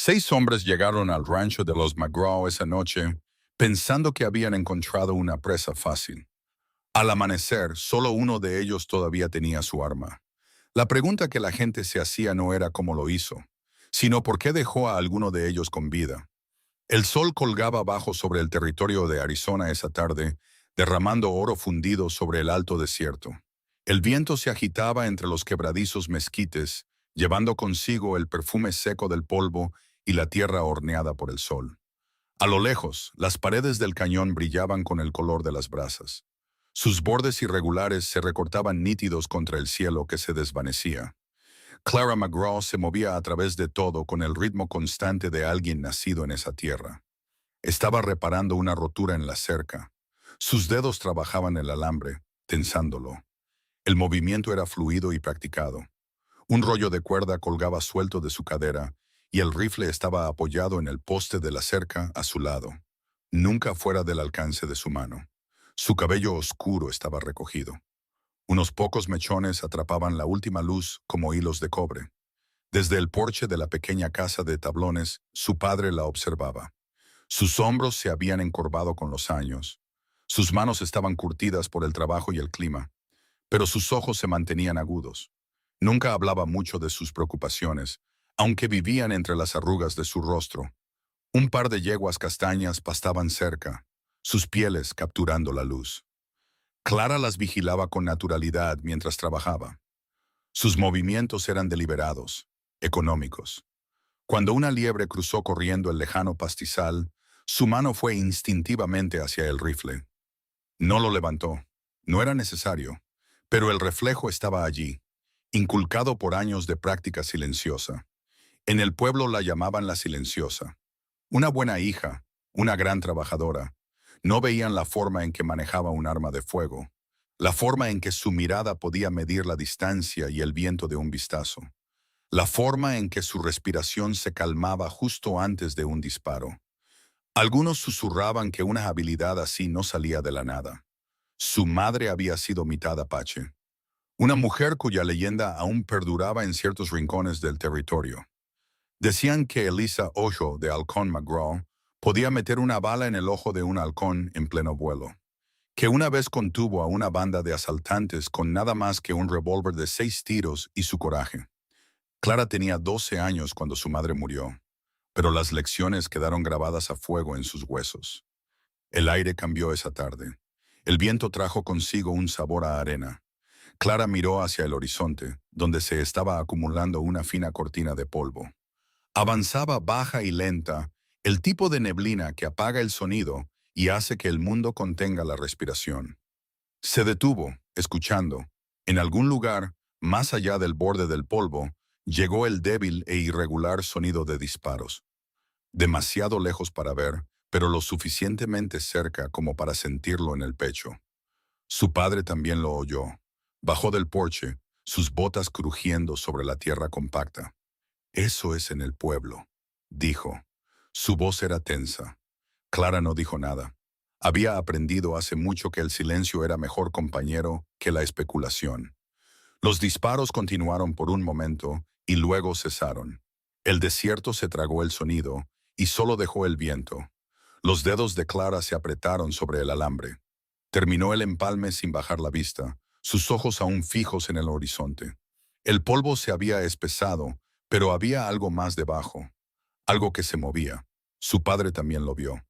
6 hombres llegaron al rancho de los McGraw esa noche pensando que habían encontrado una presa fácil. Al amanecer, solo uno de ellos todavía tenía su arma. La pregunta que la gente se hacía no era cómo lo hizo, sino por qué dejó a alguno de ellos con vida. El sol colgaba bajo sobre el territorio de Arizona esa tarde, derramando oro fundido sobre el alto desierto. El viento se agitaba entre los quebradizos mezquites, llevando consigo el perfume seco del polvo y la tierra horneada por el sol. A lo lejos, las paredes del cañón brillaban con el color de las brasas. Sus bordes irregulares se recortaban nítidos contra el cielo que se desvanecía. Clara McGraw se movía a través de todo con el ritmo constante de alguien nacido en esa tierra. Estaba reparando una rotura en la cerca. Sus dedos trabajaban el alambre, tensándolo. El movimiento era fluido y practicado. Un rollo de cuerda colgaba suelto de su cadera y el rifle estaba apoyado en el poste de la cerca a su lado, nunca fuera del alcance de su mano. Su cabello oscuro estaba recogido. Unos pocos mechones atrapaban la última luz como hilos de cobre. Desde el porche de la pequeña casa de tablones, su padre la observaba. Sus hombros se habían encorvado con los años. Sus manos estaban curtidas por el trabajo y el clima, pero sus ojos se mantenían agudos. Nunca hablaba mucho de sus preocupaciones, aunque vivían entre las arrugas de su rostro. Un par de yeguas castañas pastaban cerca, sus pieles capturando la luz. Clara las vigilaba con naturalidad mientras trabajaba. Sus movimientos eran deliberados, económicos. Cuando una liebre cruzó corriendo el lejano pastizal, su mano fue instintivamente hacia el rifle. No lo levantó. No era necesario, pero el reflejo estaba allí, inculcado por años de práctica silenciosa. En el pueblo la llamaban la silenciosa. Una buena hija, una gran trabajadora. No veían la forma en que manejaba un arma de fuego, la forma en que su mirada podía medir la distancia y el viento de un vistazo, la forma en que su respiración se calmaba justo antes de un disparo. Algunos susurraban que una habilidad así no salía de la nada. Su madre había sido mitad apache, una mujer cuya leyenda aún perduraba en ciertos rincones del territorio. Decían que Eliza Osho de Halcón McGraw podía meter una bala en el ojo de un halcón en pleno vuelo, que una vez contuvo a una banda de asaltantes con nada más que un revólver de 6 tiros y su coraje. Clara tenía 12 años cuando su madre murió, pero las lecciones quedaron grabadas a fuego en sus huesos. El aire cambió esa tarde. El viento trajo consigo un sabor a arena. Clara miró hacia el horizonte, donde se estaba acumulando una fina cortina de polvo. Avanzaba baja y lenta, el tipo de neblina que apaga el sonido y hace que el mundo contenga la respiración. Se detuvo, escuchando. En algún lugar, más allá del borde del polvo, llegó el débil e irregular sonido de disparos. Demasiado lejos para ver, pero lo suficientemente cerca como para sentirlo en el pecho. Su padre también lo oyó. Bajó del porche, sus botas crujiendo sobre la tierra compacta. «Eso es en el pueblo», dijo. Su voz era tensa. Clara no dijo nada. Había aprendido hace mucho que el silencio era mejor compañero que la especulación. Los disparos continuaron por un momento y luego cesaron. El desierto se tragó el sonido y solo dejó el viento. Los dedos de Clara se apretaron sobre el alambre. Terminó el empalme sin bajar la vista, sus ojos aún fijos en el horizonte. El polvo se había espesado, pero había algo más debajo, algo que se movía. Su padre también lo vio.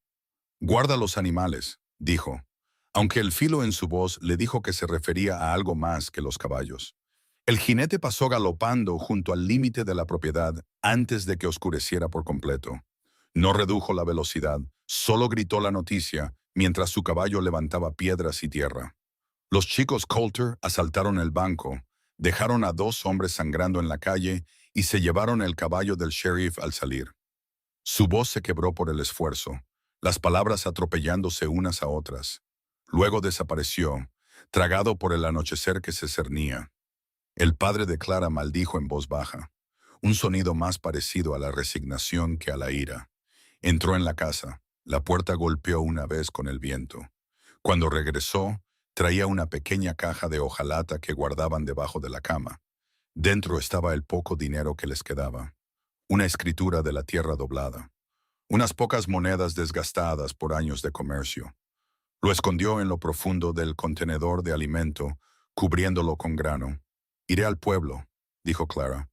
«Guarda los animales», dijo, aunque el filo en su voz le dijo que se refería a algo más que los caballos. El jinete pasó galopando junto al límite de la propiedad antes de que oscureciera por completo. No redujo la velocidad, solo gritó la noticia mientras su caballo levantaba piedras y tierra. Los chicos Coulter asaltaron el banco, dejaron a 2 hombres sangrando en la calle y se llevaron el caballo del sheriff al salir. Su voz se quebró por el esfuerzo, las palabras atropellándose unas a otras. Luego desapareció, tragado por el anochecer que se cernía. El padre de Clara maldijo en voz baja, un sonido más parecido a la resignación que a la ira. Entró en la casa, la puerta golpeó una vez con el viento. Cuando regresó, traía una pequeña caja de hojalata que guardaban debajo de la cama. Dentro estaba el poco dinero que les quedaba. una escritura de la tierra doblada, unas pocas monedas desgastadas por años de comercio. Lo escondió en lo profundo del contenedor de alimento, cubriéndolo con grano. Iré al pueblo, dijo Clara.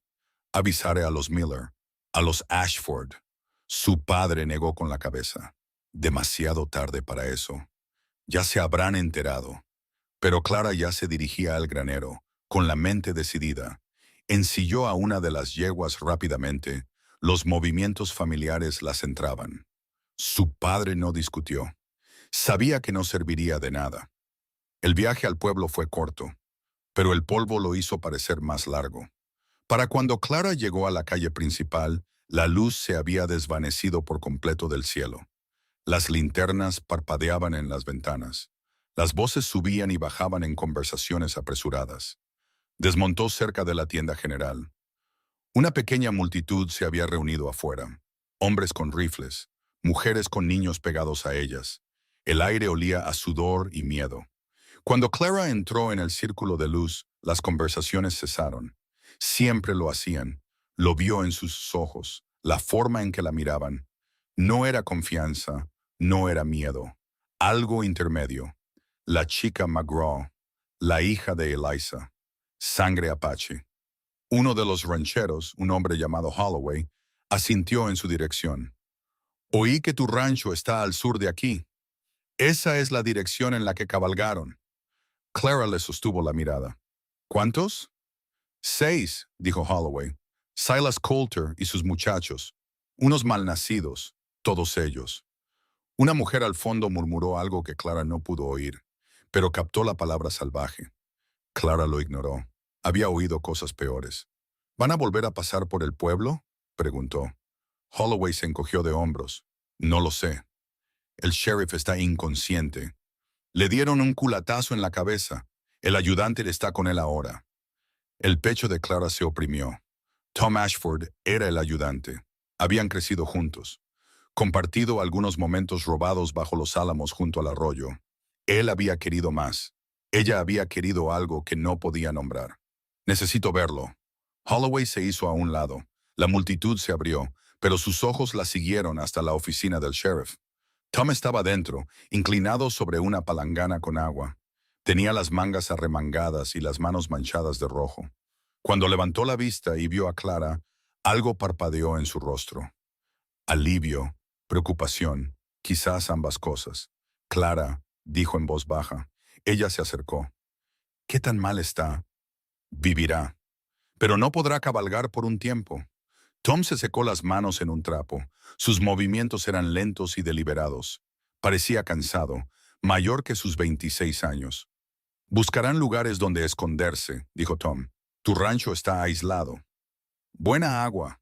Avisaré a los Miller, a los Ashford. Su padre negó con la cabeza. Demasiado tarde para eso. Ya se habrán enterado. Pero Clara ya se dirigía al granero, con la mente decidida. Ensilló a una de las yeguas rápidamente. Los movimientos familiares las entraban. Su padre no discutió. Sabía que no serviría de nada. El viaje al pueblo fue corto, pero el polvo lo hizo parecer más largo. Para cuando Clara llegó a la calle principal, la luz se había desvanecido por completo del cielo. Las linternas parpadeaban en las ventanas. Las voces subían y bajaban en conversaciones apresuradas. Desmontó cerca de la tienda general. Una pequeña multitud se había reunido afuera. Hombres con rifles, mujeres con niños pegados a ellas. El aire olía a sudor y miedo. Cuando Clara entró en el círculo de luz, las conversaciones cesaron. Siempre lo hacían. Lo vio en sus ojos, la forma en que la miraban. No era confianza, no era miedo. Algo intermedio. La chica McGraw, la hija de Eliza. Sangre apache. Uno de los rancheros, un hombre llamado Holloway, asintió en su dirección. Oí que tu rancho está al sur de aquí. Esa es la dirección en la que cabalgaron. Clara le sostuvo la mirada. ¿Cuántos? 6, dijo Holloway. Silas Coulter y sus muchachos. Unos malnacidos, todos ellos. Una mujer al fondo murmuró algo que Clara no pudo oír, pero captó la palabra salvaje. Clara lo ignoró. Había oído cosas peores. ¿Van a volver a pasar por el pueblo?, preguntó. Holloway se encogió de hombros. No lo sé. El sheriff está inconsciente. Le dieron un culatazo en la cabeza. El ayudante está con él ahora. El pecho de Clara se oprimió. Tom Ashford era el ayudante. Habían crecido juntos. Compartido algunos momentos robados bajo los álamos junto al arroyo. Él había querido más. Ella había querido algo que no podía nombrar. Necesito verlo. Holloway se hizo a un lado. La multitud se abrió, pero sus ojos la siguieron hasta la oficina del sheriff. Tom estaba dentro, inclinado sobre una palangana con agua. Tenía las mangas arremangadas y las manos manchadas de rojo. Cuando levantó la vista y vio a Clara, algo parpadeó en su rostro. Alivio, preocupación, quizás ambas cosas. Clara, dijo en voz baja. Ella se acercó. ¿Qué tan mal está? Vivirá. Pero no podrá cabalgar por un tiempo. Tom se secó las manos en un trapo. Sus movimientos eran lentos y deliberados. Parecía cansado, mayor que sus 26 años. Buscarán lugares donde esconderse, dijo Tom. Tu rancho está aislado. Buena agua.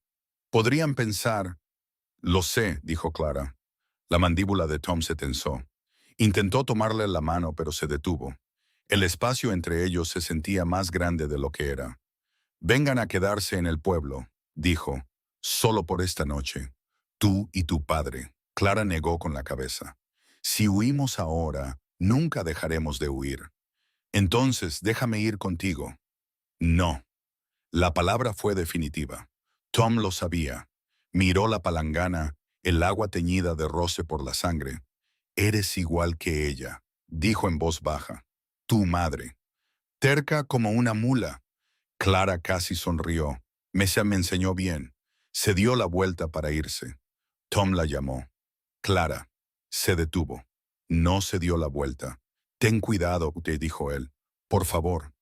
Podrían pensar... Lo sé, dijo Clara. La mandíbula de Tom se tensó. Intentó tomarle la mano, pero se detuvo. El espacio entre ellos se sentía más grande de lo que era. Vengan a quedarse en el pueblo, dijo, solo por esta noche. Tú y tu padre. Clara negó con la cabeza. Si huimos ahora, nunca dejaremos de huir. Entonces, déjame ir contigo. No. La palabra fue definitiva. Tom lo sabía. Miró la palangana, el agua teñida de roce por la sangre. Eres igual que ella, dijo en voz baja. Tu madre. Terca como una mula. Clara casi sonrió. Me enseñó bien. Se dio la vuelta para irse. Tom la llamó. Clara. Se detuvo. No se dio la vuelta. Ten cuidado, te dijo él. Por favor.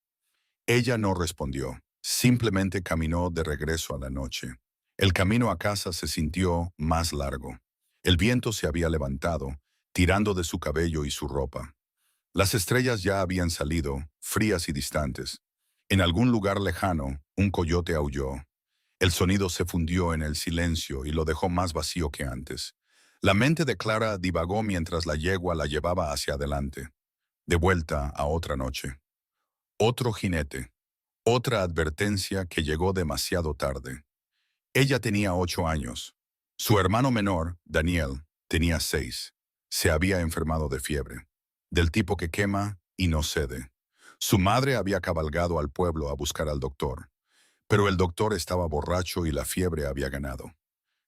Ella no respondió. Simplemente caminó de regreso a la noche. El camino a casa se sintió más largo. El viento se había levantado, tirando de su cabello y su ropa. Las estrellas ya habían salido, frías y distantes. En algún lugar lejano, un coyote aulló. El sonido se fundió en el silencio y lo dejó más vacío que antes. La mente de Clara divagó mientras la yegua la llevaba hacia adelante. De vuelta a otra noche. Otro jinete. Otra advertencia que llegó demasiado tarde. Ella tenía 8 años. Su hermano menor, Daniel, tenía 6. Se había enfermado de fiebre. Del tipo que quema y no cede. Su madre había cabalgado al pueblo a buscar al doctor. Pero el doctor estaba borracho y la fiebre había ganado.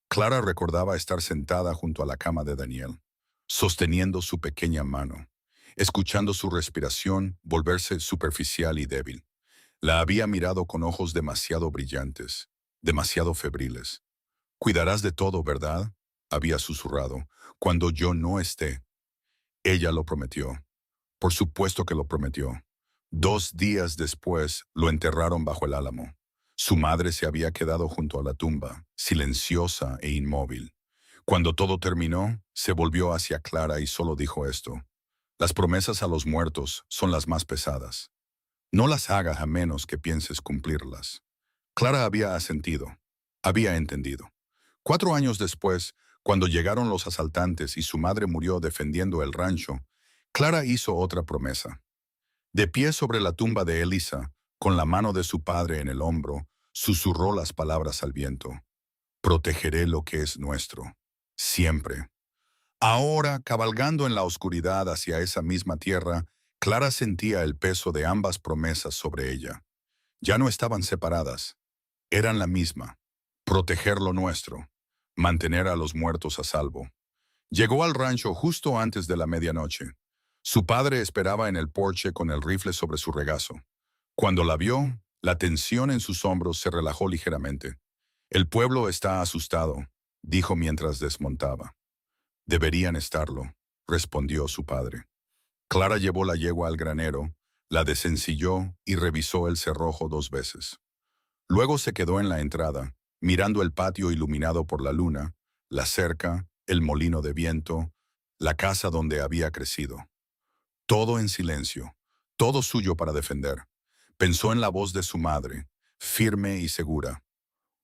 Clara recordaba estar sentada junto a la cama de Daniel, sosteniendo su pequeña mano, escuchando su respiración volverse superficial y débil. La había mirado con ojos demasiado brillantes, demasiado febriles. «Cuidarás de todo, ¿verdad?», había susurrado. «Cuando yo no esté». Ella lo prometió. Por supuesto que lo prometió. 2 días después lo enterraron bajo el álamo. Su madre se había quedado junto a la tumba, silenciosa e inmóvil. Cuando todo terminó, se volvió hacia Clara y solo dijo esto: «Las promesas a los muertos son las más pesadas. No las hagas a menos que pienses cumplirlas». Clara había asentido. Había entendido. 4 años después, cuando llegaron los asaltantes y su madre murió defendiendo el rancho, Clara hizo otra promesa. De pie sobre la tumba de Elisa, con la mano de su padre en el hombro, susurró las palabras al viento: «Protegeré lo que es nuestro, siempre». Ahora, cabalgando en la oscuridad hacia esa misma tierra, Clara sentía el peso de ambas promesas sobre ella. Ya no estaban separadas, eran la misma: proteger lo nuestro, mantener a los muertos a salvo. Llegó al rancho justo antes de la medianoche. Su padre esperaba en el porche con el rifle sobre su regazo. Cuando la vio, la tensión en sus hombros se relajó ligeramente. «El pueblo está asustado», dijo mientras desmontaba. «Deberían estarlo», respondió su padre. Clara llevó la yegua al granero, la desencilló y revisó el cerrojo 2 veces. Luego se quedó en la entrada, mirando el patio iluminado por la luna, la cerca, el molino de viento, la casa donde había crecido. Todo en silencio, todo suyo para defender. Pensó en la voz de su madre, firme y segura: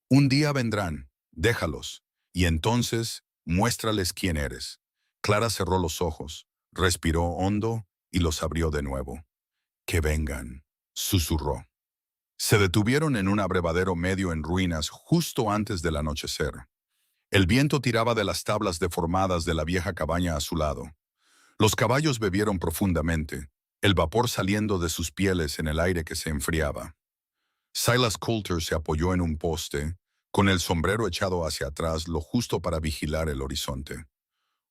«Un día vendrán, déjalos, y entonces muéstrales quién eres». Clara cerró los ojos, respiró hondo y los abrió de nuevo. «Que vengan», susurró. Se detuvieron en un abrevadero medio en ruinas justo antes del anochecer. El viento tiraba de las tablas deformadas de la vieja cabaña a su lado. Los caballos bebieron profundamente, el vapor saliendo de sus pieles en el aire que se enfriaba. Silas Coulter se apoyó en un poste, con el sombrero echado hacia atrás lo justo para vigilar el horizonte.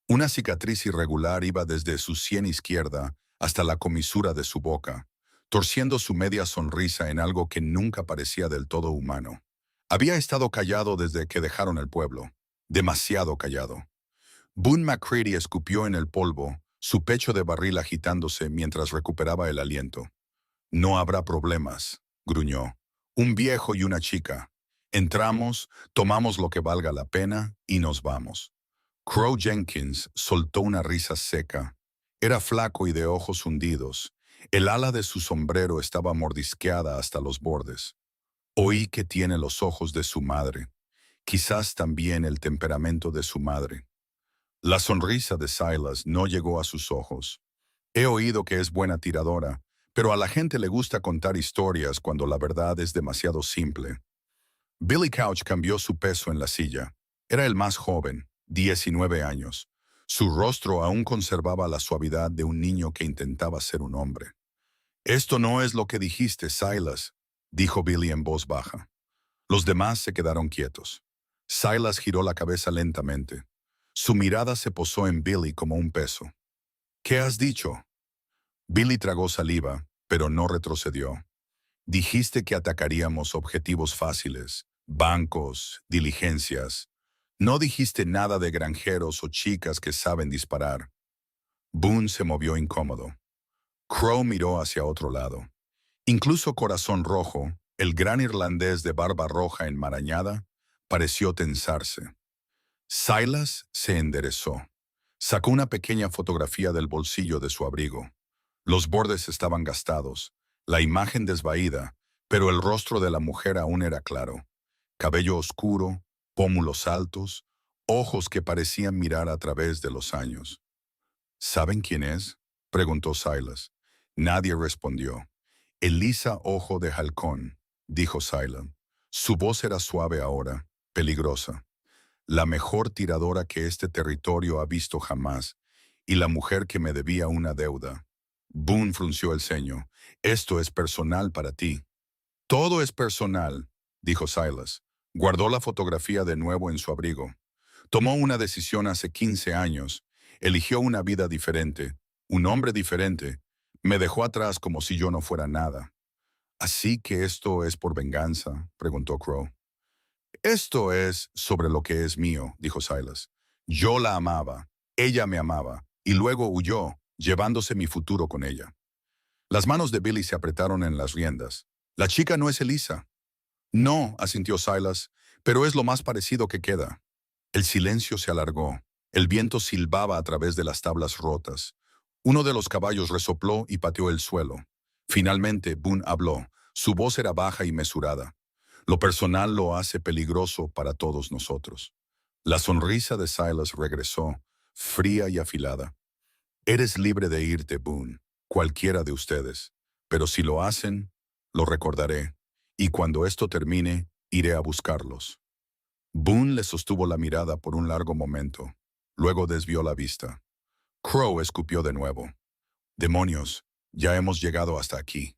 Una cicatriz irregular iba desde su sien izquierda hasta la comisura de su boca, torciendo su media sonrisa en algo que nunca parecía del todo humano. Había estado callado desde que dejaron el pueblo, demasiado callado. Boone McCready escupió en el polvo, su pecho de barril agitándose mientras recuperaba el aliento. «No habrá problemas», gruñó. «Un viejo y una chica. Entramos, tomamos lo que valga la pena y nos vamos». Crow Jenkins soltó una risa seca. Era flaco y de ojos hundidos. El ala de su sombrero estaba mordisqueada hasta los bordes. «Oí que tiene los ojos de su madre. Quizás también el temperamento de su madre». La sonrisa de Silas no llegó a sus ojos. «He oído que es buena tiradora, pero a la gente le gusta contar historias cuando la verdad es demasiado simple». Billy Couch cambió su peso en la silla. Era el más joven, 19 años. Su rostro aún conservaba la suavidad de un niño que intentaba ser un hombre. «Esto no es lo que dijiste, Silas», dijo Billy en voz baja. Los demás se quedaron quietos. Silas giró la cabeza lentamente. Su mirada se posó en Billy como un peso. «¿Qué has dicho?» Billy tragó saliva, pero no retrocedió. «Dijiste que atacaríamos objetivos fáciles, bancos, diligencias. No dijiste nada de granjeros o chicas que saben disparar». Boone se movió incómodo. Crow miró hacia otro lado. Incluso Corazón Rojo, el gran irlandés de barba roja enmarañada, pareció tensarse. Silas se enderezó. Sacó una pequeña fotografía del bolsillo de su abrigo. Los bordes estaban gastados, la imagen desvaída, pero el rostro de la mujer aún era claro. Cabello oscuro, pómulos altos, ojos que parecían mirar a través de los años. «¿Saben quién es?», preguntó Silas. Nadie respondió. «Elisa Ojo de Halcón», dijo Silas. Su voz era suave ahora, peligrosa. «La mejor tiradora que este territorio ha visto jamás, y la mujer que me debía una deuda». Boone frunció el ceño. «Esto es personal para ti». «Todo es personal», dijo Silas. Guardó la fotografía de nuevo en su abrigo. Tomó una decisión hace 15 años. Eligió una vida diferente, un hombre diferente. Me dejó atrás como si yo no fuera nada. ¿Así que esto es por venganza?, preguntó Crow. Esto es sobre lo que es mío, dijo Silas. Yo la amaba, ella me amaba, y luego huyó, llevándose mi futuro con ella. Las manos de Billy se apretaron en las riendas. La chica no es Elisa. No, asintió Silas, pero es lo más parecido que queda. El silencio se alargó. El viento silbaba a través de las tablas rotas. Uno de los caballos resopló y pateó el suelo. Finalmente, Boone habló. Su voz era baja y mesurada. Lo personal lo hace peligroso para todos nosotros. La sonrisa de Silas regresó, fría y afilada. Eres libre de irte, Boone, cualquiera de ustedes. Pero si lo hacen, lo recordaré. Y cuando esto termine, iré a buscarlos. Boone le sostuvo la mirada por un largo momento. Luego desvió la vista. Crow escupió de nuevo. Demonios, ya hemos llegado hasta aquí.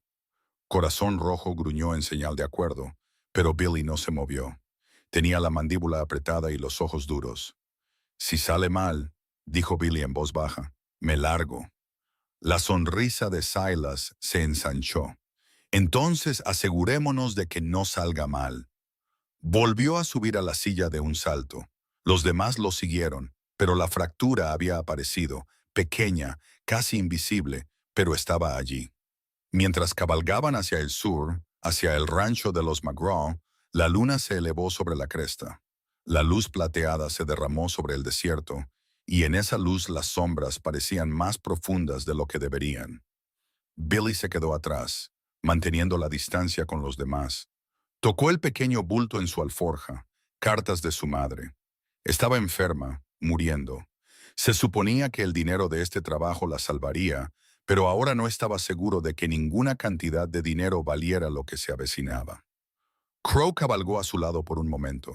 Corazón Rojo gruñó en señal de acuerdo, pero Billy no se movió. Tenía la mandíbula apretada y los ojos duros. Si sale mal, dijo Billy en voz baja, me largo. La sonrisa de Silas se ensanchó. Entonces asegurémonos de que no salga mal. Volvió a subir a la silla de un salto. Los demás lo siguieron, pero la fractura había aparecido, pequeña, casi invisible, pero estaba allí. Mientras cabalgaban hacia el sur, hacia el rancho de los McGraw, la luna se elevó sobre la cresta. La luz plateada se derramó sobre el desierto, y en esa luz las sombras parecían más profundas de lo que deberían. Billy se quedó atrás, manteniendo la distancia con los demás. Tocó el pequeño bulto en su alforja, cartas de su madre. Estaba enferma, muriendo. Se suponía que el dinero de este trabajo la salvaría, pero ahora no estaba seguro de que ninguna cantidad de dinero valiera lo que se avecinaba. Crow cabalgó a su lado por un momento.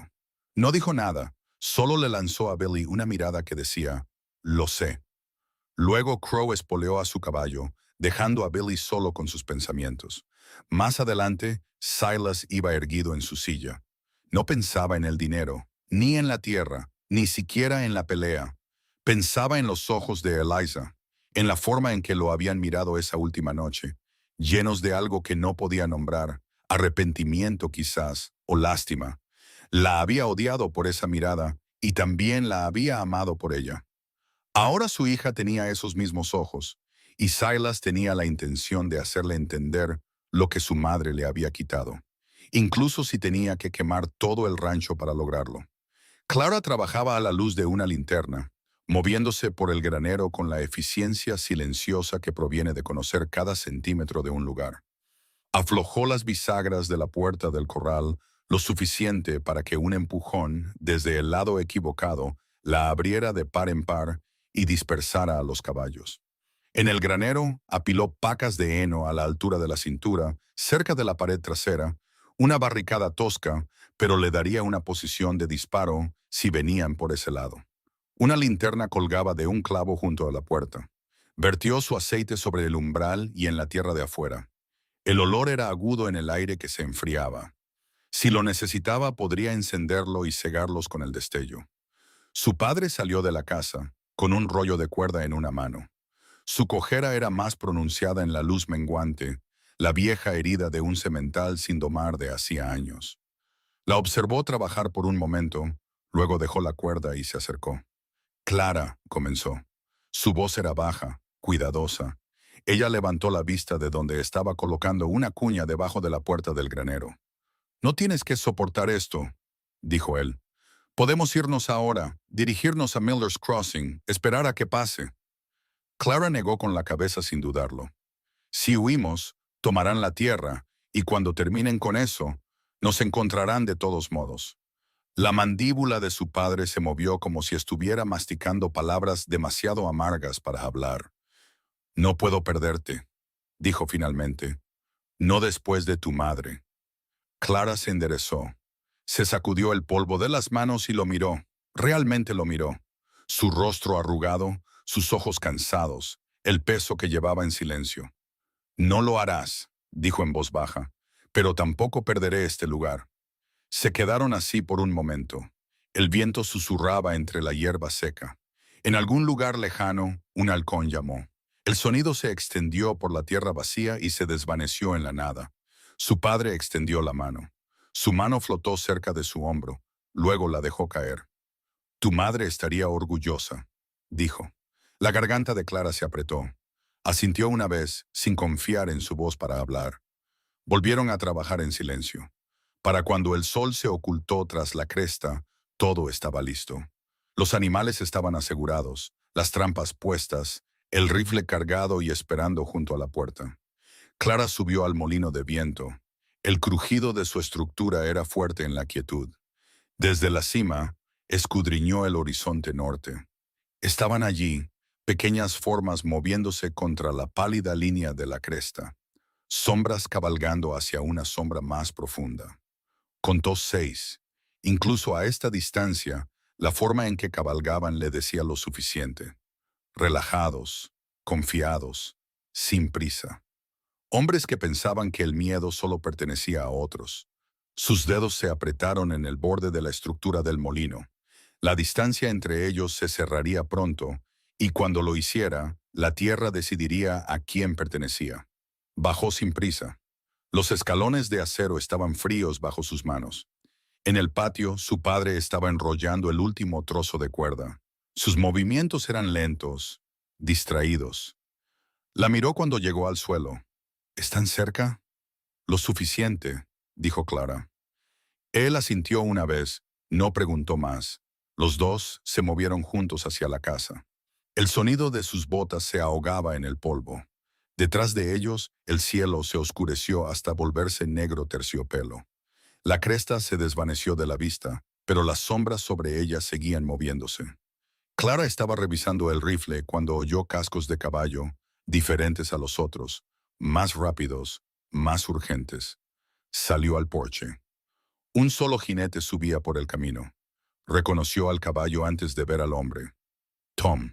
No dijo nada, solo le lanzó a Billy una mirada que decía, «Lo sé». Luego Crow espoleó a su caballo, dejando a Billy solo con sus pensamientos. Más adelante, Silas iba erguido en su silla. No pensaba en el dinero, ni en la tierra, ni siquiera en la pelea. Pensaba en los ojos de Eliza, en la forma en que lo habían mirado esa última noche, llenos de algo que no podía nombrar, arrepentimiento quizás, o lástima. La había odiado por esa mirada y también la había amado por ella. Ahora su hija tenía esos mismos ojos, y Silas tenía la intención de hacerle entender lo que su madre le había quitado, incluso si tenía que quemar todo el rancho para lograrlo. Clara trabajaba a la luz de una linterna, moviéndose por el granero con la eficiencia silenciosa que proviene de conocer cada centímetro de un lugar. Aflojó las bisagras de la puerta del corral lo suficiente para que un empujón, desde el lado equivocado, la abriera de par en par y dispersara a los caballos. En el granero apiló pacas de heno a la altura de la cintura, cerca de la pared trasera, una barricada tosca, pero le daría una posición de disparo si venían por ese lado. Una linterna colgaba de un clavo junto a la puerta. Vertió su aceite sobre el umbral y en la tierra de afuera. El olor era agudo en el aire que se enfriaba. Si lo necesitaba, podría encenderlo y cegarlos con el destello. Su padre salió de la casa, con un rollo de cuerda en una mano. Su cojera era más pronunciada en la luz menguante, la vieja herida de un semental sin domar de hacía años. La observó trabajar por un momento, luego dejó la cuerda y se acercó. Clara, comenzó. Su voz era baja, cuidadosa. Ella levantó la vista de donde estaba colocando una cuña debajo de la puerta del granero. «No tienes que soportar esto», dijo él. «Podemos irnos ahora, dirigirnos a Miller's Crossing, esperar a que pase». Clara negó con la cabeza sin dudarlo. «Si huimos, tomarán la tierra, y cuando terminen con eso, nos encontrarán de todos modos». La mandíbula de su padre se movió como si estuviera masticando palabras demasiado amargas para hablar. «No puedo perderte», dijo finalmente. «No después de tu madre». Clara se enderezó. Se sacudió el polvo de las manos y lo miró. Realmente lo miró. Su rostro arrugado, sus ojos cansados, el peso que llevaba en silencio. «No lo harás», dijo en voz baja, «pero tampoco perderé este lugar». Se quedaron así por un momento. El viento susurraba entre la hierba seca. En algún lugar lejano, un halcón llamó. El sonido se extendió por la tierra vacía y se desvaneció en la nada. Su padre extendió la mano. Su mano flotó cerca de su hombro, luego la dejó caer. Tu madre estaría orgullosa, dijo. La garganta de Clara se apretó. Asintió una vez, sin confiar en su voz para hablar. Volvieron a trabajar en silencio. Para cuando el sol se ocultó tras la cresta, todo estaba listo. Los animales estaban asegurados, las trampas puestas, el rifle cargado y esperando junto a la puerta. Clara subió al molino de viento. El crujido de su estructura era fuerte en la quietud. Desde la cima, escudriñó el horizonte norte. Estaban allí, pequeñas formas moviéndose contra la pálida línea de la cresta, sombras cabalgando hacia una sombra más profunda. Contó 6. Incluso a esta distancia, la forma en que cabalgaban le decía lo suficiente. Relajados, confiados, sin prisa. Hombres que pensaban que el miedo solo pertenecía a otros. Sus dedos se apretaron en el borde de la estructura del molino. La distancia entre ellos se cerraría pronto, y cuando lo hiciera, la tierra decidiría a quién pertenecía. Bajó sin prisa. Los escalones de acero estaban fríos bajo sus manos. En el patio, su padre estaba enrollando el último trozo de cuerda. Sus movimientos eran lentos, distraídos. La miró cuando llegó al suelo. ¿Están cerca? Lo suficiente, dijo Clara. Él asintió una vez, no preguntó más. Los dos se movieron juntos hacia la casa. El sonido de sus botas se ahogaba en el polvo. Detrás de ellos, el cielo se oscureció hasta volverse negro terciopelo. La cresta se desvaneció de la vista, pero las sombras sobre ella seguían moviéndose. Clara estaba revisando el rifle cuando oyó cascos de caballo, diferentes a los otros, más rápidos, más urgentes. Salió al porche. Un solo jinete subía por el camino. Reconoció al caballo antes de ver al hombre. Tom.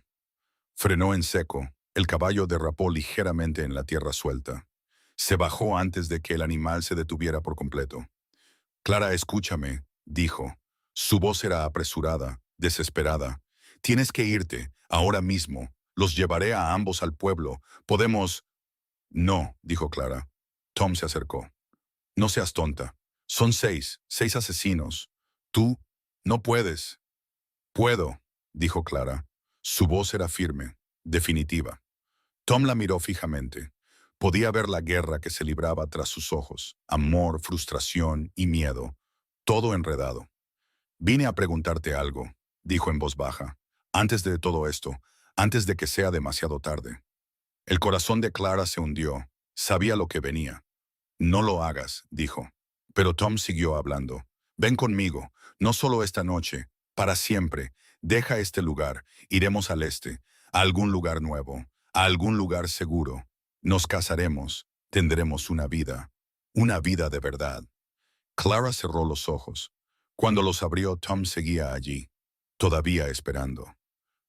Frenó en seco. El caballo derrapó ligeramente en la tierra suelta. Se bajó antes de que el animal se detuviera por completo. Clara, escúchame, dijo. Su voz era apresurada, desesperada. Tienes que irte, ahora mismo. Los llevaré a ambos al pueblo. Podemos... No, dijo Clara. Tom se acercó. No seas tonta. Son 6 asesinos. Tú no puedes. Puedo, dijo Clara. Su voz era firme, definitiva. Tom la miró fijamente. Podía ver la guerra que se libraba tras sus ojos, amor, frustración y miedo, todo enredado. Vine a preguntarte algo, dijo en voz baja. Antes de todo esto, antes de que sea demasiado tarde. El corazón de Clara se hundió. Sabía lo que venía. No lo hagas, dijo. Pero Tom siguió hablando. Ven conmigo, no solo esta noche, para siempre. Deja este lugar, iremos al este, a algún lugar nuevo, a algún lugar seguro. Nos casaremos, tendremos una vida de verdad. Clara cerró los ojos. Cuando los abrió, Tom seguía allí, todavía esperando.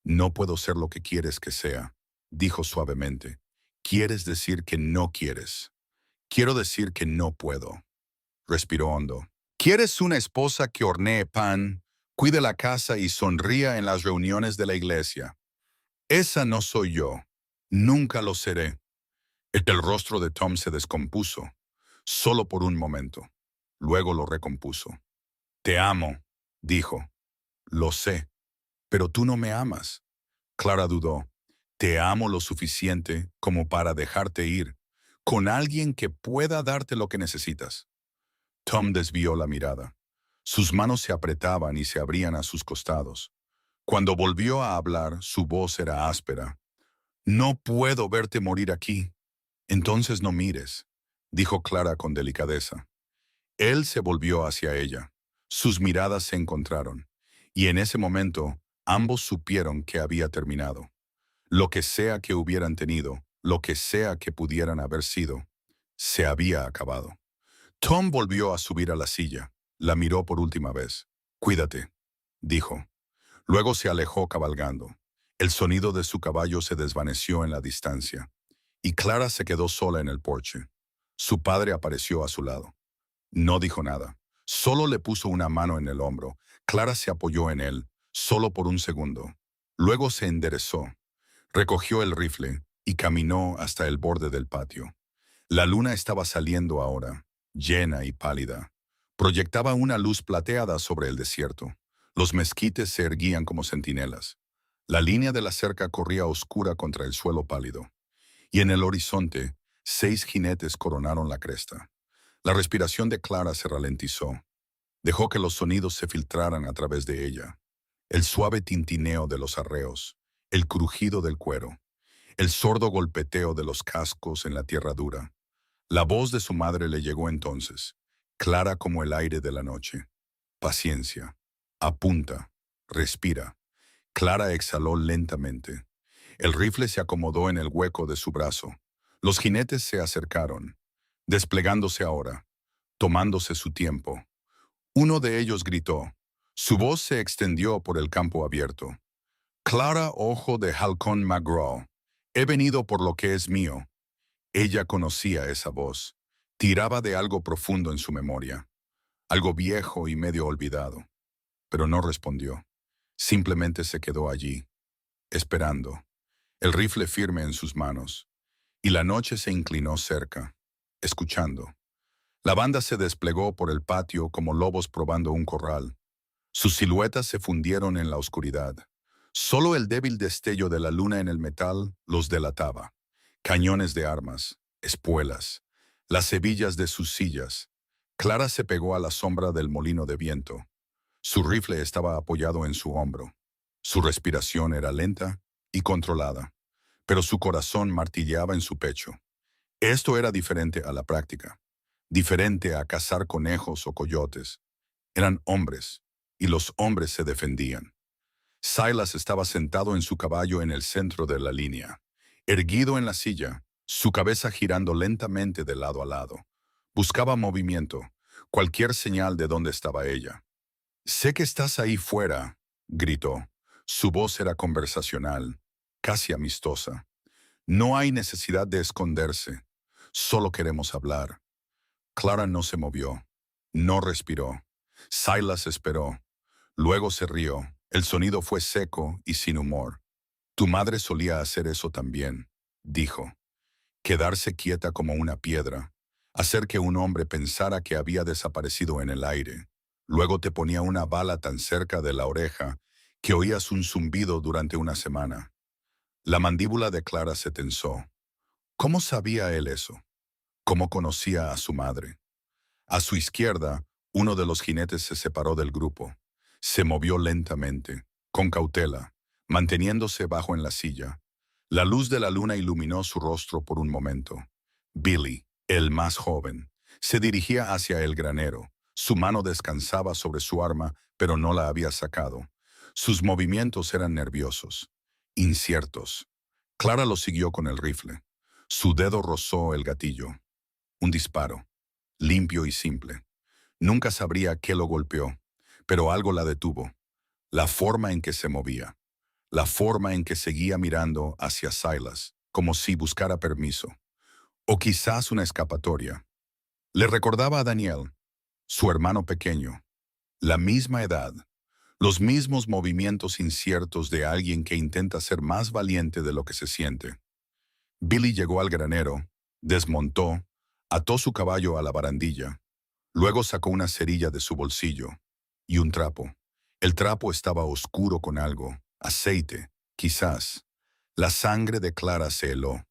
No puedo ser lo que quieres que sea, dijo suavemente. Quieres decir que no quieres. Quiero decir que no puedo. Respiró hondo. ¿Quieres una esposa que hornee pan, cuide la casa y sonría en las reuniones de la iglesia? Esa no soy yo. Nunca lo seré. El rostro de Tom se descompuso, solo por un momento. Luego lo recompuso. Te amo, dijo. Lo sé, pero tú no me amas. Clara dudó. Te amo lo suficiente como para dejarte ir, con alguien que pueda darte lo que necesitas. Tom desvió la mirada. Sus manos se apretaban y se abrían a sus costados. Cuando volvió a hablar, su voz era áspera. No puedo verte morir aquí. Entonces no mires, dijo Clara con delicadeza. Él se volvió hacia ella. Sus miradas se encontraron, y en ese momento ambos supieron que había terminado. Lo que sea que hubieran tenido, lo que sea que pudieran haber sido, se había acabado. Tom volvió a subir a la silla. La miró por última vez. Cuídate, dijo. Luego se alejó cabalgando. El sonido de su caballo se desvaneció en la distancia, y Clara se quedó sola en el porche. Su padre apareció a su lado. No dijo nada. Solo le puso una mano en el hombro. Clara se apoyó en él, solo por un segundo. Luego se enderezó, recogió el rifle y caminó hasta el borde del patio. La luna estaba saliendo ahora, llena y pálida. Proyectaba una luz plateada sobre el desierto. Los mezquites se erguían como centinelas. La línea de la cerca corría oscura contra el suelo pálido. Y en el horizonte, 6 jinetes coronaron la cresta. La respiración de Clara se ralentizó. Dejó que los sonidos se filtraran a través de ella. El suave tintineo de los arreos, el crujido del cuero, el sordo golpeteo de los cascos en la tierra dura. La voz de su madre le llegó entonces, clara como el aire de la noche. Paciencia. Apunta. Respira. Clara exhaló lentamente. El rifle se acomodó en el hueco de su brazo. Los jinetes se acercaron, desplegándose ahora, tomándose su tiempo. Uno de ellos gritó. Su voz se extendió por el campo abierto. Clara Ojo de Halcón McGraw, he venido por lo que es mío. Ella conocía esa voz. Tiraba de algo profundo en su memoria, algo viejo y medio olvidado. Pero no respondió. Simplemente se quedó allí, esperando, el rifle firme en sus manos. Y la noche se inclinó cerca, escuchando. La banda se desplegó por el patio como lobos probando un corral. Sus siluetas se fundieron en la oscuridad. Solo el débil destello de la luna en el metal los delataba. Cañones de armas, espuelas, las hebillas de sus sillas. Clara se pegó a la sombra del molino de viento. Su rifle estaba apoyado en su hombro. Su respiración era lenta y controlada, pero su corazón martilleaba en su pecho. Esto era diferente a la práctica, diferente a cazar conejos o coyotes. Eran hombres, y los hombres se defendían. Silas estaba sentado en su caballo en el centro de la línea, erguido en la silla, su cabeza girando lentamente de lado a lado. Buscaba movimiento, cualquier señal de dónde estaba ella. «Sé que estás ahí fuera», gritó. Su voz era conversacional, casi amistosa. «No hay necesidad de esconderse. Solo queremos hablar». Clara no se movió, no respiró. Silas esperó. Luego se rió. El sonido fue seco y sin humor. «Tu madre solía hacer eso también», dijo. Quedarse quieta como una piedra, hacer que un hombre pensara que había desaparecido en el aire. Luego te ponía una bala tan cerca de la oreja que oías un zumbido durante una semana. La mandíbula de Clara se tensó. ¿Cómo sabía él eso? ¿Cómo conocía a su madre? A su izquierda, uno de los jinetes se separó del grupo. Se movió lentamente, con cautela, manteniéndose bajo en la silla. La luz de la luna iluminó su rostro por un momento. Billy, el más joven, se dirigía hacia el granero. Su mano descansaba sobre su arma, pero no la había sacado. Sus movimientos eran nerviosos, inciertos. Clara lo siguió con el rifle. Su dedo rozó el gatillo. Un disparo, limpio y simple. Nunca sabría qué lo golpeó, pero algo la detuvo. La forma en que se movía, la forma en que seguía mirando hacia Silas, como si buscara permiso. O quizás una escapatoria. Le recordaba a Daniel, su hermano pequeño, la misma edad, los mismos movimientos inciertos de alguien que intenta ser más valiente de lo que se siente. Billy llegó al granero, desmontó, ató su caballo a la barandilla. Luego sacó una cerilla de su bolsillo y un trapo. El trapo estaba oscuro con algo, aceite, quizás. La sangre de Clara se heló.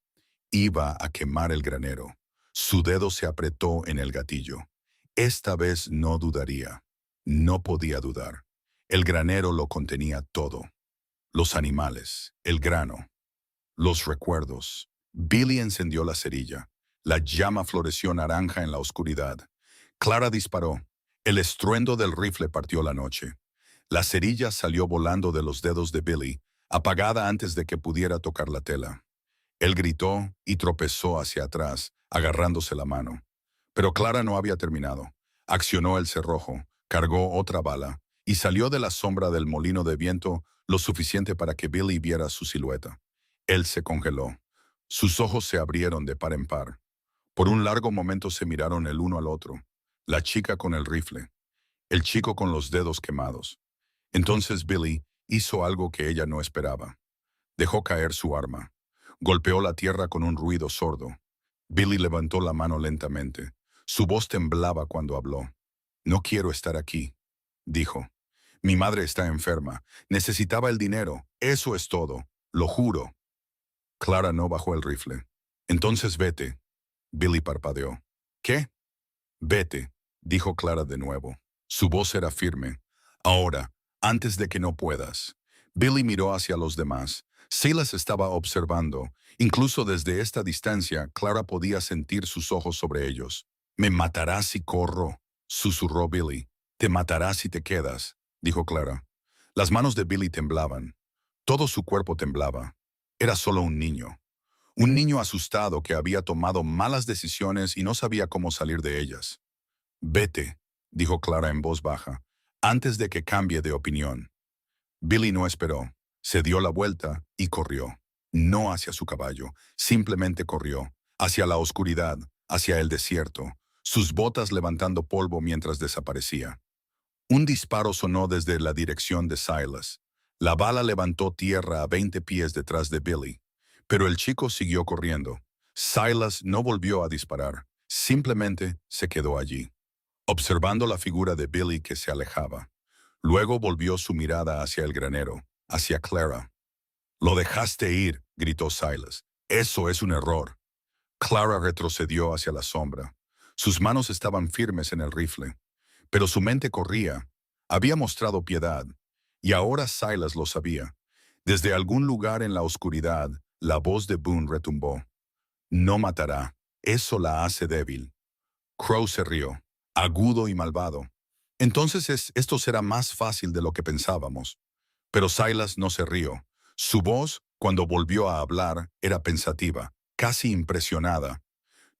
Iba a quemar el granero. Su dedo se apretó en el gatillo. Esta vez no dudaría. No podía dudar. El granero lo contenía todo. Los animales, el grano, los recuerdos. Billy encendió la cerilla. La llama floreció naranja en la oscuridad. Clara disparó. El estruendo del rifle partió la noche. La cerilla salió volando de los dedos de Billy, apagada antes de que pudiera tocar la tela. Él gritó y tropezó hacia atrás, agarrándose la mano. Pero Clara no había terminado. Accionó el cerrojo, cargó otra bala y salió de la sombra del molino de viento lo suficiente para que Billy viera su silueta. Él se congeló. Sus ojos se abrieron de par en par. Por un largo momento se miraron el uno al otro. La chica con el rifle, el chico con los dedos quemados. Entonces Billy hizo algo que ella no esperaba. Dejó caer su arma. Golpeó la tierra con un ruido sordo. Billy levantó la mano lentamente. Su voz temblaba cuando habló. «No quiero estar aquí», dijo. «Mi madre está enferma. Necesitaba el dinero. Eso es todo. Lo juro». Clara no bajó el rifle. «Entonces vete». Billy parpadeó. «¿Qué?» «Vete», dijo Clara de nuevo. Su voz era firme. «Ahora, antes de que no puedas». Billy miró hacia los demás. Silas estaba observando. Incluso desde esta distancia, Clara podía sentir sus ojos sobre ellos. «Me matarás si corro», susurró Billy. «Te matarás si te quedas», dijo Clara. Las manos de Billy temblaban. Todo su cuerpo temblaba. Era solo un niño. Un niño asustado que había tomado malas decisiones y no sabía cómo salir de ellas. «Vete», dijo Clara en voz baja, «antes de que cambie de opinión». Billy no esperó. Se dio la vuelta y corrió. No hacia su caballo, simplemente corrió. Hacia la oscuridad, hacia el desierto, sus botas levantando polvo mientras desaparecía. Un disparo sonó desde la dirección de Silas. La bala levantó tierra a 20 pies detrás de Billy. Pero el chico siguió corriendo. Silas no volvió a disparar. Simplemente se quedó allí, observando la figura de Billy que se alejaba. Luego volvió su mirada hacia el granero, hacia Clara. «Lo dejaste ir», gritó Silas. «Eso es un error». Clara retrocedió hacia la sombra. Sus manos estaban firmes en el rifle, pero su mente corría. Había mostrado piedad, y ahora Silas lo sabía. Desde algún lugar en la oscuridad, la voz de Boone retumbó. «No matará. Eso la hace débil». Crow se rió, agudo y malvado. «Entonces esto será más fácil de lo que pensábamos». Pero Silas no se rió. Su voz, cuando volvió a hablar, era pensativa, casi impresionada.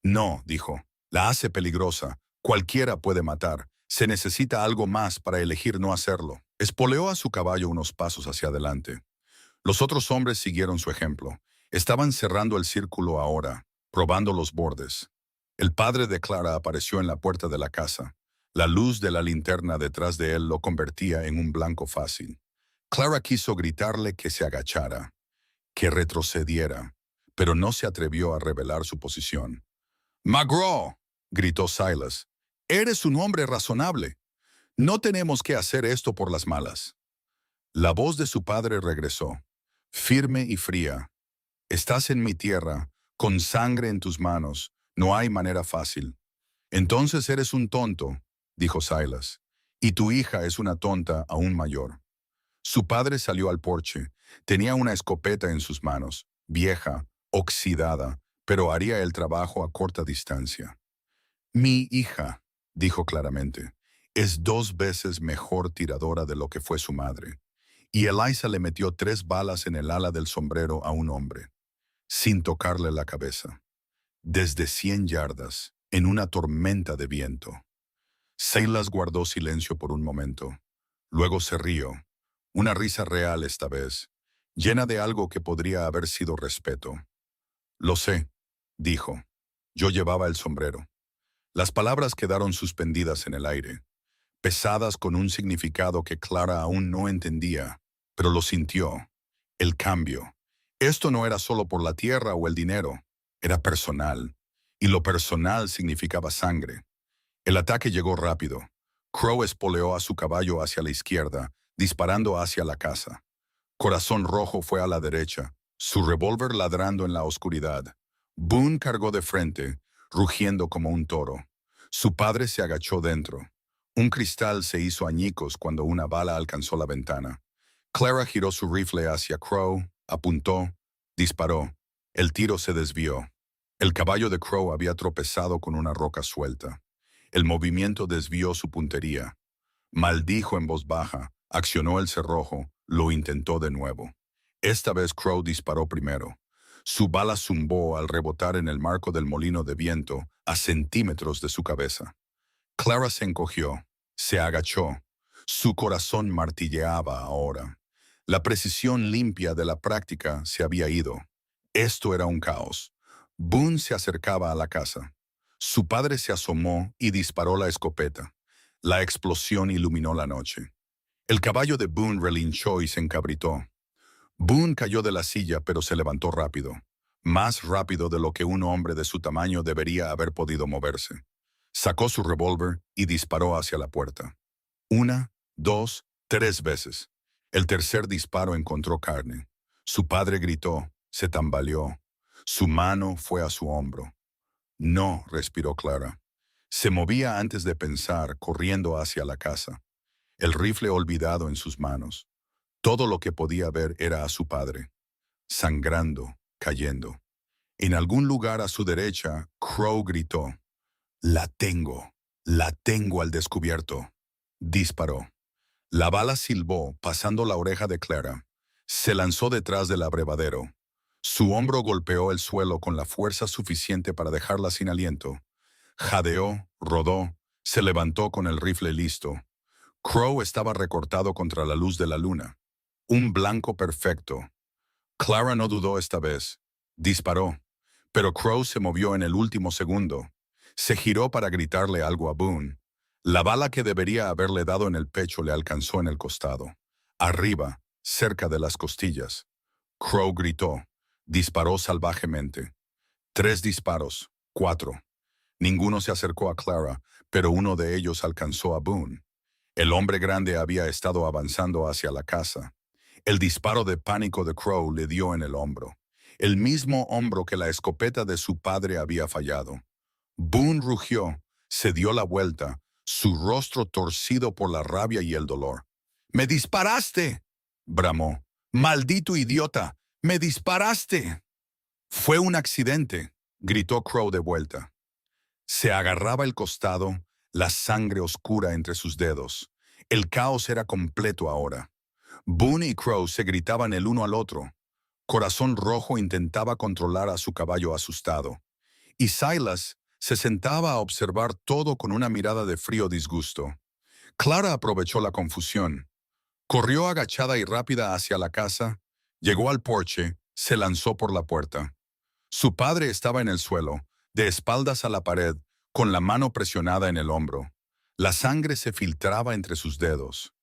«No», dijo, «la hace peligrosa. Cualquiera puede matar. Se necesita algo más para elegir no hacerlo». Espoleó a su caballo unos pasos hacia adelante. Los otros hombres siguieron su ejemplo. Estaban cerrando el círculo ahora, probando los bordes. El padre de Clara apareció en la puerta de la casa. La luz de la linterna detrás de él lo convertía en un blanco fácil. Clara quiso gritarle que se agachara, que retrocediera, pero no se atrevió a revelar su posición. «McGraw», gritó Silas, «eres un hombre razonable. No tenemos que hacer esto por las malas». La voz de su padre regresó, firme y fría. «Estás en mi tierra, con sangre en tus manos. No hay manera fácil». «Entonces eres un tonto», dijo Silas, «y tu hija es una tonta aún mayor». Su padre salió al porche. Tenía una escopeta en sus manos, vieja, oxidada, pero haría el trabajo a corta distancia. «Mi hija», dijo claramente, «es 2 veces mejor tiradora de lo que fue su madre». Y Eliza le metió 3 balas en el ala del sombrero a un hombre, sin tocarle la cabeza, desde 100 yardas, en una tormenta de viento. Silas guardó silencio por un momento. Luego se rió, una risa real esta vez, llena de algo que podría haber sido respeto. «Lo sé», dijo. «Yo llevaba el sombrero». Las palabras quedaron suspendidas en el aire, pesadas con un significado que Clara aún no entendía, pero lo sintió. El cambio. Esto no era solo por la tierra o el dinero, era personal, y lo personal significaba sangre. El ataque llegó rápido. Crow espoleó a su caballo hacia la izquierda, disparando hacia la casa. Corazón Rojo fue a la derecha, su revólver ladrando en la oscuridad. Boone cargó de frente, rugiendo como un toro. Su padre se agachó dentro. Un cristal se hizo añicos cuando una bala alcanzó la ventana. Clara giró su rifle hacia Crow, apuntó, disparó. El tiro se desvió. El caballo de Crow había tropezado con una roca suelta. El movimiento desvió su puntería. Maldijo en voz baja, accionó el cerrojo, lo intentó de nuevo. Esta vez Crow disparó primero. Su bala zumbó al rebotar en el marco del molino de viento a centímetros de su cabeza. Clara se encogió, se agachó. Su corazón martilleaba ahora. La precisión limpia de la práctica se había ido. Esto era un caos. Boone se acercaba a la casa. Su padre se asomó y disparó la escopeta. La explosión iluminó la noche. El caballo de Boone relinchó y se encabritó. Boone cayó de la silla, pero se levantó rápido, más rápido de lo que un hombre de su tamaño debería haber podido moverse. Sacó su revólver y disparó hacia la puerta. Una, dos, tres veces. El tercer disparo encontró carne. Su padre gritó, se tambaleó. Su mano fue a su hombro. No, respiró Clara. Se movía antes de pensar, corriendo hacia la casa, el rifle olvidado en sus manos. Todo lo que podía ver era a su padre, sangrando, cayendo. En algún lugar a su derecha, Crow gritó, la tengo al descubierto. Disparó. La bala silbó, pasando la oreja de Clara. Se lanzó detrás del abrevadero. Su hombro golpeó el suelo con la fuerza suficiente para dejarla sin aliento. Jadeó, rodó, se levantó con el rifle listo. Crow estaba recortado contra la luz de la luna. Un blanco perfecto. Clara no dudó esta vez. Disparó. Pero Crow se movió en el último segundo. Se giró para gritarle algo a Boone. La bala que debería haberle dado en el pecho le alcanzó en el costado. Arriba, cerca de las costillas. Crow gritó. Disparó salvajemente. 3 disparos. 4. Ninguno se acercó a Clara, pero uno de ellos alcanzó a Boone. El hombre grande había estado avanzando hacia la casa. El disparo de pánico de Crow le dio en el hombro, el mismo hombro que la escopeta de su padre había fallado. Boone rugió, se dio la vuelta, su rostro torcido por la rabia y el dolor. ¡Me disparaste!, bramó. ¡Maldito idiota! ¡Me disparaste! Fue un accidente, gritó Crow de vuelta. Se agarraba el costado, la sangre oscura entre sus dedos. El caos era completo ahora. Boone y Crow se gritaban el uno al otro. Corazón Rojo intentaba controlar a su caballo asustado. Y Silas se sentaba a observar todo con una mirada de frío disgusto. Clara aprovechó la confusión. Corrió agachada y rápida hacia la casa, llegó al porche, se lanzó por la puerta. Su padre estaba en el suelo, de espaldas a la pared, con la mano presionada en el hombro. La sangre se filtraba entre sus dedos.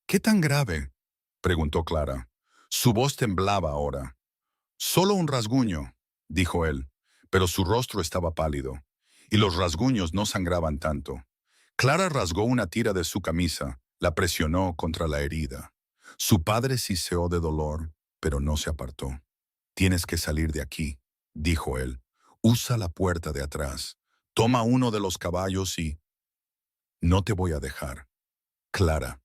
¿Qué tan grave?, preguntó Clara. Su voz temblaba ahora. Solo un rasguño, dijo él, pero su rostro estaba pálido, y los rasguños no sangraban tanto. Clara rasgó una tira de su camisa, la presionó contra la herida. Su padre siseó de dolor, pero no se apartó. Tienes que salir de aquí, dijo él. Usa la puerta de atrás. Toma uno de los caballos y... No te voy a dejar. Clara,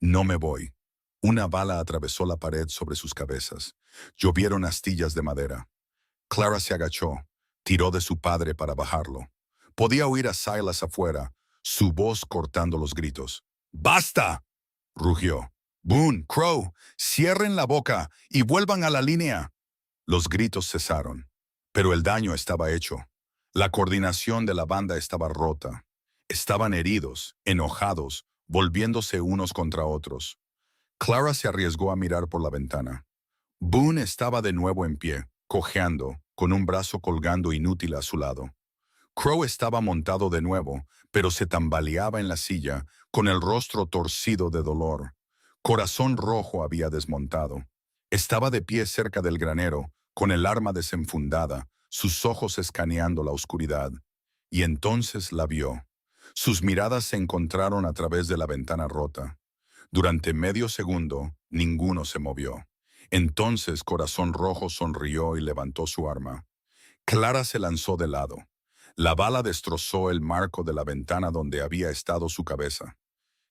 no me voy. Una bala atravesó la pared sobre sus cabezas. Llovieron astillas de madera. Clara se agachó, tiró de su padre para bajarlo. Podía oír a Silas afuera, su voz cortando los gritos. ¡Basta!, rugió. Boone, Crow, cierren la boca y vuelvan a la línea. Los gritos cesaron, pero el daño estaba hecho. La coordinación de la banda estaba rota. Estaban heridos, enojados, volviéndose unos contra otros. Clara se arriesgó a mirar por la ventana. Boone estaba de nuevo en pie, cojeando, con un brazo colgando inútil a su lado. Crow estaba montado de nuevo, pero se tambaleaba en la silla, con el rostro torcido de dolor. Corazón Rojo había desmontado. Estaba de pie cerca del granero, con el arma desenfundada, sus ojos escaneando la oscuridad. Y entonces la vio. Sus miradas se encontraron a través de la ventana rota. Durante medio segundo, ninguno se movió. Entonces Corazón Rojo sonrió y levantó su arma. Clara se lanzó de lado. La bala destrozó el marco de la ventana donde había estado su cabeza.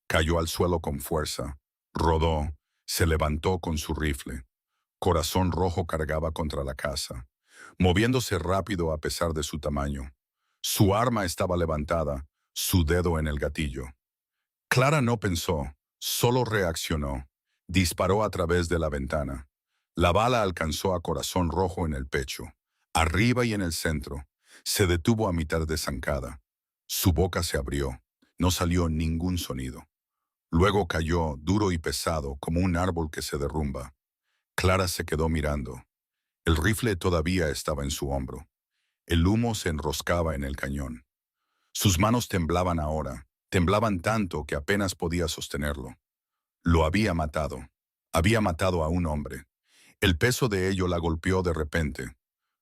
Cayó al suelo con fuerza. Rodó. Se levantó con su rifle. Corazón Rojo cargaba contra la casa, moviéndose rápido a pesar de su tamaño. Su arma estaba levantada, su dedo en el gatillo. Clara no pensó, solo reaccionó. Disparó a través de la ventana. La bala alcanzó a Corazón Rojo en el pecho, arriba y en el centro. Se detuvo a mitad de zancada. Su boca se abrió. No salió ningún sonido. Luego cayó, duro y pesado, como un árbol que se derrumba. Clara se quedó mirando. El rifle todavía estaba en su hombro. El humo se enroscaba en el cañón. Sus manos temblaban ahora. Temblaban tanto que apenas podía sostenerlo. Lo había matado. Había matado a un hombre. El peso de ello la golpeó de repente.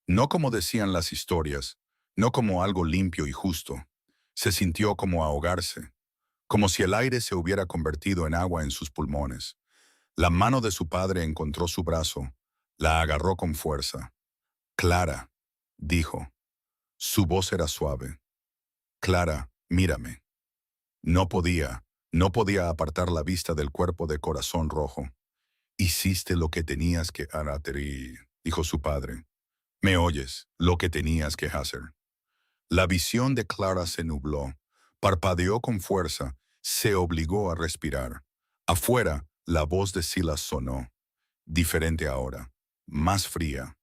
No como decían las historias, no como algo limpio y justo. Se sintió como ahogarse, como si el aire se hubiera convertido en agua en sus pulmones. La mano de su padre encontró su brazo, la agarró con fuerza. Clara, dijo. Su voz era suave. Clara, mírame. No podía apartar la vista del cuerpo de corazón rojo. Hiciste lo que tenías que hacer, dijo su padre. ¿Me oyes? Lo que tenías que hacer. La visión de Clara se nubló, parpadeó con fuerza, se obligó a respirar. Afuera, la voz de Silas sonó, diferente ahora, más fría.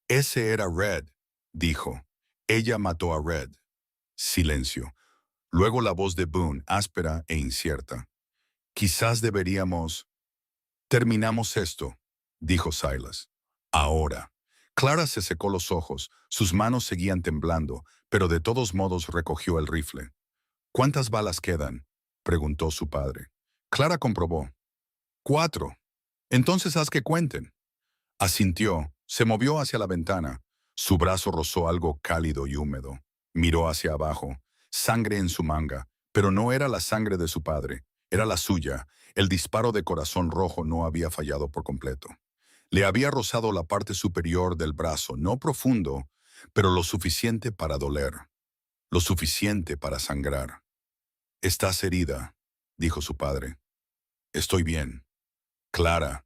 Ese era Red, dijo. Ella mató a Red. Silencio. Luego la voz de Boone, áspera e incierta. Quizás deberíamos... Terminamos esto, dijo Silas. Ahora. Clara se secó los ojos, sus manos seguían temblando, pero de todos modos recogió el rifle. ¿Cuántas balas quedan? Preguntó su padre. Clara comprobó. 4. Entonces haz que cuenten. Asintió, se movió hacia la ventana. Su brazo rozó algo cálido y húmedo. Miró hacia abajo, sangre en su manga, pero no era la sangre de su padre, era la suya. El disparo de corazón rojo no había fallado por completo. Le había rozado la parte superior del brazo, no profundo, pero lo suficiente para doler, lo suficiente para sangrar. «Estás herida», dijo su padre. «Estoy bien». «Clara».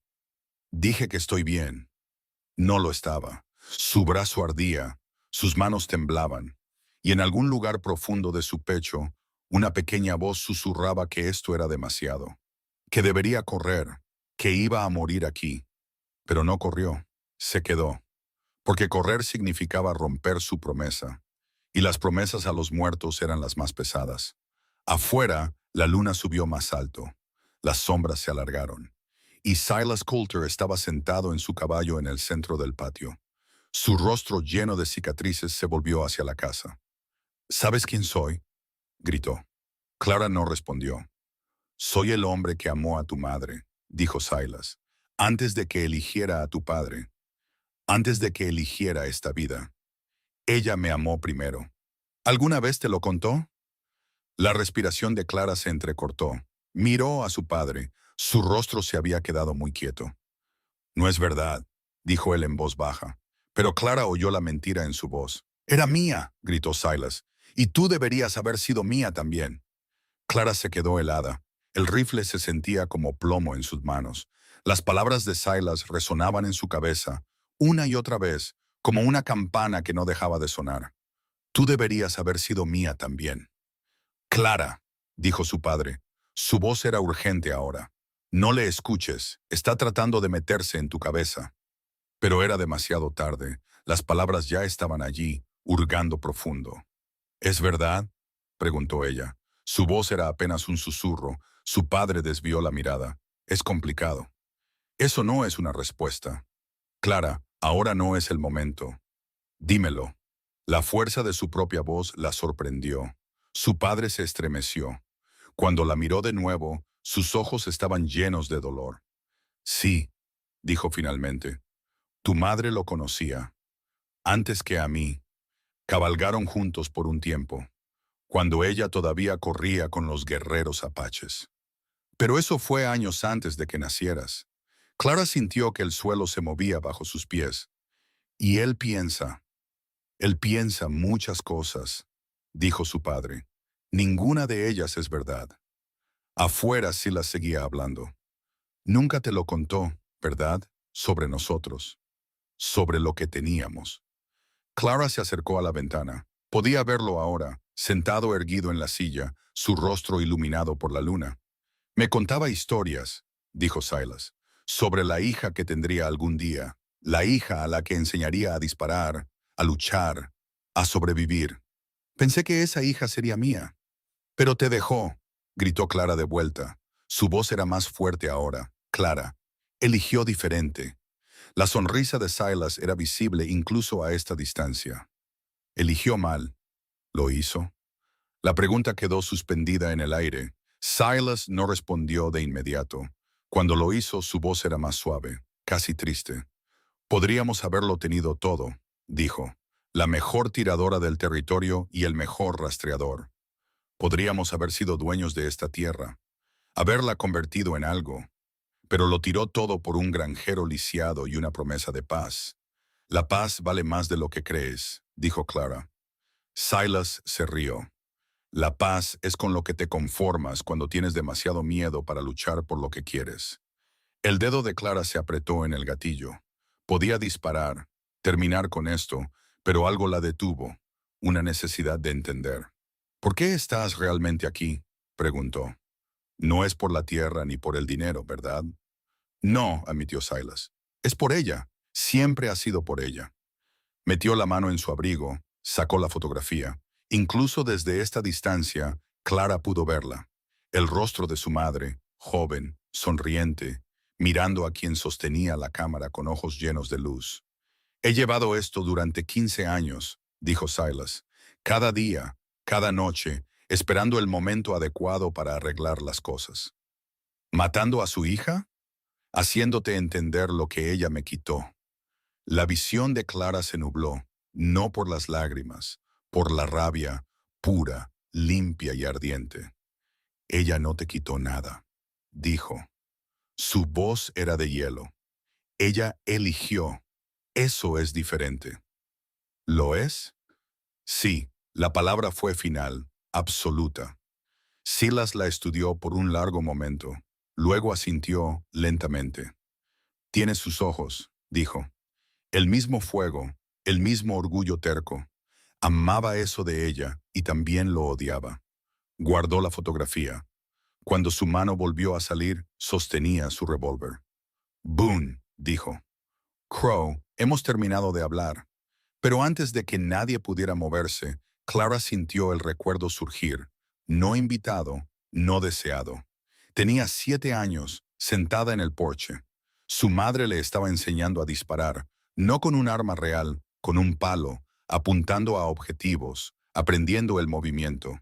«Dije que estoy bien». No lo estaba. Su brazo ardía, sus manos temblaban, y en algún lugar profundo de su pecho, una pequeña voz susurraba que esto era demasiado, que debería correr, que iba a morir aquí. Pero no corrió, se quedó, porque correr significaba romper su promesa, y las promesas a los muertos eran las más pesadas. Afuera, la luna subió más alto, las sombras se alargaron, y Silas Coulter estaba sentado en su caballo en el centro del patio. Su rostro lleno de cicatrices se volvió hacia la casa. «¿Sabes quién soy?», gritó. Clara no respondió. «Soy el hombre que amó a tu madre», dijo Silas, «antes de que eligiera a tu padre, antes de que eligiera esta vida. Ella me amó primero. ¿Alguna vez te lo contó?». La respiración de Clara se entrecortó. Miró a su padre. Su rostro se había quedado muy quieto. «No es verdad», dijo él en voz baja. Pero Clara oyó la mentira en su voz. «Era mía», gritó Silas, «y tú deberías haber sido mía también». Clara se quedó helada. El rifle se sentía como plomo en sus manos. Las palabras de Silas resonaban en su cabeza, una y otra vez, como una campana que no dejaba de sonar. «Tú deberías haber sido mía también». «Clara», dijo su padre. Su voz era urgente ahora. «No le escuches, está tratando de meterse en tu cabeza». Pero era demasiado tarde. Las palabras ya estaban allí, hurgando profundo. «¿Es verdad?», preguntó ella. Su voz era apenas un susurro. Su padre desvió la mirada. «Es complicado». «Eso no es una respuesta». «Clara, ahora no es el momento». «Dímelo». La fuerza de su propia voz la sorprendió. Su padre se estremeció. Cuando la miró de nuevo, sus ojos estaban llenos de dolor. «Sí», dijo finalmente. «Tu madre lo conocía. Antes que a mí. Cabalgaron juntos por un tiempo, cuando ella todavía corría con los guerreros apaches. Pero eso fue años antes de que nacieras». Clara sintió que el suelo se movía bajo sus pies. «Y él piensa muchas cosas», dijo su padre. «Ninguna de ellas es verdad». Afuera sí la seguía hablando. «Nunca te lo contó, ¿verdad? Sobre nosotros. Sobre lo que teníamos». Clara se acercó a la ventana. Podía verlo ahora, sentado erguido en la silla, su rostro iluminado por la luna. «Me contaba historias», dijo Silas, «sobre la hija que tendría algún día, la hija a la que enseñaría a disparar, a luchar, a sobrevivir. Pensé que esa hija sería mía». «Pero te dejó», gritó Clara de vuelta. Su voz era más fuerte ahora. «Clara, eligió diferente». La sonrisa de Silas era visible incluso a esta distancia. «Eligió mal». «¿Lo hizo?». La pregunta quedó suspendida en el aire. Silas no respondió de inmediato. Cuando lo hizo, su voz era más suave, casi triste. Podríamos haberlo tenido todo, dijo. La mejor tiradora del territorio y el mejor rastreador. Podríamos haber sido dueños de esta tierra, haberla convertido en algo, pero lo tiró todo por un granjero lisiado y una promesa de paz. La paz vale más de lo que crees, dijo Clara. Silas se rió. La paz es con lo que te conformas cuando tienes demasiado miedo para luchar por lo que quieres. El dedo de Clara se apretó en el gatillo. Podía disparar, terminar con esto, pero algo la detuvo, una necesidad de entender. ¿Por qué estás realmente aquí?, preguntó. No es por la tierra ni por el dinero, ¿verdad? No, admitió Silas. Es por ella. Siempre ha sido por ella. Metió la mano en su abrigo, sacó la fotografía. Incluso desde esta distancia, Clara pudo verla. El rostro de su madre, joven, sonriente, mirando a quien sostenía la cámara con ojos llenos de luz. He llevado esto durante 15 años, dijo Silas. Cada día, cada noche, esperando el momento adecuado para arreglar las cosas. ¿Matando a su hija? Haciéndote entender lo que ella me quitó. La visión de Clara se nubló, no por las lágrimas, por la rabia, pura, limpia y ardiente. Ella no te quitó nada, dijo. Su voz era de hielo. Ella eligió. Eso es diferente. ¿Lo es? Sí, la palabra fue final, absoluta. Silas la estudió por un largo momento. Luego asintió lentamente. Tiene sus ojos, dijo. El mismo fuego, el mismo orgullo terco. Amaba eso de ella y también lo odiaba. Guardó la fotografía. Cuando su mano volvió a salir, sostenía su revólver. Boone, dijo. Crow, hemos terminado de hablar. Pero antes de que nadie pudiera moverse, Clara sintió el recuerdo surgir. No invitado, no deseado. Tenía 7 años, sentada en el porche. Su madre le estaba enseñando a disparar, no con un arma real, con un palo, apuntando a objetivos, aprendiendo el movimiento.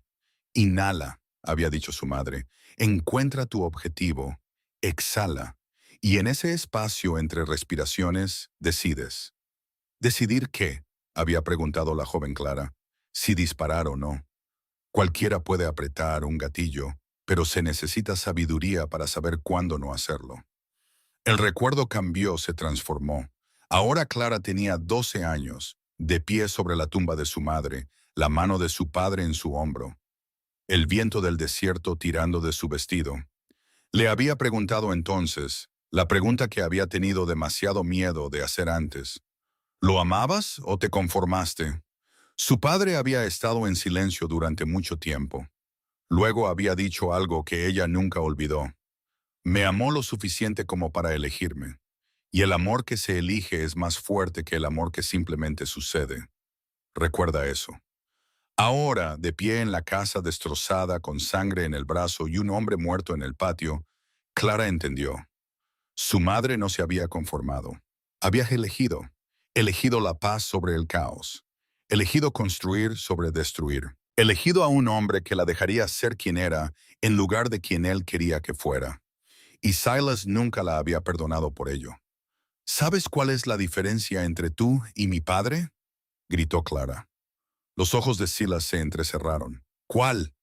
Inhala, había dicho su madre, encuentra tu objetivo, exhala, y en ese espacio entre respiraciones decides. ¿Decidir qué?, había preguntado la joven Clara. Si disparar o no. Cualquiera puede apretar un gatillo, pero se necesita sabiduría para saber cuándo no hacerlo. El recuerdo cambió, se transformó. Ahora Clara tenía 12 años, de pie sobre la tumba de su madre, la mano de su padre en su hombro. El viento del desierto tirando de su vestido. Le había preguntado entonces, la pregunta que había tenido demasiado miedo de hacer antes. ¿Lo amabas o te conformaste? Su padre había estado en silencio durante mucho tiempo. Luego había dicho algo que ella nunca olvidó. Me amó lo suficiente como para elegirme. Y el amor que se elige es más fuerte que el amor que simplemente sucede. Recuerda eso. Ahora, de pie en la casa destrozada, con sangre en el brazo y un hombre muerto en el patio, Clara entendió. Su madre no se había conformado. Había elegido la paz sobre el caos, elegido construir sobre destruir, elegido a un hombre que la dejaría ser quien era en lugar de quien él quería que fuera. Y Silas nunca la había perdonado por ello. ¿Sabes cuál es la diferencia entre tú y mi padre?, gritó Clara. Los ojos de Silas se entrecerraron. ¿Cuál?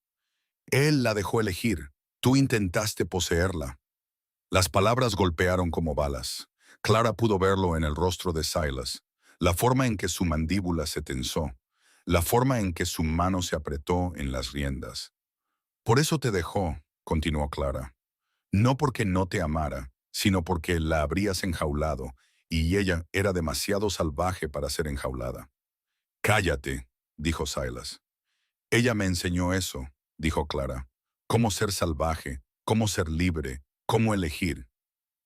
Él la dejó elegir. Tú intentaste poseerla. Las palabras golpearon como balas. Clara pudo verlo en el rostro de Silas, la forma en que su mandíbula se tensó, la forma en que su mano se apretó en las riendas. Por eso te dejó, continuó Clara. No porque no te amara, sino porque la habrías enjaulado, y ella era demasiado salvaje para ser enjaulada. Cállate, dijo Silas. Ella me enseñó eso, dijo Clara. Cómo ser salvaje, cómo ser libre, cómo elegir.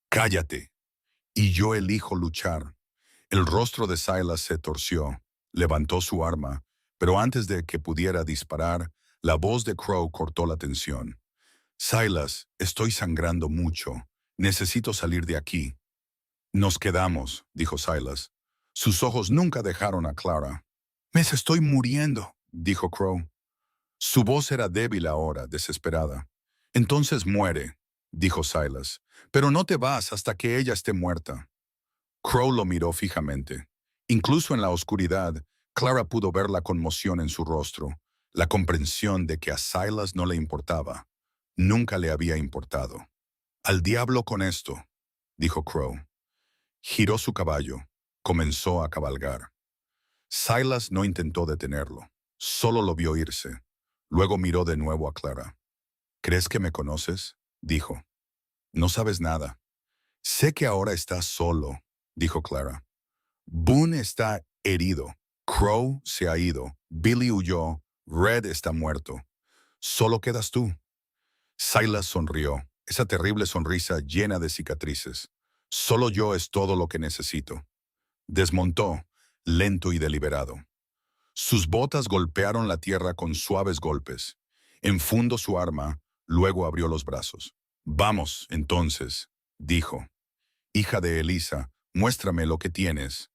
Cállate. Y yo elijo luchar. El rostro de Silas se torció, levantó su arma, pero antes de que pudiera disparar, la voz de Crow cortó la tensión. Silas, estoy sangrando mucho. Necesito salir de aquí. Nos quedamos, dijo Silas. Sus ojos nunca dejaron a Clara. Me estoy muriendo, dijo Crow. Su voz era débil ahora, desesperada. Entonces muere, dijo Silas, pero no te vas hasta que ella esté muerta. Crow lo miró fijamente. Incluso en la oscuridad, Clara pudo ver la conmoción en su rostro, la comprensión de que a Silas no le importaba. Nunca le había importado. Al diablo con esto, dijo Crow. Giró su caballo. Comenzó a cabalgar. Silas no intentó detenerlo. Solo lo vio irse. Luego miró de nuevo a Clara. ¿Crees que me conoces? Dijo. No sabes nada. Sé que ahora estás solo, dijo Clara. Boone está herido. Crow se ha ido. Billy huyó. Red está muerto. Solo quedas tú. Silas sonrió, esa terrible sonrisa llena de cicatrices. Solo yo es todo lo que necesito. Desmontó, lento y deliberado. Sus botas golpearon la tierra con suaves golpes. Enfundó su arma, luego abrió los brazos. Vamos, entonces, dijo. Hija de Elisa, muéstrame lo que tienes.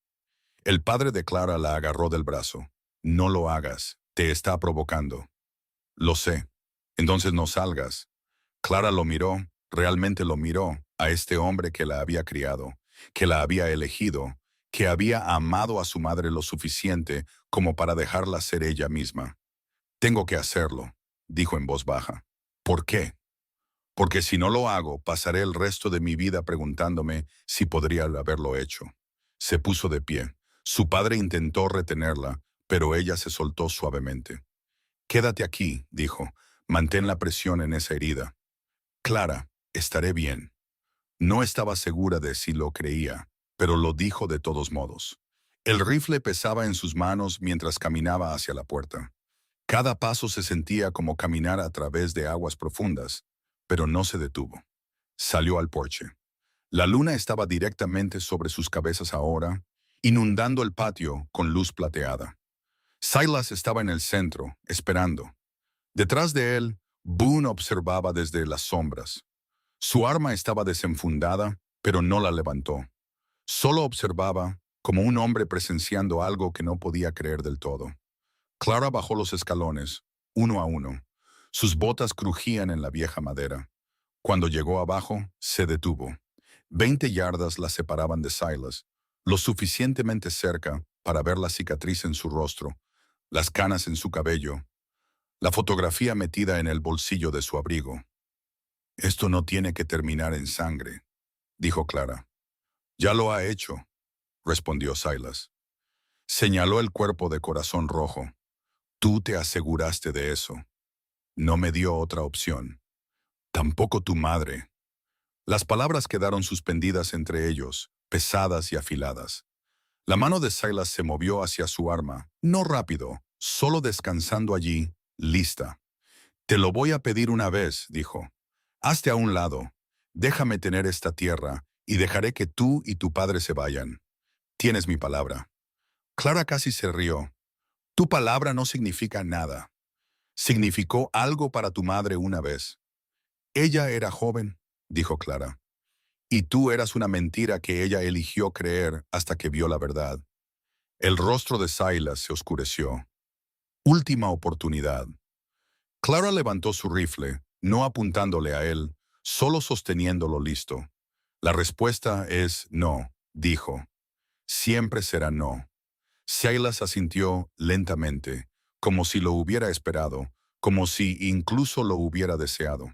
El padre de Clara la agarró del brazo. No lo hagas, te está provocando. Lo sé. Entonces no salgas. Clara lo miró, realmente lo miró, a este hombre que la había criado, que la había elegido, que había amado a su madre lo suficiente como para dejarla ser ella misma. Tengo que hacerlo, dijo en voz baja. ¿Por qué? Porque si no lo hago, pasaré el resto de mi vida preguntándome si podría haberlo hecho. Se puso de pie. Su padre intentó retenerla, pero ella se soltó suavemente. Quédate aquí, dijo. Mantén la presión en esa herida. Clara, estaré bien. No estaba segura de si lo creía, pero lo dijo de todos modos. El rifle pesaba en sus manos mientras caminaba hacia la puerta. Cada paso se sentía como caminar a través de aguas profundas, pero no se detuvo. Salió al porche. La luna estaba directamente sobre sus cabezas ahora, inundando el patio con luz plateada. Silas estaba en el centro, esperando. Detrás de él, Boone observaba desde las sombras. Su arma estaba desenfundada, pero no la levantó. Solo observaba, como un hombre presenciando algo que no podía creer del todo. Clara bajó los escalones, uno a uno. Sus botas crujían en la vieja madera. Cuando llegó abajo, se detuvo. 20 yardas la separaban de Silas, lo suficientemente cerca para ver la cicatriz en su rostro, las canas en su cabello, la fotografía metida en el bolsillo de su abrigo. Esto no tiene que terminar en sangre, dijo Clara. Ya lo ha hecho, respondió Silas. Señaló el cuerpo de corazón rojo. Tú te aseguraste de eso. No me dio otra opción. Tampoco tu madre. Las palabras quedaron suspendidas entre ellos, pesadas y afiladas. La mano de Silas se movió hacia su arma, no rápido, solo descansando allí, lista. Te lo voy a pedir una vez, dijo. Hazte a un lado. Déjame tener esta tierra y dejaré que tú y tu padre se vayan. Tienes mi palabra. Clara casi se rió. Tu palabra no significa nada. Significó algo para tu madre una vez. Ella era joven, dijo Clara. Y tú eras una mentira que ella eligió creer hasta que vio la verdad. El rostro de Silas se oscureció. Última oportunidad. Clara levantó su rifle, no apuntándole a él, solo sosteniéndolo listo. La respuesta es no, dijo. Siempre será no. Silas asintió lentamente, como si lo hubiera esperado, como si incluso lo hubiera deseado.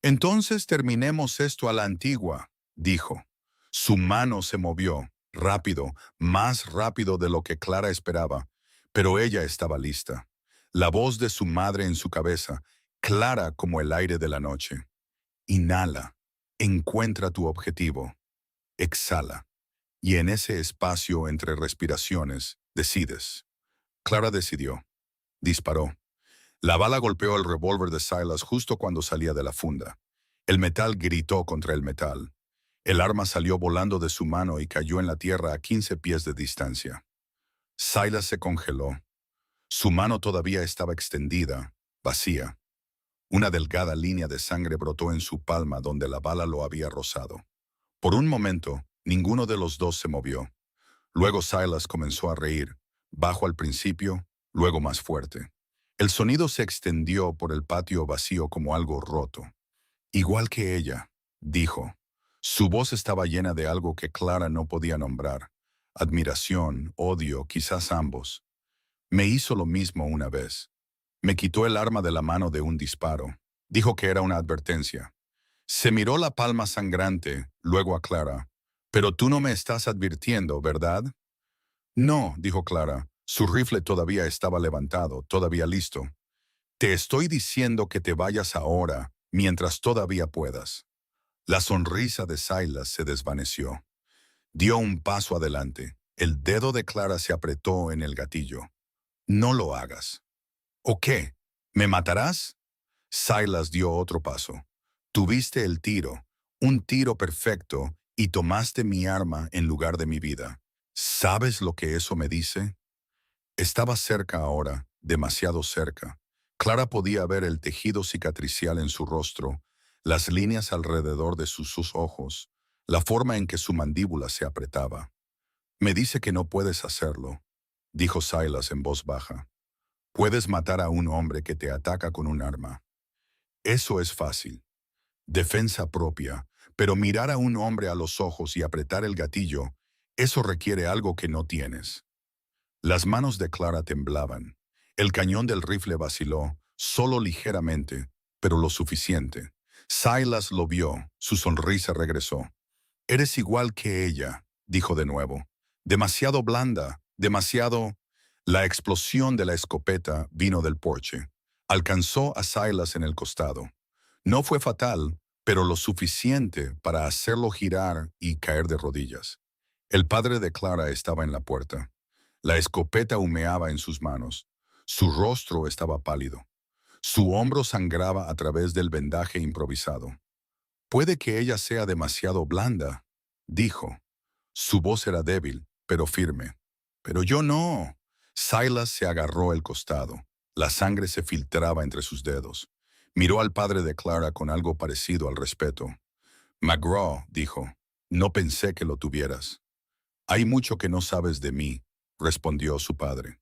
Entonces terminemos esto a la antigua, dijo. Su mano se movió, rápido, más rápido de lo que Clara esperaba, pero ella estaba lista. La voz de su madre en su cabeza, clara como el aire de la noche. Inhala, encuentra tu objetivo. Exhala. Y en ese espacio entre respiraciones, decides. Clara decidió. Disparó. La bala golpeó el revólver de Silas justo cuando salía de la funda. El metal gritó contra el metal. El arma salió volando de su mano y cayó en la tierra a 15 pies de distancia. Silas se congeló. Su mano todavía estaba extendida, vacía. Una delgada línea de sangre brotó en su palma donde la bala lo había rozado. Por un momento, ninguno de los dos se movió. Luego Silas comenzó a reír, bajo al principio, luego más fuerte. El sonido se extendió por el patio vacío como algo roto. Igual que ella, dijo. Su voz estaba llena de algo que Clara no podía nombrar. Admiración, odio, quizás ambos. Me hizo lo mismo una vez. Me quitó el arma de la mano de un disparo. Dijo que era una advertencia. Se miró la palma sangrante, luego a Clara. Pero tú no me estás advirtiendo, ¿verdad? No, dijo Clara. Su rifle todavía estaba levantado, todavía listo. Te estoy diciendo que te vayas ahora, mientras todavía puedas. La sonrisa de Silas se desvaneció. Dio un paso adelante. El dedo de Clara se apretó en el gatillo. No lo hagas. ¿O qué? ¿Me matarás? Silas dio otro paso. Tuviste el tiro, un tiro perfecto, y tomaste mi arma en lugar de mi vida. ¿Sabes lo que eso me dice? Estaba cerca ahora, demasiado cerca. Clara podía ver el tejido cicatricial en su rostro, las líneas alrededor de sus ojos, la forma en que su mandíbula se apretaba. Me dice que no puedes hacerlo, dijo Silas en voz baja. Puedes matar a un hombre que te ataca con un arma. Eso es fácil. Defensa propia, pero mirar a un hombre a los ojos y apretar el gatillo, eso requiere algo que no tienes. Las manos de Clara temblaban. El cañón del rifle vaciló, solo ligeramente, pero lo suficiente. Silas lo vio, su sonrisa regresó. Eres igual que ella, dijo de nuevo. Demasiado blanda, demasiado... La explosión de la escopeta vino del porche. Alcanzó a Silas en el costado. No fue fatal, pero lo suficiente para hacerlo girar y caer de rodillas. El padre de Clara estaba en la puerta. La escopeta humeaba en sus manos. Su rostro estaba pálido. Su hombro sangraba a través del vendaje improvisado. Puede que ella sea demasiado blanda, dijo. Su voz era débil, pero firme. Pero yo no. Silas se agarró el costado. La sangre se filtraba entre sus dedos. Miró al padre de Clara con algo parecido al respeto. McGraw, dijo, no pensé que lo tuvieras. Hay mucho que no sabes de mí, respondió su padre.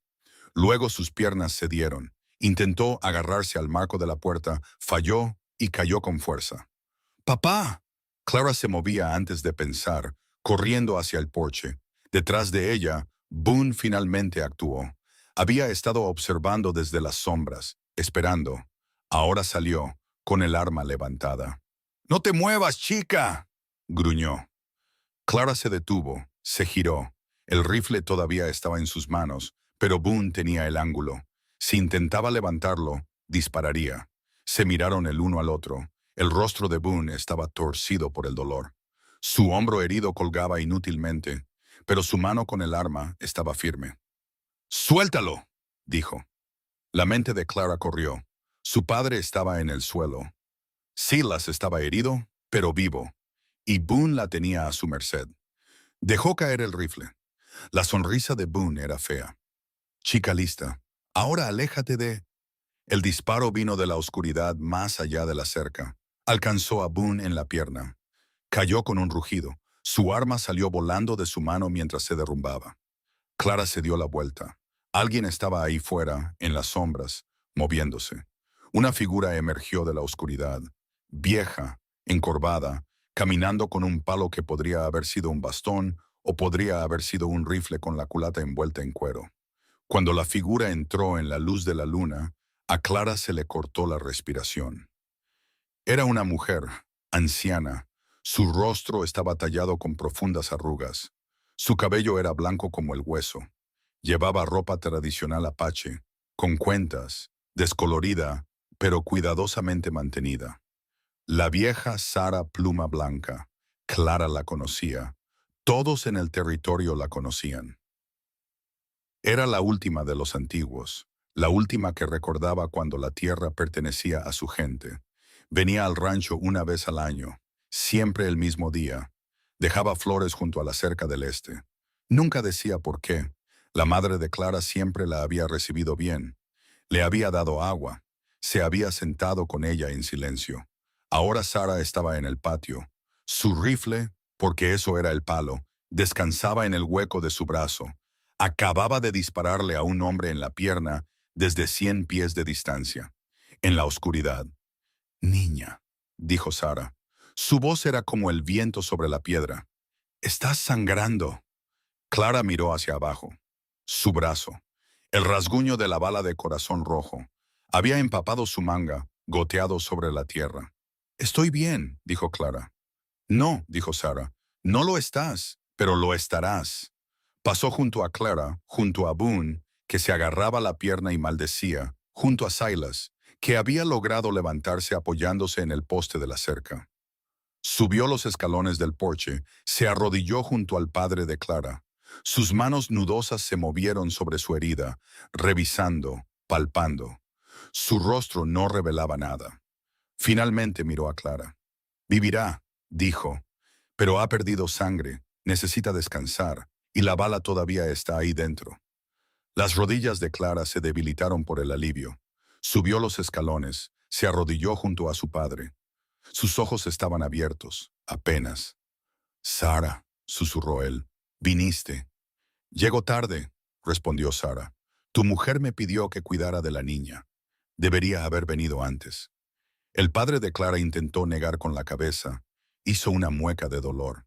Luego sus piernas cedieron. Intentó agarrarse al marco de la puerta, falló y cayó con fuerza. ¡Papá! Clara se movía antes de pensar, corriendo hacia el porche. Detrás de ella, Boone finalmente actuó. Había estado observando desde las sombras, esperando. Ahora salió, con el arma levantada. «¡No te muevas, chica!», gruñó. Clara se detuvo, se giró. El rifle todavía estaba en sus manos, pero Boone tenía el ángulo. Si intentaba levantarlo, dispararía. Se miraron el uno al otro. El rostro de Boone estaba torcido por el dolor. Su hombro herido colgaba inútilmente, pero su mano con el arma estaba firme. «¡Suéltalo!», dijo. La mente de Clara corrió. Su padre estaba en el suelo. Silas estaba herido, pero vivo, y Boone la tenía a su merced. Dejó caer el rifle. La sonrisa de Boone era fea. «Chica lista, ahora aléjate de...». El disparo vino de la oscuridad más allá de la cerca. Alcanzó a Boone en la pierna. Cayó con un rugido. Su arma salió volando de su mano mientras se derrumbaba. Clara se dio la vuelta. Alguien estaba ahí fuera, en las sombras, moviéndose. Una figura emergió de la oscuridad, vieja, encorvada, caminando con un palo que podría haber sido un bastón o podría haber sido un rifle con la culata envuelta en cuero. Cuando la figura entró en la luz de la luna, a Clara se le cortó la respiración. Era una mujer, anciana. Su rostro estaba tallado con profundas arrugas. Su cabello era blanco como el hueso. Llevaba ropa tradicional apache, con cuentas, descolorida, pero cuidadosamente mantenida. La vieja Sara Pluma Blanca. Clara la conocía. Todos en el territorio la conocían. Era la última de los antiguos, la última que recordaba cuando la tierra pertenecía a su gente. Venía al rancho una vez al año, siempre el mismo día. Dejaba flores junto a la cerca del este. Nunca decía por qué. La madre de Clara siempre la había recibido bien. Le había dado agua. Se había sentado con ella en silencio. Ahora Sara estaba en el patio. Su rifle, porque eso era el palo, descansaba en el hueco de su brazo. Acababa de dispararle a un hombre en la pierna desde 100 pies de distancia, en la oscuridad. Niña, dijo Sara. Su voz era como el viento sobre la piedra. Estás sangrando. Clara miró hacia abajo. Su brazo, el rasguño de la bala de corazón rojo, había empapado su manga, goteado sobre la tierra. Estoy bien, dijo Clara. No, dijo Sara, no lo estás, pero lo estarás. Pasó junto a Clara, junto a Boone, que se agarraba la pierna y maldecía, junto a Silas, que había logrado levantarse apoyándose en el poste de la cerca. Subió los escalones del porche, se arrodilló junto al padre de Clara. Sus manos nudosas se movieron sobre su herida, revisando, palpando. Su rostro no revelaba nada. Finalmente miró a Clara. Vivirá, dijo, pero ha perdido sangre, necesita descansar, y la bala todavía está ahí dentro. Las rodillas de Clara se debilitaron por el alivio. Subió los escalones, se arrodilló junto a su padre. Sus ojos estaban abiertos, apenas. Sara, susurró él, viniste. Llego tarde, respondió Sara. Tu mujer me pidió que cuidara de la niña. Debería haber venido antes. El padre de Clara intentó negar con la cabeza. Hizo una mueca de dolor.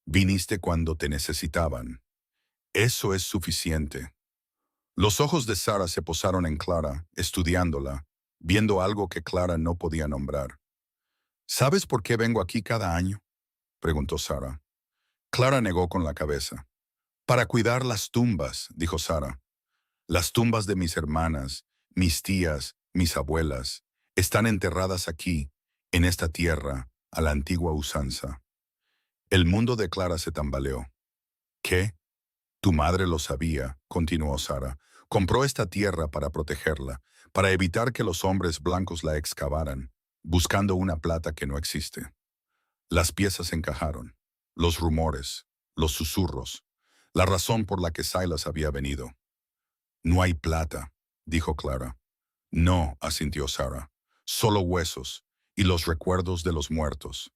Viniste cuando te necesitaban. Eso es suficiente. Los ojos de Sara se posaron en Clara, estudiándola, viendo algo que Clara no podía nombrar. ¿Sabes por qué vengo aquí cada año?, preguntó Sara. Clara negó con la cabeza. Para cuidar las tumbas, dijo Sara. Las tumbas de mis hermanas, mis tías, mis abuelas, están enterradas aquí, en esta tierra, a la antigua usanza. El mundo de Clara se tambaleó. ¿Qué? Tu madre lo sabía, continuó Sara. Compró esta tierra para protegerla, para evitar que los hombres blancos la excavaran, buscando una plata que no existe. Las piezas encajaron, los rumores, los susurros, la razón por la que Silas había venido. No hay plata, dijo Clara. No, asintió Sara, solo huesos y los recuerdos de los muertos.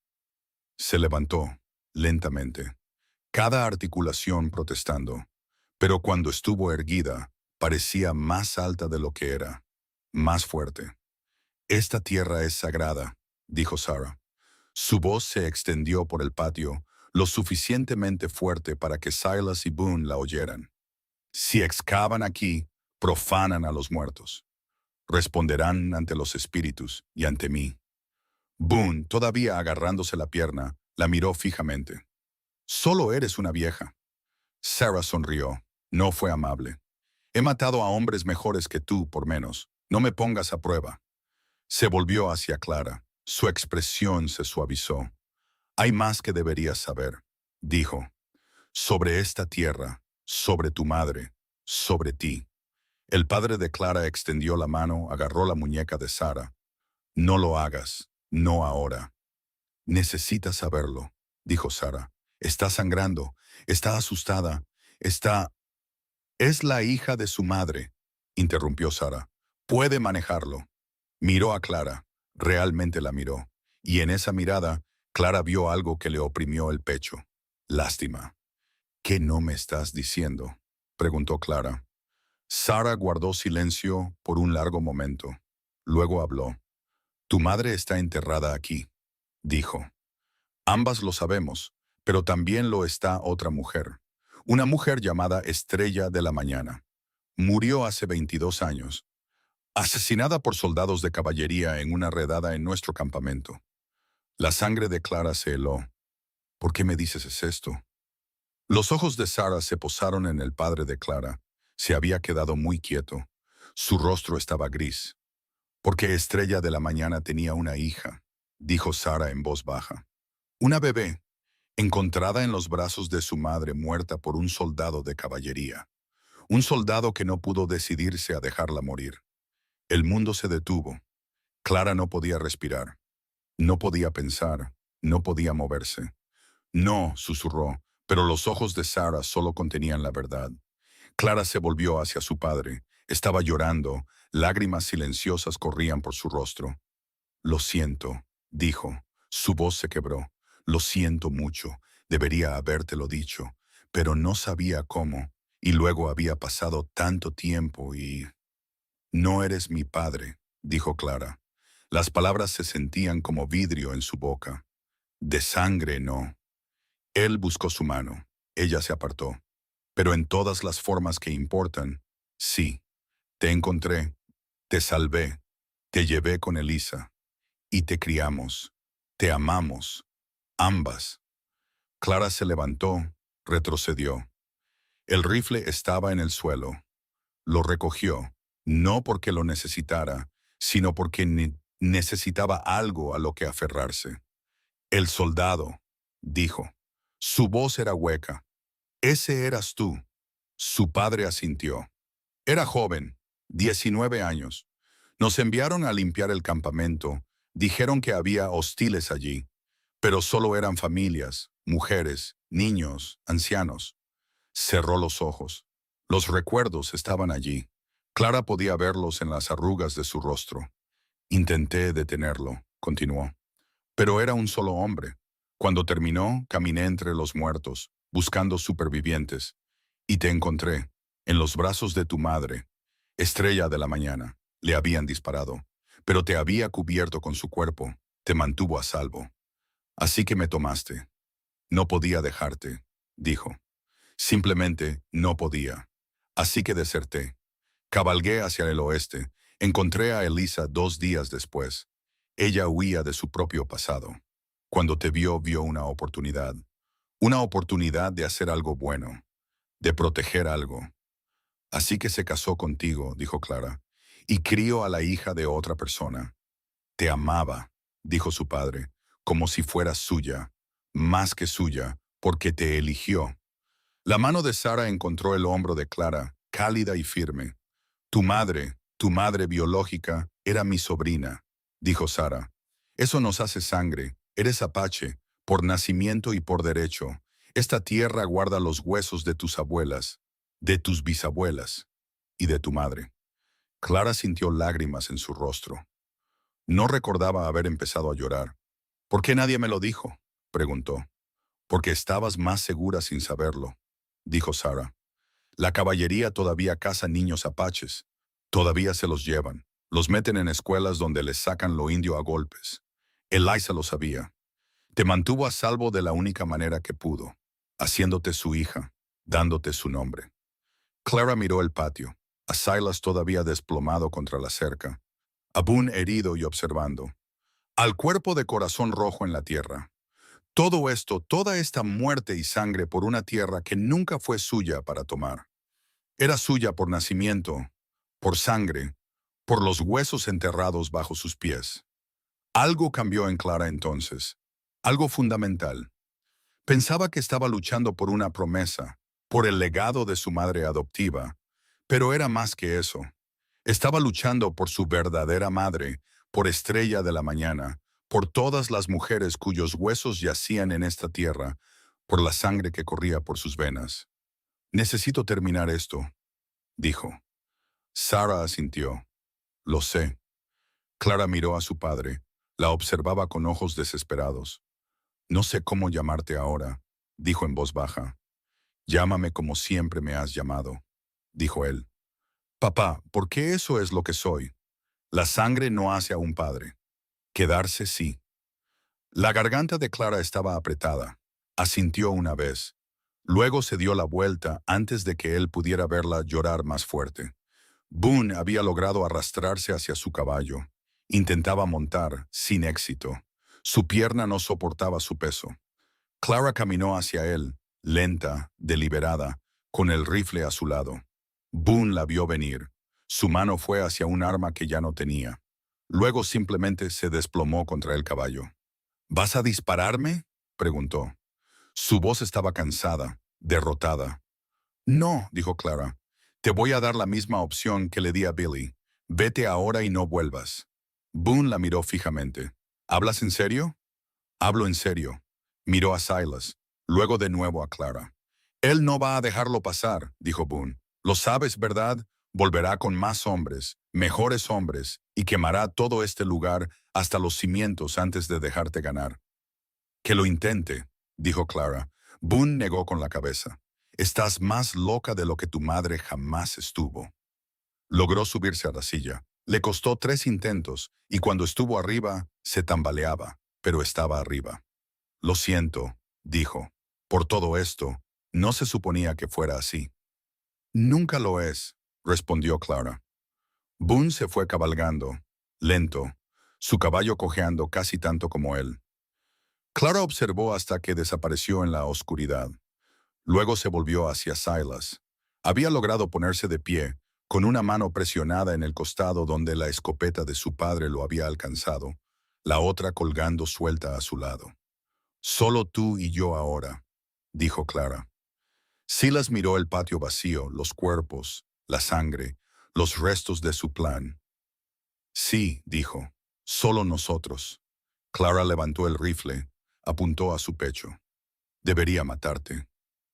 Se levantó, lentamente, cada articulación protestando, pero cuando estuvo erguida, parecía más alta de lo que era, más fuerte. Esta tierra es sagrada, dijo Sara. Su voz se extendió por el patio, lo suficientemente fuerte para que Silas y Boone la oyeran. Si excavan aquí, profanan a los muertos. Responderán ante los espíritus y ante mí. Boone, todavía agarrándose la pierna, la miró fijamente. Solo eres una vieja. Sarah sonrió. No fue amable. He matado a hombres mejores que tú, por menos. No me pongas a prueba. Se volvió hacia Clara. Su expresión se suavizó. Hay más que deberías saber, dijo. Sobre esta tierra, sobre tu madre, sobre ti. El padre de Clara extendió la mano, agarró la muñeca de Sara. No lo hagas, no ahora. Necesitas saberlo, dijo Sara. Está sangrando, está asustada, está... Es la hija de su madre, interrumpió Sara. Puede manejarlo. Miró a Clara, realmente la miró, y en esa mirada, Clara vio algo que le oprimió el pecho. Lástima. ¿Qué no me estás diciendo?, preguntó Clara. Sara guardó silencio por un largo momento. Luego habló. Tu madre está enterrada aquí, dijo. Ambas lo sabemos, pero también lo está otra mujer. Una mujer llamada Estrella de la Mañana. Murió hace 22 años, asesinada por soldados de caballería en una redada en nuestro campamento. La sangre de Clara se heló. ¿Por qué me dices esto? Los ojos de Sara se posaron en el padre de Clara. Se había quedado muy quieto. Su rostro estaba gris. Porque Estrella de la Mañana tenía una hija, dijo Sara en voz baja. Una bebé, encontrada en los brazos de su madre muerta por un soldado de caballería. Un soldado que no pudo decidirse a dejarla morir. El mundo se detuvo. Clara no podía respirar. No podía pensar. No podía moverse. No, susurró, pero los ojos de Sara solo contenían la verdad. Clara se volvió hacia su padre. Estaba llorando. Lágrimas silenciosas corrían por su rostro. Lo siento, dijo. Su voz se quebró. Lo siento mucho. Debería habértelo dicho, pero no sabía cómo. Y luego había pasado tanto tiempo y... No eres mi padre, dijo Clara. Las palabras se sentían como vidrio en su boca. De sangre, no. Él buscó su mano. Ella se apartó. Pero en todas las formas que importan, sí. Te encontré, te salvé, te llevé con Elisa, y te criamos. Te amamos. Ambas. Clara se levantó, retrocedió. El rifle estaba en el suelo. Lo recogió, no porque lo necesitara, sino porque necesitaba algo a lo que aferrarse. El soldado, dijo. Su voz era hueca. Ese eras tú. Su padre asintió. Era joven, 19 años. Nos enviaron a limpiar el campamento. Dijeron que había hostiles allí, pero solo eran familias, mujeres, niños, ancianos. Cerró los ojos. Los recuerdos estaban allí. Clara podía verlos en las arrugas de su rostro. Intenté detenerlo, continuó. Pero era un solo hombre. Cuando terminó, caminé entre los muertos, buscando supervivientes. Y te encontré, en los brazos de tu madre. Estrella de la mañana. Le habían disparado. Pero te había cubierto con su cuerpo. Te mantuvo a salvo. Así que me tomaste. No podía dejarte, dijo. Simplemente no podía. Así que deserté. Cabalgué hacia el oeste. Encontré a Elisa 2 días después. Ella huía de su propio pasado. Cuando te vio una oportunidad. Una oportunidad de hacer algo bueno. De proteger algo. Así que se casó contigo, dijo Clara, y crió a la hija de otra persona. Te amaba, dijo su padre, como si fueras suya. Más que suya, porque te eligió. La mano de Sara encontró el hombro de Clara, cálida y firme. Tu madre biológica, era mi sobrina, dijo Sara. Eso nos hace sangre. Eres apache, por nacimiento y por derecho. Esta tierra guarda los huesos de tus abuelas, de tus bisabuelas y de tu madre. Clara sintió lágrimas en su rostro. No recordaba haber empezado a llorar. ¿Por qué nadie me lo dijo?, preguntó. Porque estabas más segura sin saberlo, dijo Sara. La caballería todavía caza niños apaches. Todavía se los llevan. Los meten en escuelas donde les sacan lo indio a golpes. Eliza lo sabía. Te mantuvo a salvo de la única manera que pudo, haciéndote su hija, dándote su nombre. Clara miró el patio, a Silas todavía desplomado contra la cerca, a Boone herido y observando, al cuerpo de corazón rojo en la tierra. Todo esto, toda esta muerte y sangre por una tierra que nunca fue suya para tomar. Era suya por nacimiento, por sangre, por los huesos enterrados bajo sus pies. Algo cambió en Clara entonces, algo fundamental. Pensaba que estaba luchando por una promesa, por el legado de su madre adoptiva, pero era más que eso. Estaba luchando por su verdadera madre, por Estrella de la Mañana, por todas las mujeres cuyos huesos yacían en esta tierra, por la sangre que corría por sus venas. Necesito terminar esto, dijo. Sara asintió. Lo sé. Clara miró a su padre. La observaba con ojos desesperados. No sé cómo llamarte ahora, dijo en voz baja. Llámame como siempre me has llamado, dijo él. Papá, ¿por qué eso es lo que soy? La sangre no hace a un padre. Quedarse sí. La garganta de Clara estaba apretada. Asintió una vez. Luego se dio la vuelta antes de que él pudiera verla llorar más fuerte. Boone había logrado arrastrarse hacia su caballo. Intentaba montar, sin éxito. Su pierna no soportaba su peso. Clara caminó hacia él, lenta, deliberada, con el rifle a su lado. Boone la vio venir. Su mano fue hacia un arma que ya no tenía. Luego simplemente se desplomó contra el caballo. ¿Vas a dispararme?, preguntó. Su voz estaba cansada, derrotada. No, dijo Clara. Te voy a dar la misma opción que le di a Billy. Vete ahora y no vuelvas. Boone la miró fijamente. ¿Hablas en serio? Hablo en serio. Miró a Silas, luego de nuevo a Clara. Él no va a dejarlo pasar, dijo Boone. Lo sabes, ¿verdad? Volverá con más hombres, mejores hombres, y quemará todo este lugar hasta los cimientos antes de dejarte ganar. Que lo intente, dijo Clara. Boone negó con la cabeza. Estás más loca de lo que tu madre jamás estuvo. Logró subirse a la silla. Le costó 3 intentos, y cuando estuvo arriba, se tambaleaba, pero estaba arriba. Lo siento, dijo. Por todo esto, no se suponía que fuera así. Nunca lo es, respondió Clara. Boone se fue cabalgando, lento, su caballo cojeando casi tanto como él. Clara observó hasta que desapareció en la oscuridad. Luego se volvió hacia Silas. Había logrado ponerse de pie, con una mano presionada en el costado donde la escopeta de su padre lo había alcanzado, la otra colgando suelta a su lado. «Solo tú y yo ahora», dijo Clara. Silas miró el patio vacío, los cuerpos, la sangre, los restos de su plan. «Sí», dijo, «solo nosotros». Clara levantó el rifle, apuntó a su pecho. «Debería matarte»,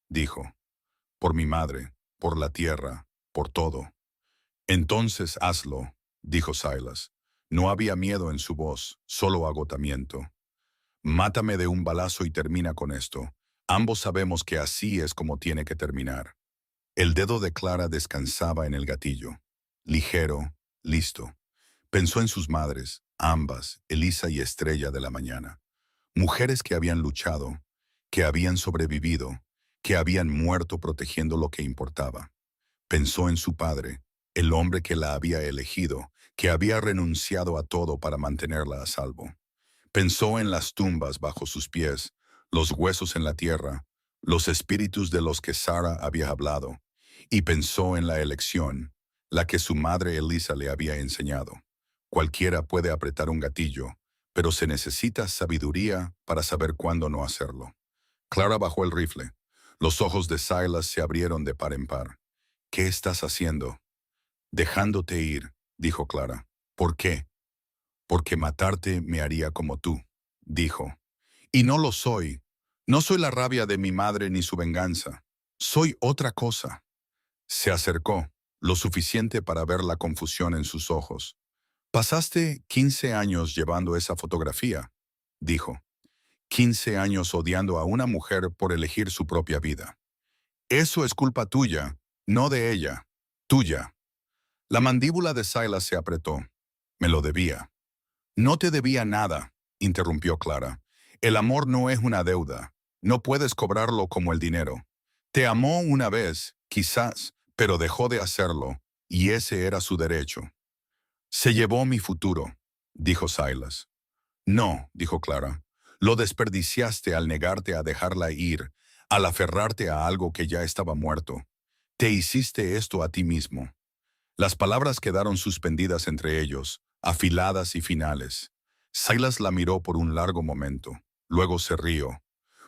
dijo. «Por mi madre, por la tierra, por todo». «Entonces hazlo», dijo Silas. No había miedo en su voz, solo agotamiento. «Mátame de un balazo y termina con esto. Ambos sabemos que así es como tiene que terminar». El dedo de Clara descansaba en el gatillo. Ligero, listo. Pensó en sus madres, ambas, Elisa y Estrella de la mañana. Mujeres que habían luchado, que habían sobrevivido, que habían muerto protegiendo lo que importaba. Pensó en su padre, el hombre que la había elegido, que había renunciado a todo para mantenerla a salvo. Pensó en las tumbas bajo sus pies, los huesos en la tierra, los espíritus de los que Sara había hablado, y pensó en la elección, la que su madre Elisa le había enseñado. Cualquiera puede apretar un gatillo, pero se necesita sabiduría para saber cuándo no hacerlo. Clara bajó el rifle. Los ojos de Silas se abrieron de par en par. «¿Qué estás haciendo?» «Dejándote ir», dijo Clara. «¿Por qué?» «Porque matarte me haría como tú», dijo. «Y no lo soy. No soy la rabia de mi madre ni su venganza. Soy otra cosa». Se acercó, lo suficiente para ver la confusión en sus ojos. «Pasaste 15 años llevando esa fotografía», dijo. 15 años odiando a una mujer por elegir su propia vida. «Eso es culpa tuya, no de ella. Tuya». La mandíbula de Silas se apretó. «Me lo debía». «No te debía nada», interrumpió Clara. «El amor no es una deuda. No puedes cobrarlo como el dinero. Te amó una vez, quizás, pero dejó de hacerlo, y ese era su derecho». «Se llevó mi futuro», dijo Silas. «No», dijo Clara. «Lo desperdiciaste al negarte a dejarla ir, al aferrarte a algo que ya estaba muerto. Te hiciste esto a ti mismo». Las palabras quedaron suspendidas entre ellos, afiladas y finales. Silas la miró por un largo momento. Luego se rió.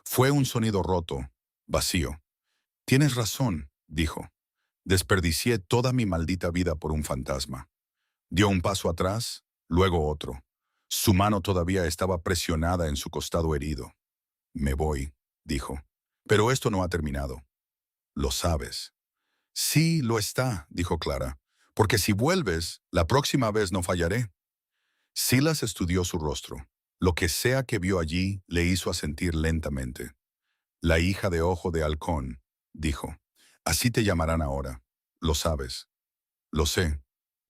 Fue un sonido roto, vacío. «Tienes razón», dijo. «Desperdicié toda mi maldita vida por un fantasma». Dio un paso atrás, luego otro. Su mano todavía estaba presionada en su costado herido. «Me voy», dijo. «Pero esto no ha terminado». «Lo sabes». «Sí, lo está», dijo Clara. «Porque si vuelves, la próxima vez no fallaré». Silas estudió su rostro. Lo que sea que vio allí le hizo asentir lentamente. «La hija de ojo de halcón», dijo. «Así te llamarán ahora. Lo sabes». «Lo sé.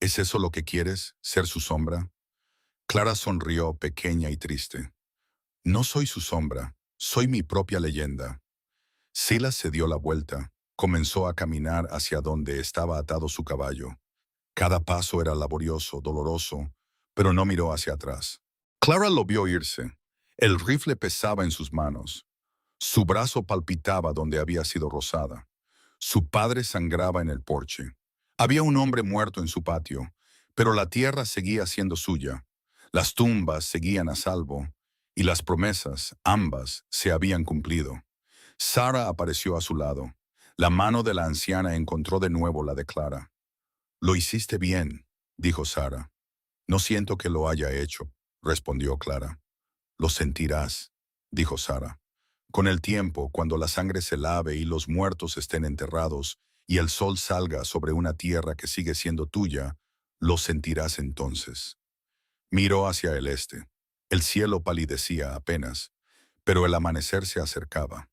¿Es eso lo que quieres, ser su sombra?» Clara sonrió, pequeña y triste. «No soy su sombra, soy mi propia leyenda». Silas se dio la vuelta, comenzó a caminar hacia donde estaba atado su caballo. Cada paso era laborioso, doloroso, pero no miró hacia atrás. Clara lo vio irse. El rifle pesaba en sus manos. Su brazo palpitaba donde había sido rozada. Su padre sangraba en el porche. Había un hombre muerto en su patio, pero la tierra seguía siendo suya. Las tumbas seguían a salvo, y las promesas, ambas, se habían cumplido. Sara apareció a su lado. La mano de la anciana encontró de nuevo la de Clara. «Lo hiciste bien», dijo Sara. «No siento que lo haya hecho», respondió Clara. «Lo sentirás», dijo Sara. «Con el tiempo, cuando la sangre se lave y los muertos estén enterrados, y el sol salga sobre una tierra que sigue siendo tuya, lo sentirás entonces». Miró hacia el este. El cielo palidecía apenas, pero el amanecer se acercaba.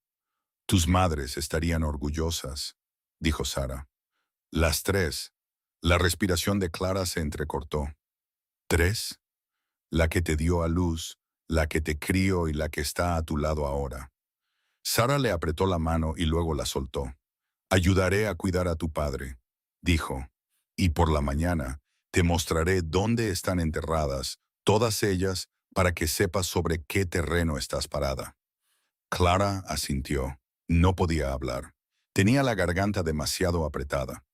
«Tus madres estarían orgullosas», dijo Sara. «Las tres», La respiración de Clara se entrecortó. ¿3? La que te dio a luz, la que te crió y la que está a tu lado ahora. Sara le apretó la mano y luego la soltó. Ayudaré a cuidar a tu padre, dijo, y por la mañana te mostraré dónde están enterradas, todas ellas, para que sepas sobre qué terreno estás parada. Clara asintió. No podía hablar. Tenía la garganta demasiado apretada.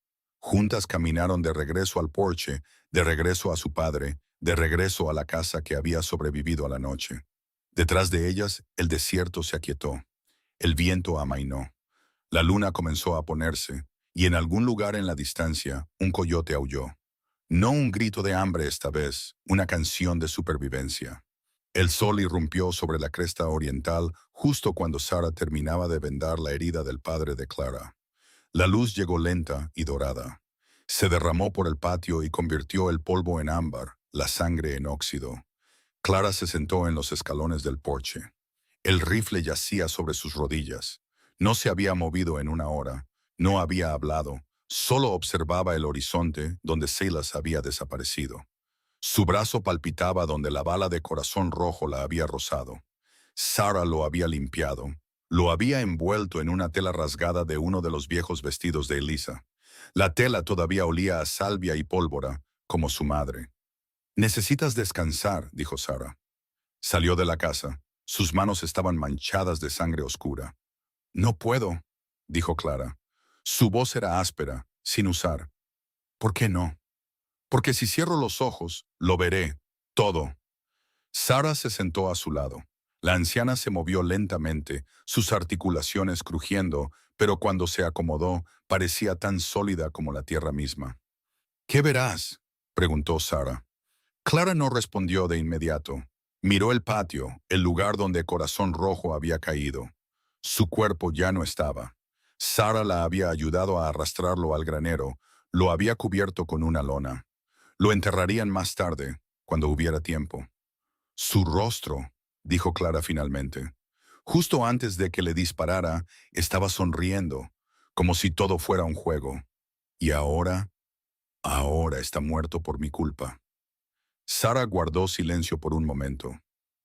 Juntas caminaron de regreso al porche, de regreso a su padre, de regreso a la casa que había sobrevivido a la noche. Detrás de ellas, el desierto se aquietó. El viento amainó. La luna comenzó a ponerse, y en algún lugar en la distancia, un coyote aulló. No un grito de hambre esta vez, una canción de supervivencia. El sol irrumpió sobre la cresta oriental justo cuando Sara terminaba de vendar la herida del padre de Clara. La luz llegó lenta y dorada. Se derramó por el patio y convirtió el polvo en ámbar, la sangre en óxido. Clara se sentó en los escalones del porche. El rifle yacía sobre sus rodillas. No se había movido en una hora, no había hablado, solo observaba el horizonte donde Silas había desaparecido. Su brazo palpitaba donde la bala de corazón rojo la había rozado. Sara lo había limpiado. Lo había envuelto en una tela rasgada de uno de los viejos vestidos de Elisa. La tela todavía olía a salvia y pólvora, como su madre. «Necesitas descansar», dijo Sara. Salió de la casa. Sus manos estaban manchadas de sangre oscura. «No puedo», dijo Clara. Su voz era áspera, sin usar. «¿Por qué no?» «Porque si cierro los ojos, lo veré, todo». Sara se sentó a su lado. La anciana se movió lentamente, sus articulaciones crujiendo, pero cuando se acomodó, parecía tan sólida como la tierra misma. «¿Qué verás?», preguntó Sara. Clara no respondió de inmediato. Miró el patio, el lugar donde Corazón Rojo había caído. Su cuerpo ya no estaba. Sara la había ayudado a arrastrarlo al granero, lo había cubierto con una lona. Lo enterrarían más tarde, cuando hubiera tiempo. «Su rostro», dijo Clara finalmente. Justo antes de que le disparara, estaba sonriendo, como si todo fuera un juego. Y ahora está muerto por mi culpa. Sara guardó silencio por un momento.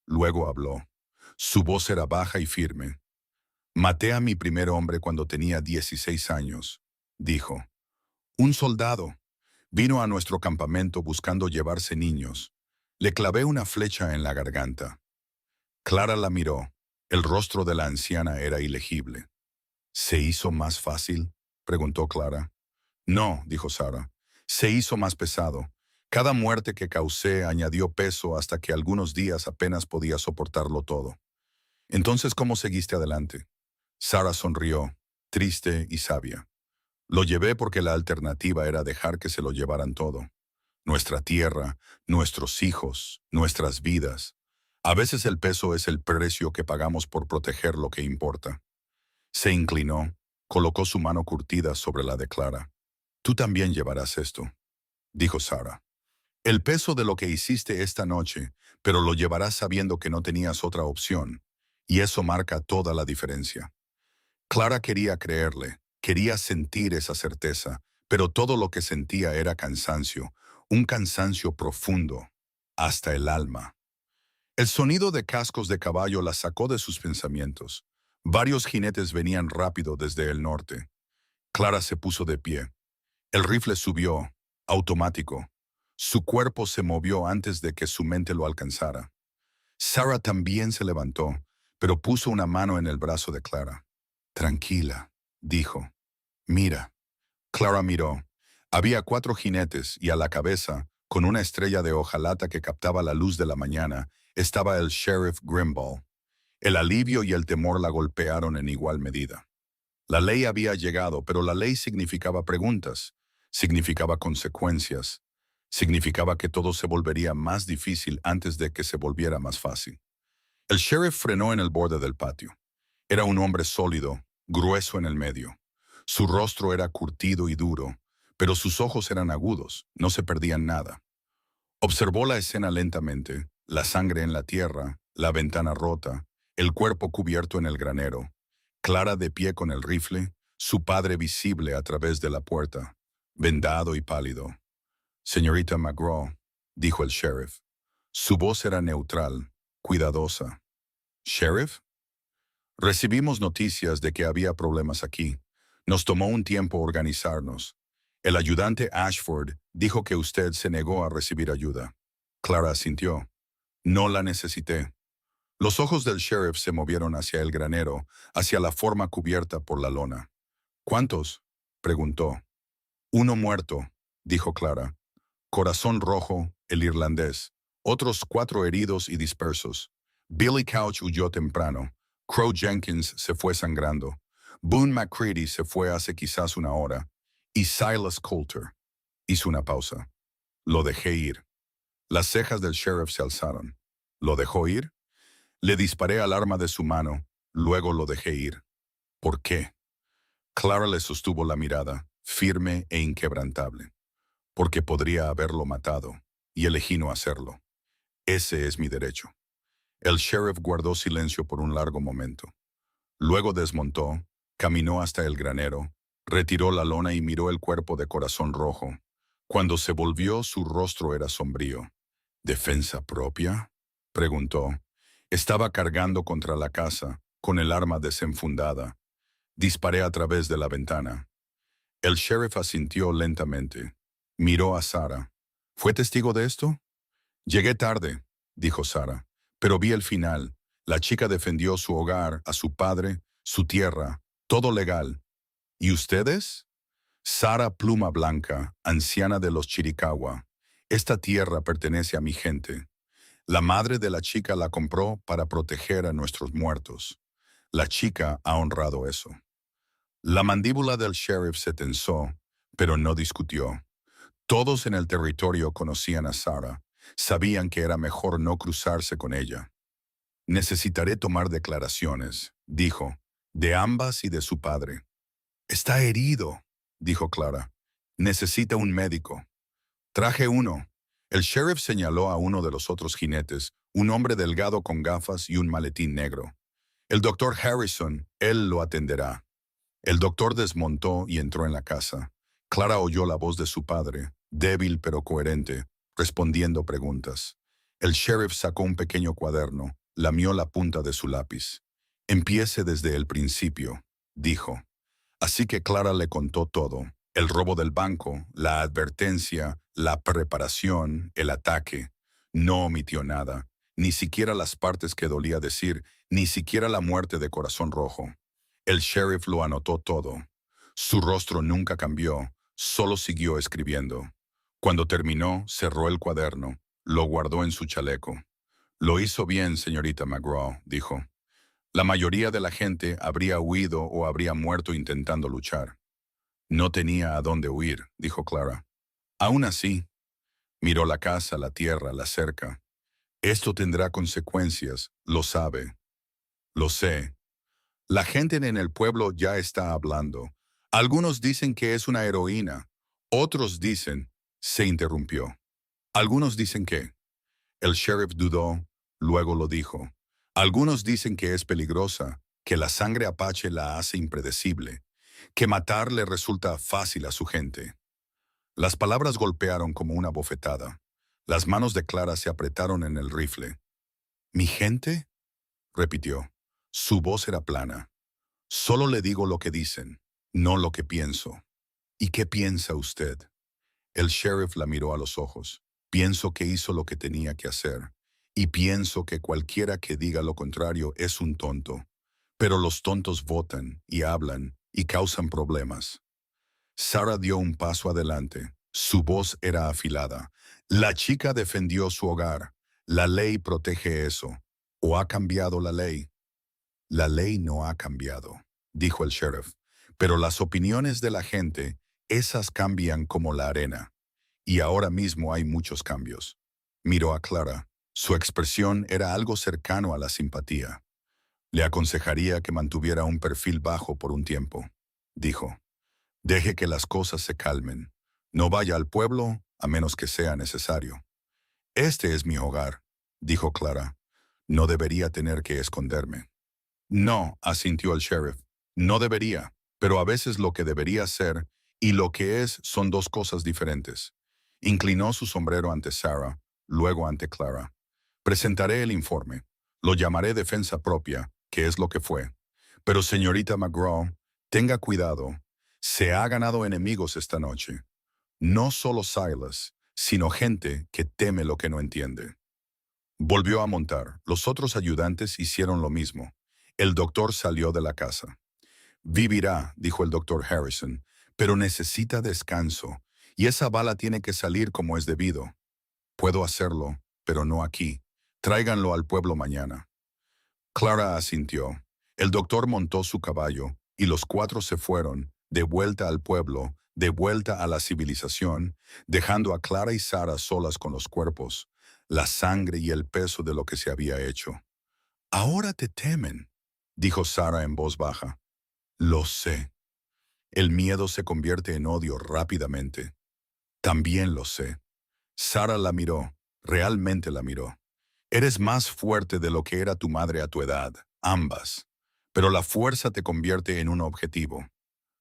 Luego habló. Su voz era baja y firme. «Maté a mi primer hombre cuando tenía 16 años», dijo. «Un soldado. Vino a nuestro campamento buscando llevarse niños. Le clavé una flecha en la garganta». Clara la miró. El rostro de la anciana era ilegible. «¿Se hizo más fácil?», preguntó Clara. «No», dijo Sara. «Se hizo más pesado. Cada muerte que causé añadió peso hasta que algunos días apenas podía soportarlo todo». «Entonces, ¿cómo seguiste adelante?». Sara sonrió, triste y sabia. «Lo llevé porque la alternativa era dejar que se lo llevaran todo. Nuestra tierra, nuestros hijos, nuestras vidas. A veces el peso es el precio que pagamos por proteger lo que importa». Se inclinó, colocó su mano curtida sobre la de Clara. «Tú también llevarás esto», dijo Sara. «El peso de lo que hiciste esta noche, pero lo llevarás sabiendo que no tenías otra opción. Y eso marca toda la diferencia». Clara quería creerle, quería sentir esa certeza, pero todo lo que sentía era cansancio, un cansancio profundo, hasta el alma. El sonido de cascos de caballo la sacó de sus pensamientos. Varios jinetes venían rápido desde el norte. Clara se puso de pie. El rifle subió, automático. Su cuerpo se movió antes de que su mente lo alcanzara. Sara también se levantó, pero puso una mano en el brazo de Clara. «Tranquila», dijo. «Mira». Clara miró. Había 4 jinetes y a la cabeza, con una estrella de hojalata que captaba la luz de la mañana, estaba el sheriff Grimball. El alivio y el temor la golpearon en igual medida. La ley había llegado, pero la ley significaba preguntas, significaba consecuencias, significaba que todo se volvería más difícil antes de que se volviera más fácil. El sheriff frenó en el borde del patio. Era un hombre sólido, grueso en el medio. Su rostro era curtido y duro, pero sus ojos eran agudos, no se perdían nada. Observó la escena lentamente, la sangre en la tierra, la ventana rota, el cuerpo cubierto en el granero, Clara de pie con el rifle, su padre visible a través de la puerta. vendado y pálido. Señorita McGraw, dijo el sheriff. Su voz era neutral, cuidadosa. ¿Sheriff? Recibimos noticias de que había problemas aquí. Nos tomó un tiempo organizarnos. El ayudante Ashford dijo que usted se negó a recibir ayuda. Clara asintió. No la necesité. Los ojos del sheriff se movieron hacia el granero, hacia la forma cubierta por la lona. ¿Cuántos? Preguntó. Uno muerto, dijo Clara. Corazón Rojo, el irlandés. Otros 4 heridos y dispersos. Billy Couch huyó temprano. Crow Jenkins se fue sangrando. Boone McCready se fue hace quizás una hora. Y Silas Coulter. Hizo una pausa. Lo dejé ir. Las cejas del sheriff se alzaron. ¿Lo dejó ir? Le disparé al arma de su mano. Luego lo dejé ir. ¿Por qué? Clara le sostuvo la mirada, firme e inquebrantable. Porque podría haberlo matado, y elegí no hacerlo. Ese es mi derecho. El sheriff guardó silencio por un largo momento. Luego desmontó, caminó hasta el granero, retiró la lona y miró el cuerpo de Corazón Rojo. Cuando se volvió, su rostro era sombrío. ¿Defensa propia? Preguntó. Estaba cargando contra la casa, con el arma desenfundada. Disparé a través de la ventana. El sheriff asintió lentamente. Miró a Sarah. ¿Fue testigo de esto? Llegué tarde, dijo Sarah, pero vi el final. La chica defendió su hogar, a su padre, su tierra, todo legal. ¿Y ustedes? Sarah Pluma Blanca, anciana de los Chiricahua. Esta tierra pertenece a mi gente. La madre de la chica la compró para proteger a nuestros muertos. La chica ha honrado eso. La mandíbula del sheriff se tensó, pero no discutió. Todos en el territorio conocían a Sarah. Sabían que era mejor no cruzarse con ella. Necesitaré tomar declaraciones, dijo, de ambas y de su padre. Está herido, dijo Clara. Necesita un médico. Traje uno. El sheriff señaló a uno de los otros jinetes, un hombre delgado con gafas y un maletín negro. El doctor Harrison, él lo atenderá. El doctor desmontó y entró en la casa. Clara oyó la voz de su padre, débil pero coherente, respondiendo preguntas. El sheriff sacó un pequeño cuaderno, lamió la punta de su lápiz. Empiece desde el principio, dijo. Así que Clara le contó todo. El robo del banco, la advertencia, la preparación, el ataque. No omitió nada, ni siquiera las partes que dolía decir, ni siquiera la muerte de Corazón Rojo. El sheriff lo anotó todo. Su rostro nunca cambió, solo siguió escribiendo. Cuando terminó, cerró el cuaderno, lo guardó en su chaleco. Lo hizo bien, señorita McGraw, dijo. La mayoría de la gente habría huido o habría muerto intentando luchar. No tenía a dónde huir, dijo Clara. Aún así, miró la casa, la tierra, la cerca. Esto tendrá consecuencias, lo sabe. Lo sé. La gente en el pueblo ya está hablando. Algunos dicen que es una heroína. Otros dicen, se interrumpió. Algunos dicen que. El sheriff dudó, luego lo dijo. Algunos dicen que es peligrosa, que la sangre apache la hace impredecible, que matar le resulta fácil a su gente. Las palabras golpearon como una bofetada. Las manos de Clara se apretaron en el rifle. ¿Mi gente? Repitió. Su voz era plana. Solo le digo lo que dicen, no lo que pienso. ¿Y qué piensa usted? El sheriff la miró a los ojos. Pienso que hizo lo que tenía que hacer. Y pienso que cualquiera que diga lo contrario es un tonto. Pero los tontos votan y hablan y causan problemas. Sarah dio un paso adelante. Su voz era afilada. La chica defendió su hogar. La ley protege eso. ¿O ha cambiado la ley? La ley no ha cambiado, dijo el sheriff. Pero las opiniones de la gente, esas cambian como la arena. Y ahora mismo hay muchos cambios. Miró a Clara. Su expresión era algo cercano a la simpatía. Le aconsejaría que mantuviera un perfil bajo por un tiempo, dijo. Deje que las cosas se calmen. No vaya al pueblo a menos que sea necesario. Este es mi hogar, dijo Clara. No debería tener que esconderme. No, asintió el sheriff. No debería, pero a veces lo que debería hacer Y lo que es son dos cosas diferentes. Inclinó su sombrero ante Sarah, luego ante Clara. Presentaré el informe. Lo llamaré defensa propia, que es lo que fue. Pero señorita McGraw, tenga cuidado. Se ha ganado enemigos esta noche. No solo Silas, sino gente que teme lo que no entiende. Volvió a montar. Los otros ayudantes hicieron lo mismo. El doctor salió de la casa. Vivirá, dijo el doctor Harrison, pero necesita descanso, y esa bala tiene que salir como es debido. Puedo hacerlo, pero no aquí. Tráiganlo al pueblo mañana. Clara asintió. El doctor montó su caballo, y los cuatro se fueron, de vuelta al pueblo, de vuelta a la civilización, dejando a Clara y Sarah solas con los cuerpos, la sangre y el peso de lo que se había hecho. Ahora te temen, dijo Sarah en voz baja. Lo sé. El miedo se convierte en odio rápidamente. También lo sé. Sarah la miró, realmente la miró. Eres más fuerte de lo que era tu madre a tu edad, ambas. Pero la fuerza te convierte en un objetivo.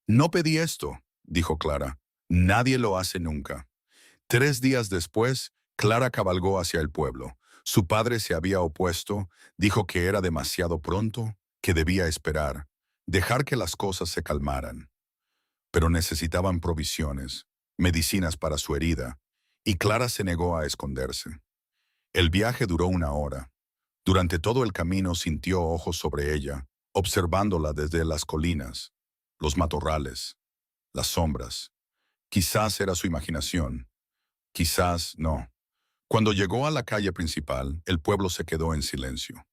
No pedí esto, dijo Clara. Nadie lo hace nunca. 3 días después, Clara cabalgó hacia el pueblo. Su padre se había opuesto, dijo que era demasiado pronto, que debía esperar, dejar que las cosas se calmaran. Pero necesitaban provisiones, medicinas para su herida, y Clara se negó a esconderse. El viaje duró 1 hora. Durante todo el camino sintió ojos sobre ella, observándola desde las colinas, los matorrales, las sombras. Quizás era su imaginación, quizás no. Cuando llegó a la calle principal, el pueblo se quedó en silencio.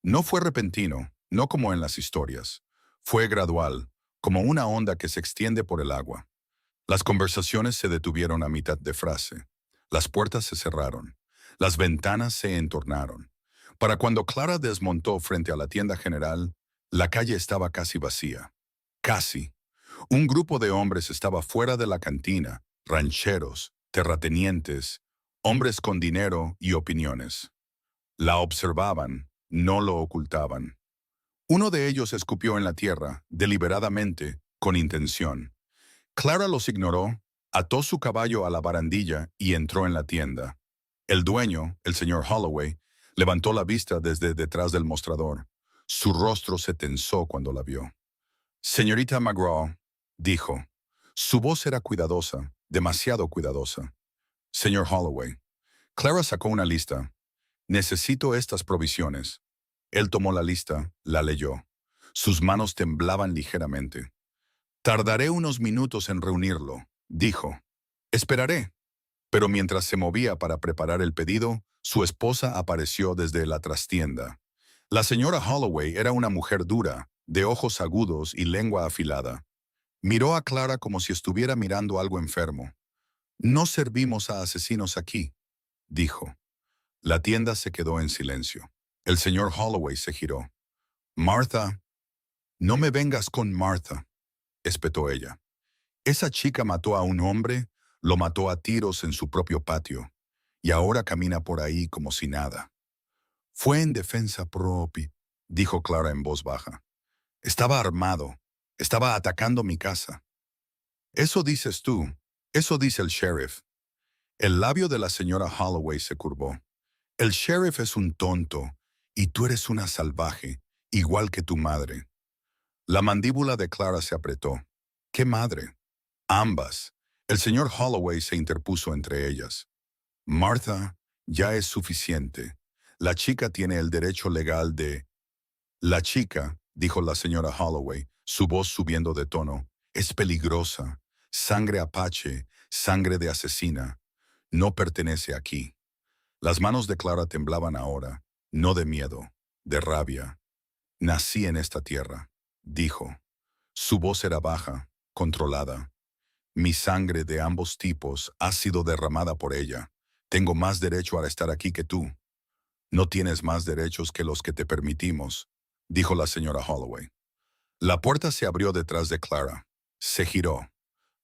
No fue repentino, no como en las historias. Fue gradual, como una onda que se extiende por el agua. Las conversaciones se detuvieron a mitad de frase. Las puertas se cerraron. Las ventanas se entornaron. Para cuando Clara desmontó frente a la tienda general, la calle estaba casi vacía. Casi. Un grupo de hombres estaba fuera de la cantina, rancheros, terratenientes, hombres con dinero y opiniones. La observaban, no lo ocultaban. Uno de ellos escupió en la tierra, deliberadamente, con intención. Clara los ignoró, ató su caballo a la barandilla y entró en la tienda. El dueño, el señor Holloway, levantó la vista desde detrás del mostrador. Su rostro se tensó cuando la vio. Señorita McGraw, dijo. Su voz era cuidadosa, demasiado cuidadosa. Señor Holloway. Clara sacó una lista. Necesito estas provisiones. Él tomó la lista, la leyó. Sus manos temblaban ligeramente. Tardaré unos minutos en reunirlo, dijo. Esperaré. Pero mientras se movía para preparar el pedido, su esposa apareció desde la trastienda. La señora Holloway era una mujer dura, de ojos agudos y lengua afilada. Miró a Clara como si estuviera mirando algo enfermo. No servimos a asesinos aquí, dijo. La tienda se quedó en silencio. El señor Holloway se giró. Martha, no me vengas con Martha, espetó ella. Esa chica mató a un hombre, lo mató a tiros en su propio patio, y ahora camina por ahí como si nada. Fue en defensa propia, dijo Clara en voz baja. Estaba armado, estaba atacando mi casa. Eso dices tú, eso dice el sheriff. El labio de la señora Holloway se curvó. El sheriff es un tonto, y tú eres una salvaje, igual que tu madre. La mandíbula de Clara se apretó. ¿Qué madre? Ambas. El señor Holloway se interpuso entre ellas. Martha, ya es suficiente. La chica tiene el derecho legal de... La chica, dijo la señora Holloway, su voz subiendo de tono, es peligrosa. Sangre apache, sangre de asesina. No pertenece aquí. Las manos de Clara temblaban ahora, no de miedo, de rabia. Nací en esta tierra, dijo. Su voz era baja, controlada. Mi sangre de ambos tipos ha sido derramada por ella. Tengo más derecho a estar aquí que tú. No tienes más derechos que los que te permitimos, dijo la señora Holloway. La puerta se abrió detrás de Clara. Se giró.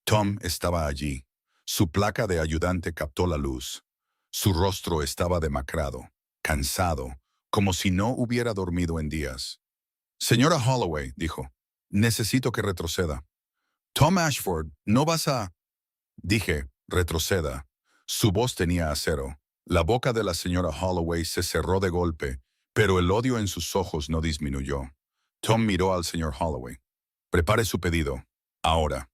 Tom estaba allí. Su placa de ayudante captó la luz. Su rostro estaba demacrado, cansado, como si no hubiera dormido en días. Señora Holloway, dijo, necesito que retroceda. Tom Ashford, no vas a... Dije, retroceda. Su voz tenía acero. La boca de la señora Holloway se cerró de golpe, pero el odio en sus ojos no disminuyó. Tom miró al señor Holloway. Prepare su pedido. Ahora.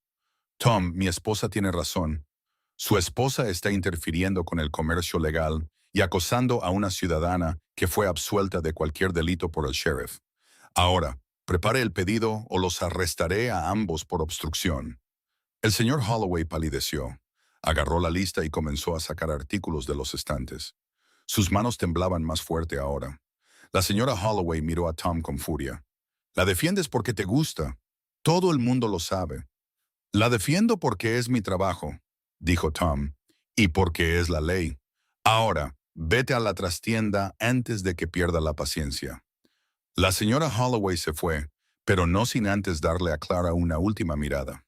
Tom, mi esposa tiene razón. Su esposa está interfiriendo con el comercio legal y acosando a una ciudadana que fue absuelta de cualquier delito por el sheriff. Ahora, prepare el pedido o los arrestaré a ambos por obstrucción. El señor Holloway palideció. Agarró la lista y comenzó a sacar artículos de los estantes. Sus manos temblaban más fuerte ahora. La señora Holloway miró a Tom con furia. «La defiendes porque te gusta. Todo el mundo lo sabe». «La defiendo porque es mi trabajo», dijo Tom, «y porque es la ley. Ahora, vete a la trastienda antes de que pierda la paciencia». La señora Holloway se fue, pero no sin antes darle a Clara una última mirada.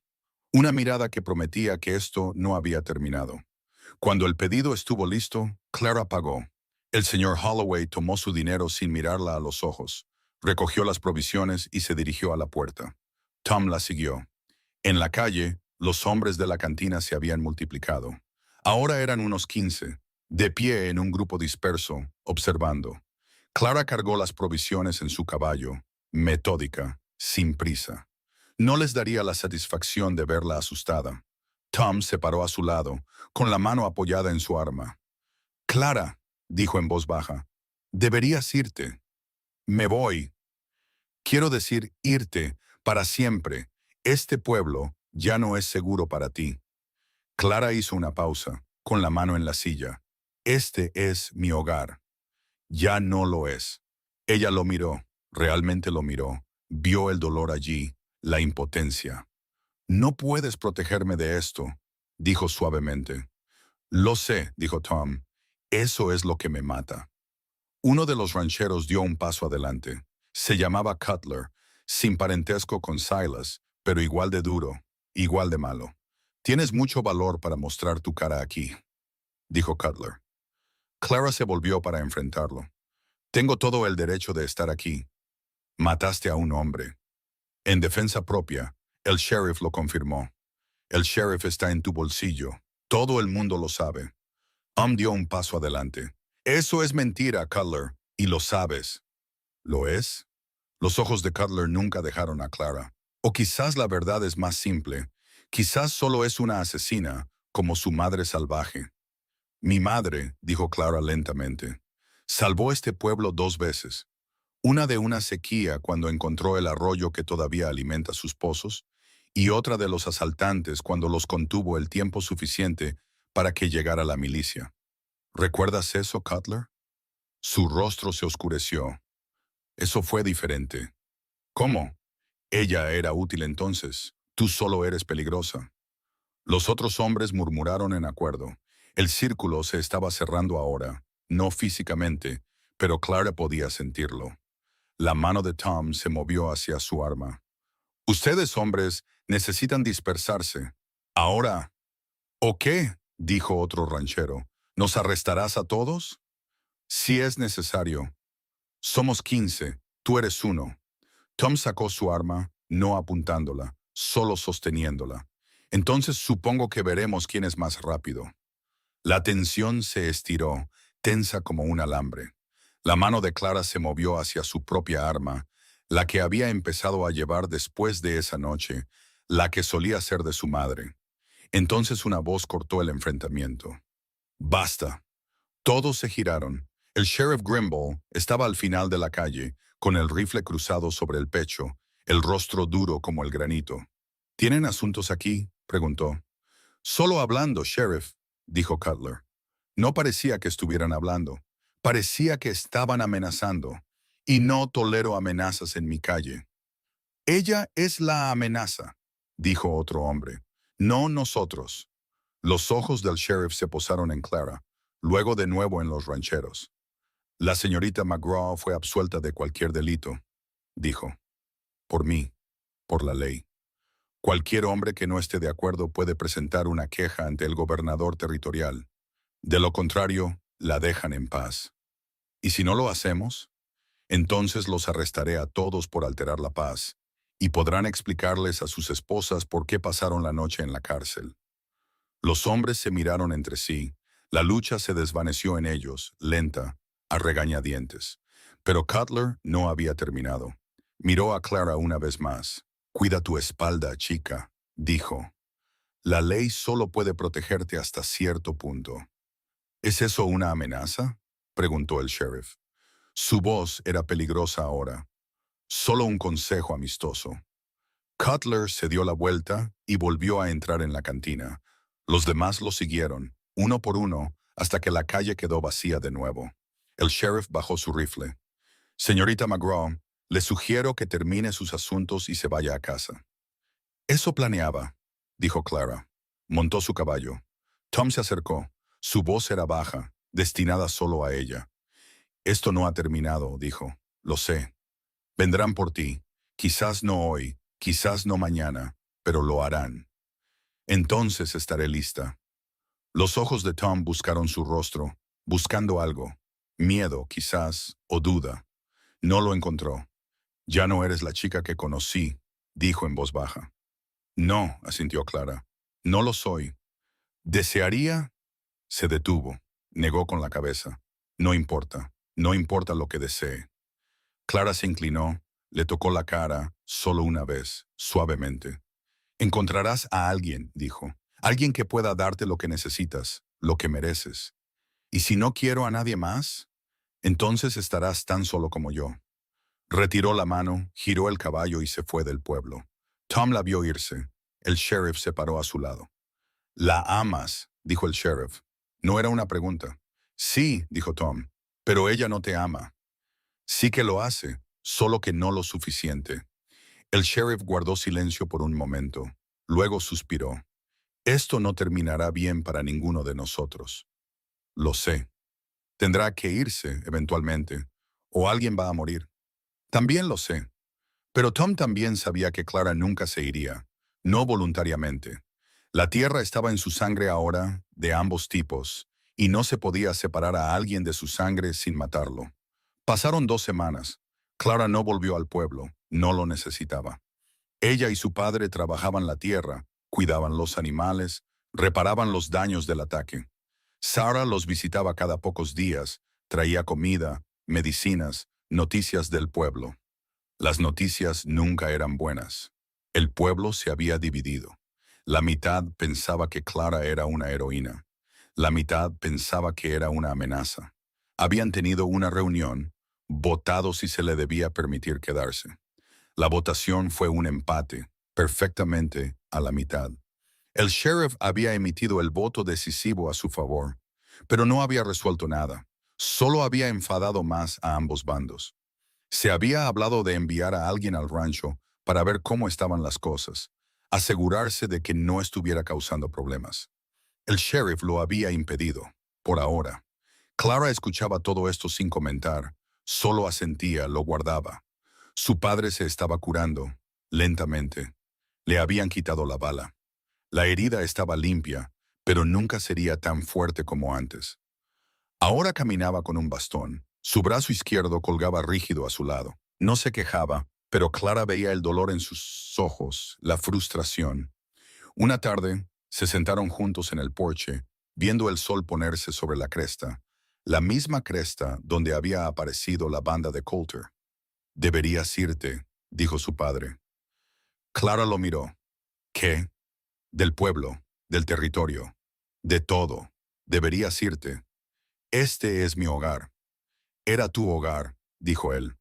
Una mirada que prometía que esto no había terminado. Cuando el pedido estuvo listo, Clara pagó. El señor Holloway tomó su dinero sin mirarla a los ojos, recogió las provisiones y se dirigió a la puerta. Tom la siguió. En la calle, los hombres de la cantina se habían multiplicado. Ahora eran unos 15, de pie en un grupo disperso, observando. Clara cargó las provisiones en su caballo, metódica, sin prisa. No les daría la satisfacción de verla asustada. Tom se paró a su lado, con la mano apoyada en su arma. «Clara», dijo en voz baja, «deberías irte». «Me voy. Quiero decir, irte, para siempre. Este pueblo ya no es seguro para ti». Clara hizo una pausa, con la mano en la silla. «Este es mi hogar». «Ya no lo es». Ella lo miró, realmente lo miró. Vio el dolor allí, la impotencia. «No puedes protegerme de esto», dijo suavemente. «Lo sé», dijo Tom. «Eso es lo que me mata». Uno de los rancheros dio un paso adelante. Se llamaba Cutler, sin parentesco con Silas, pero igual de duro, igual de malo. «Tienes mucho valor para mostrar tu cara aquí», dijo Cutler. Clara se volvió para enfrentarlo. «Tengo todo el derecho de estar aquí. Mataste a un hombre». En defensa propia, el sheriff lo confirmó. «El sheriff está en tu bolsillo. Todo el mundo lo sabe». Dio un paso adelante. «Eso es mentira, Cutler, y lo sabes». «¿Lo es?» Los ojos de Cutler nunca dejaron a Clara. O quizás la verdad es más simple. Quizás solo es una asesina, como su madre salvaje. «Mi madre», dijo Clara lentamente, «salvó este pueblo 2 veces. Una de una sequía cuando encontró el arroyo que todavía alimenta sus pozos, y otra de los asaltantes cuando los contuvo el tiempo suficiente para que llegara la milicia. ¿Recuerdas eso, Cutler?» Su rostro se oscureció. «Eso fue diferente». «¿Cómo? Ella era útil entonces. Tú solo eres peligrosa». Los otros hombres murmuraron en acuerdo. El círculo se estaba cerrando ahora, no físicamente, pero Clara podía sentirlo. La mano de Tom se movió hacia su arma. «Ustedes, hombres, necesitan dispersarse. Ahora». «¿O qué?», dijo otro ranchero. «¿Nos arrestarás a todos?» «Si es necesario». «Somos 15, tú eres uno». Tom sacó su arma, no apuntándola, solo sosteniéndola. «Entonces supongo que veremos quién es más rápido». La tensión se estiró, tensa como un alambre. La mano de Clara se movió hacia su propia arma, la que había empezado a llevar después de esa noche, la que solía ser de su madre. Entonces una voz cortó el enfrentamiento. «Basta». Todos se giraron. El sheriff Grimble estaba al final de la calle, con el rifle cruzado sobre el pecho, el rostro duro como el granito. «¿Tienen asuntos aquí?», preguntó. «Solo hablando, sheriff», dijo Cutler. No parecía que estuvieran hablando. Parecía que estaban amenazando. Y no tolero amenazas en mi calle. «Ella es la amenaza», dijo otro hombre. «No nosotros». Los ojos del sheriff se posaron en Clara, luego de nuevo en los rancheros. «La señorita McGraw fue absuelta de cualquier delito», dijo. «Por mí, por la ley. Cualquier hombre que no esté de acuerdo puede presentar una queja ante el gobernador territorial. De lo contrario, la dejan en paz. ¿Y si no lo hacemos? Entonces los arrestaré a todos por alterar la paz, y podrán explicarles a sus esposas por qué pasaron la noche en la cárcel. Los hombres se miraron entre sí. La lucha se desvaneció en ellos, lenta, a regañadientes. Pero Cutler no había terminado. Miró a Clara una vez más. «Cuida tu espalda, chica», dijo. «La ley solo puede protegerte hasta cierto punto». «¿Es eso una amenaza?», preguntó el sheriff. Su voz era peligrosa ahora. «Solo un consejo amistoso». Cutler se dio la vuelta y volvió a entrar en la cantina. Los demás lo siguieron, uno por uno, hasta que la calle quedó vacía de nuevo. El sheriff bajó su rifle. «Señorita McGraw, le sugiero que termine sus asuntos y se vaya a casa». «Eso planeaba», dijo Clara. Montó su caballo. Tom se acercó. Su voz era baja, destinada solo a ella. «Esto no ha terminado», dijo. «Lo sé. Vendrán por ti. Quizás no hoy, quizás no mañana, pero lo harán. Entonces estaré lista». Los ojos de Tom buscaron su rostro, buscando algo. Miedo, quizás, o duda. No lo encontró. «Ya no eres la chica que conocí», dijo en voz baja. «No», asintió Clara. «No lo soy. Desearía...» Se detuvo. Negó con la cabeza. «No importa. No importa lo que desee». Clara se inclinó, le tocó la cara, solo una vez, suavemente. «Encontrarás a alguien», dijo. «Alguien que pueda darte lo que necesitas, lo que mereces. ¿Y si no quiero a nadie más? Entonces estarás tan solo como yo». Retiró la mano, giró el caballo y se fue del pueblo. Tom la vio irse. El sheriff se paró a su lado. «¿La amas?», dijo el sheriff. No era una pregunta. «Sí», dijo Tom, «pero ella no te ama». «Sí que lo hace, solo que no lo suficiente». El sheriff guardó silencio por un momento. Luego suspiró. «Esto no terminará bien para ninguno de nosotros». «Lo sé. Tendrá que irse, eventualmente, o alguien va a morir». «También lo sé». Pero Tom también sabía que Clara nunca se iría, no voluntariamente. La tierra estaba en su sangre ahora, de ambos tipos, y no se podía separar a alguien de su sangre sin matarlo. Pasaron 2 semanas. Clara no volvió al pueblo, no lo necesitaba. Ella y su padre trabajaban la tierra, cuidaban los animales, reparaban los daños del ataque. Sarah los visitaba cada pocos días, traía comida, medicinas, noticias del pueblo. Las noticias nunca eran buenas. El pueblo se había dividido. La mitad pensaba que Clara era una heroína. La mitad pensaba que era una amenaza. Habían tenido una reunión, votado si se le debía permitir quedarse. La votación fue un empate, perfectamente a la mitad. El sheriff había emitido el voto decisivo a su favor, pero no había resuelto nada. Solo había enfadado más a ambos bandos. Se había hablado de enviar a alguien al rancho para ver cómo estaban las cosas, asegurarse de que no estuviera causando problemas. El sheriff lo había impedido, por ahora. Clara escuchaba todo esto sin comentar, solo asentía, lo guardaba. Su padre se estaba curando, lentamente. Le habían quitado la bala. La herida estaba limpia, pero nunca sería tan fuerte como antes. Ahora caminaba con un bastón. Su brazo izquierdo colgaba rígido a su lado. No se quejaba, pero Clara veía el dolor en sus ojos, la frustración. Una tarde, se sentaron juntos en el porche, viendo el sol ponerse sobre la cresta, la misma cresta donde había aparecido la banda de Coulter. «Deberías irte», dijo su padre. Clara lo miró. «¿Qué?» «Del pueblo, del territorio, de todo. Deberías irte. Este es mi hogar». «Era tu hogar», dijo él.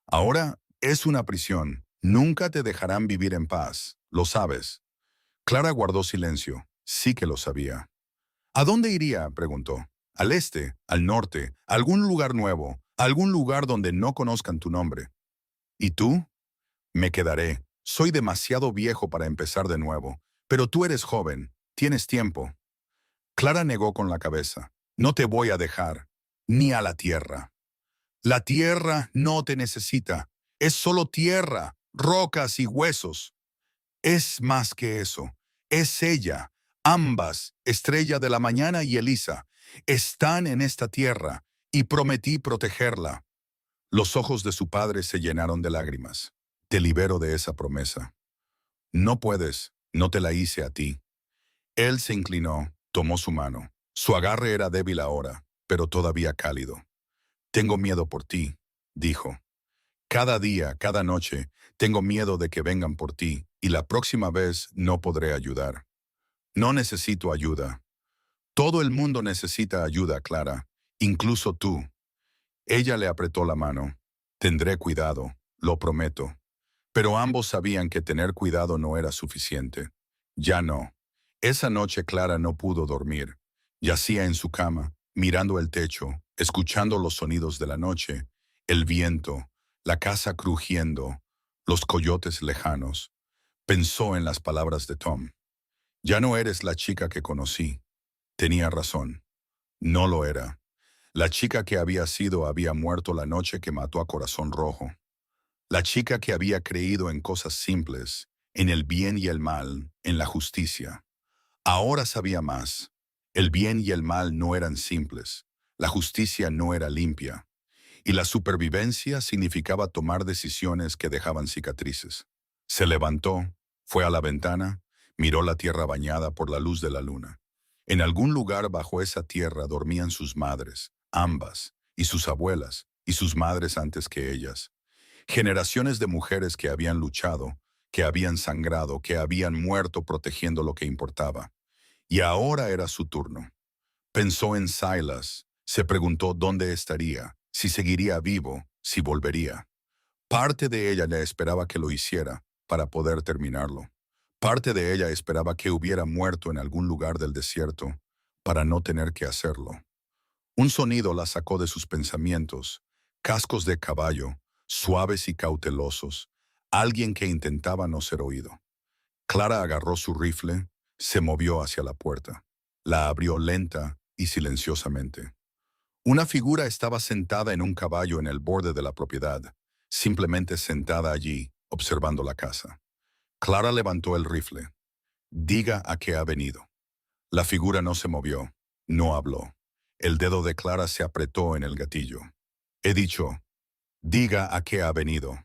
«Ahora es una prisión. Nunca te dejarán vivir en paz. Lo sabes». Clara guardó silencio. Sí que lo sabía. «¿A dónde iría?», preguntó. «¿Al este? ¿Al norte? ¿Algún lugar nuevo? ¿Algún lugar donde no conozcan tu nombre?» «¿Y tú?» «Me quedaré. Soy demasiado viejo para empezar de nuevo. Pero tú eres joven. Tienes tiempo». Clara negó con la cabeza. «No te voy a dejar. Ni a la tierra». «La tierra no te necesita. Es solo tierra, rocas y huesos». «Es más que eso. Es ella. Ambas, Estrella de la Mañana y Elisa, están en esta tierra y prometí protegerla». Los ojos de su padre se llenaron de lágrimas. Te libero de esa promesa. No puedes, no te la hice a ti. Él se inclinó, tomó su mano. Su agarre era débil ahora, pero todavía cálido. Tengo miedo por ti, dijo. Cada día, cada noche, tengo miedo de que vengan por ti, y la próxima vez no podré ayudar. No necesito ayuda. Todo el mundo necesita ayuda, Clara, incluso tú. Ella le apretó la mano. Tendré cuidado, lo prometo. Pero ambos sabían que tener cuidado no era suficiente. Ya no. Esa noche Clara no pudo dormir. Yacía en su cama, mirando el techo, escuchando los sonidos de la noche, el viento, la casa crujiendo, los coyotes lejanos. Pensó en las palabras de Tom. Ya no eres la chica que conocí. Tenía razón. No lo era. La chica que había sido había muerto la noche que mató a Corazón Rojo. La chica que había creído en cosas simples, en el bien y el mal, en la justicia. Ahora sabía más. El bien y el mal no eran simples. La justicia no era limpia. Y la supervivencia significaba tomar decisiones que dejaban cicatrices. Se levantó, fue a la ventana, miró la tierra bañada por la luz de la luna. En algún lugar bajo esa tierra dormían sus madres, ambas, y sus abuelas, y sus madres antes que ellas. Generaciones de mujeres que habían luchado, que habían sangrado, que habían muerto protegiendo lo que importaba. Y ahora era su turno. Pensó en Silas, se preguntó dónde estaría, si seguiría vivo, si volvería. Parte de ella le esperaba que lo hiciera para poder terminarlo. Parte de ella esperaba que hubiera muerto en algún lugar del desierto para no tener que hacerlo. Un sonido la sacó de sus pensamientos, cascos de caballo, suaves y cautelosos, alguien que intentaba no ser oído. Clara agarró su rifle, se movió hacia la puerta. La abrió lenta y silenciosamente. Una figura estaba sentada en un caballo en el borde de la propiedad, simplemente sentada allí, observando la casa. Clara levantó el rifle. Diga a qué ha venido. La figura no se movió, no habló. El dedo de Clara se apretó en el gatillo. He dicho, diga a qué ha venido.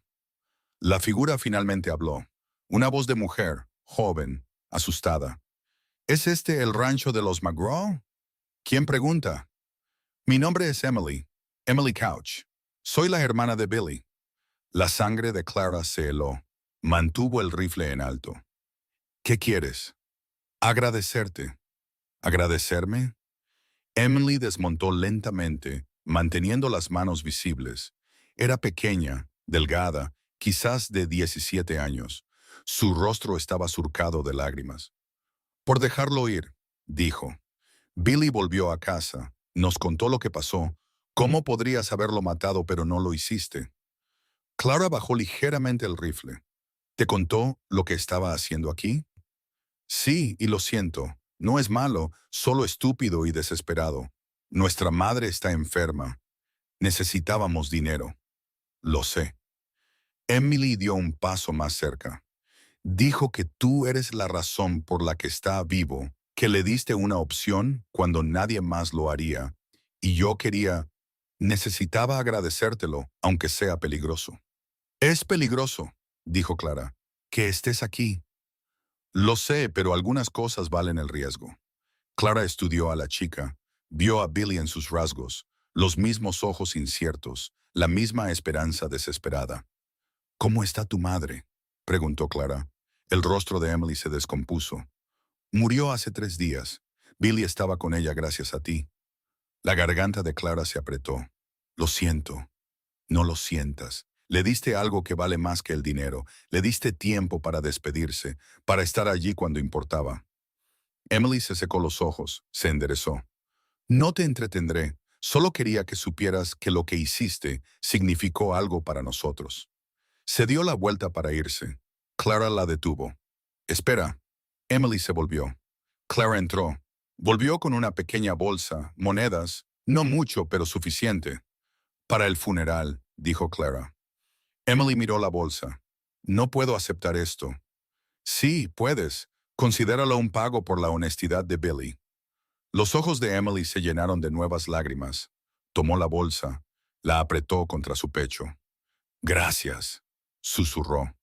La figura finalmente habló. Una voz de mujer, joven, asustada. ¿Es este el rancho de los McGraw? ¿Quién pregunta? Mi nombre es Emily, Emily Couch. Soy la hermana de Billy. La sangre de Clara se heló. Mantuvo el rifle en alto. ¿Qué quieres? Agradecerte. ¿Agradecerme? Emily desmontó lentamente, manteniendo las manos visibles. Era pequeña, delgada, quizás de 17 años. Su rostro estaba surcado de lágrimas. Por dejarlo ir, dijo. Billy volvió a casa, nos contó lo que pasó. ¿Cómo podrías haberlo matado pero no lo hiciste? Clara bajó ligeramente el rifle. ¿Te contó lo que estaba haciendo aquí? Sí, y lo siento. No es malo, solo estúpido y desesperado. Nuestra madre está enferma. Necesitábamos dinero. Lo sé. Emily dio un paso más cerca. Dijo que tú eres la razón por la que está vivo, que le diste una opción cuando nadie más lo haría. Y yo necesitaba agradecértelo, aunque sea peligroso. Es peligroso, dijo Clara, que estés aquí. Lo sé, pero algunas cosas valen el riesgo. Clara estudió a la chica, vio a Billy en sus rasgos, los mismos ojos inciertos, la misma esperanza desesperada. ¿Cómo está tu madre? Preguntó Clara. El rostro de Emily se descompuso. Murió hace 3 días. Billy estaba con ella gracias a ti. La garganta de Clara se apretó. Lo siento. No lo sientas. Le diste algo que vale más que el dinero. Le diste tiempo para despedirse, para estar allí cuando importaba. Emily se secó los ojos, se enderezó. No te entretendré. Solo quería que supieras que lo que hiciste significó algo para nosotros. Se dio la vuelta para irse. Clara la detuvo. Espera. Emily se volvió. Clara entró. Volvió con una pequeña bolsa, monedas, no mucho, pero suficiente. Para el funeral, dijo Clara. Emily miró la bolsa. No puedo aceptar esto. Sí, puedes. Considéralo un pago por la honestidad de Billy. Los ojos de Emily se llenaron de nuevas lágrimas. Tomó la bolsa, la apretó contra su pecho. Gracias. susurró.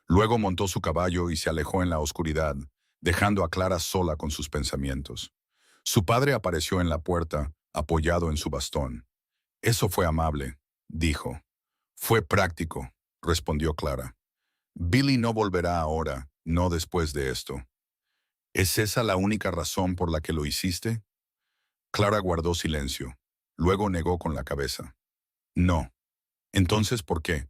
Luego montó su caballo y se alejó en la oscuridad, dejando a Clara sola con sus pensamientos. Su padre apareció en la puerta, apoyado en su bastón. Eso fue amable, dijo. Fue práctico, respondió Clara. Billy no volverá ahora, no después de esto. ¿Es esa la única razón por la que lo hiciste? Clara guardó silencio. Luego negó con la cabeza. No. Entonces, ¿por qué?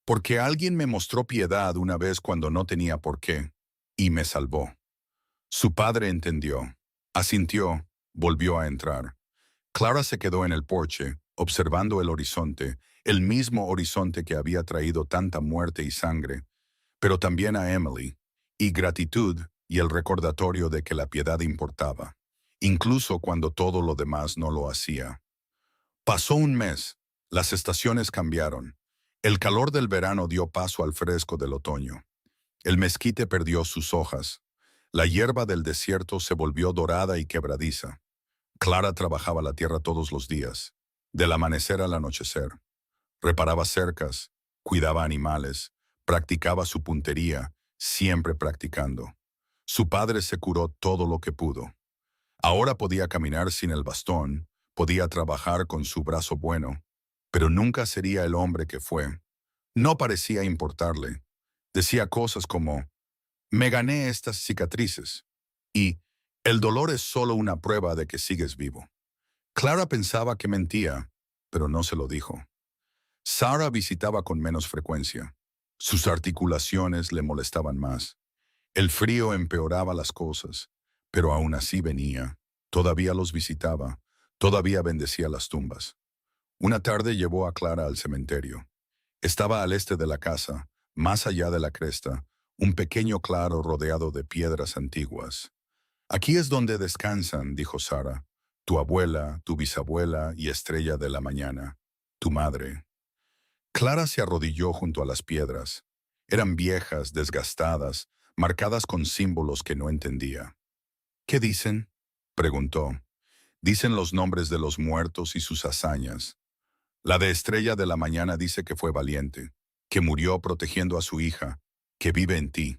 Porque alguien me mostró piedad una vez cuando no tenía por qué, y me salvó. Su padre entendió. Asintió, volvió a entrar. Clara se quedó en el porche, observando el horizonte, el mismo horizonte que había traído tanta muerte y sangre, pero también a Emily, y gratitud y el recordatorio de que la piedad importaba, incluso cuando todo lo demás no lo hacía. Pasó un mes, las estaciones cambiaron. El calor del verano dio paso al fresco del otoño. El mezquite perdió sus hojas. La hierba del desierto se volvió dorada y quebradiza. Clara trabajaba la tierra todos los días, del amanecer al anochecer. Reparaba cercas, cuidaba animales, practicaba su puntería, siempre practicando. Su padre se curó todo lo que pudo. Ahora podía caminar sin el bastón, podía trabajar con su brazo bueno, pero nunca sería el hombre que fue. No parecía importarle. Decía cosas como, me gané estas cicatrices, y el dolor es solo una prueba de que sigues vivo. Clara pensaba que mentía, pero no se lo dijo. Sarah visitaba con menos frecuencia. Sus articulaciones le molestaban más. El frío empeoraba las cosas, pero aún así venía. Todavía los visitaba, todavía bendecía las tumbas. Una tarde llevó a Clara al cementerio. Estaba al este de la casa, más allá de la cresta, un pequeño claro rodeado de piedras antiguas. Aquí es donde descansan, dijo Sarah, tu abuela, tu bisabuela y estrella de la mañana, tu madre. Clara se arrodilló junto a las piedras. Eran viejas, desgastadas, marcadas con símbolos que no entendía. ¿Qué dicen? Preguntó. Dicen los nombres de los muertos y sus hazañas. La de Estrella de la Mañana dice que fue valiente, que murió protegiendo a su hija, que vive en ti.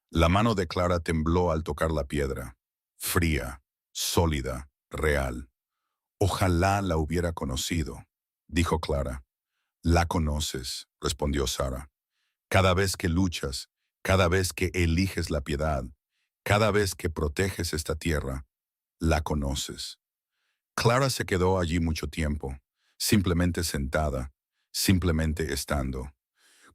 La mano de Clara tembló al tocar la piedra. Fría, sólida, real. Ojalá la hubiera conocido, dijo Clara. La conoces, respondió Sarah. Cada vez que luchas, cada vez que eliges la piedad, cada vez que proteges esta tierra, la conoces. Clara se quedó allí mucho tiempo, simplemente sentada, simplemente estando.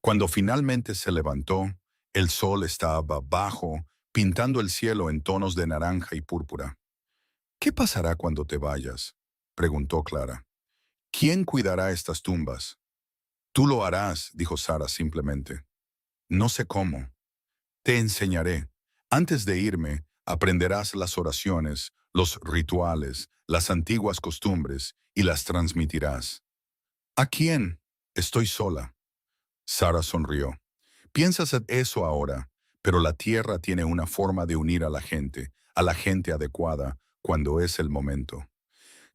Cuando finalmente se levantó, el sol estaba bajo, pintando el cielo en tonos de naranja y púrpura. ¿Qué pasará cuando te vayas?, preguntó Clara. ¿Quién cuidará estas tumbas? Tú lo harás, dijo Sarah simplemente. No sé cómo. Te enseñaré. Antes de irme, aprenderás las oraciones, los rituales, las antiguas costumbres y las transmitirás. ¿A quién? Estoy sola. Sarah sonrió. Piensas en eso ahora, pero la tierra tiene una forma de unir a la gente adecuada, cuando es el momento.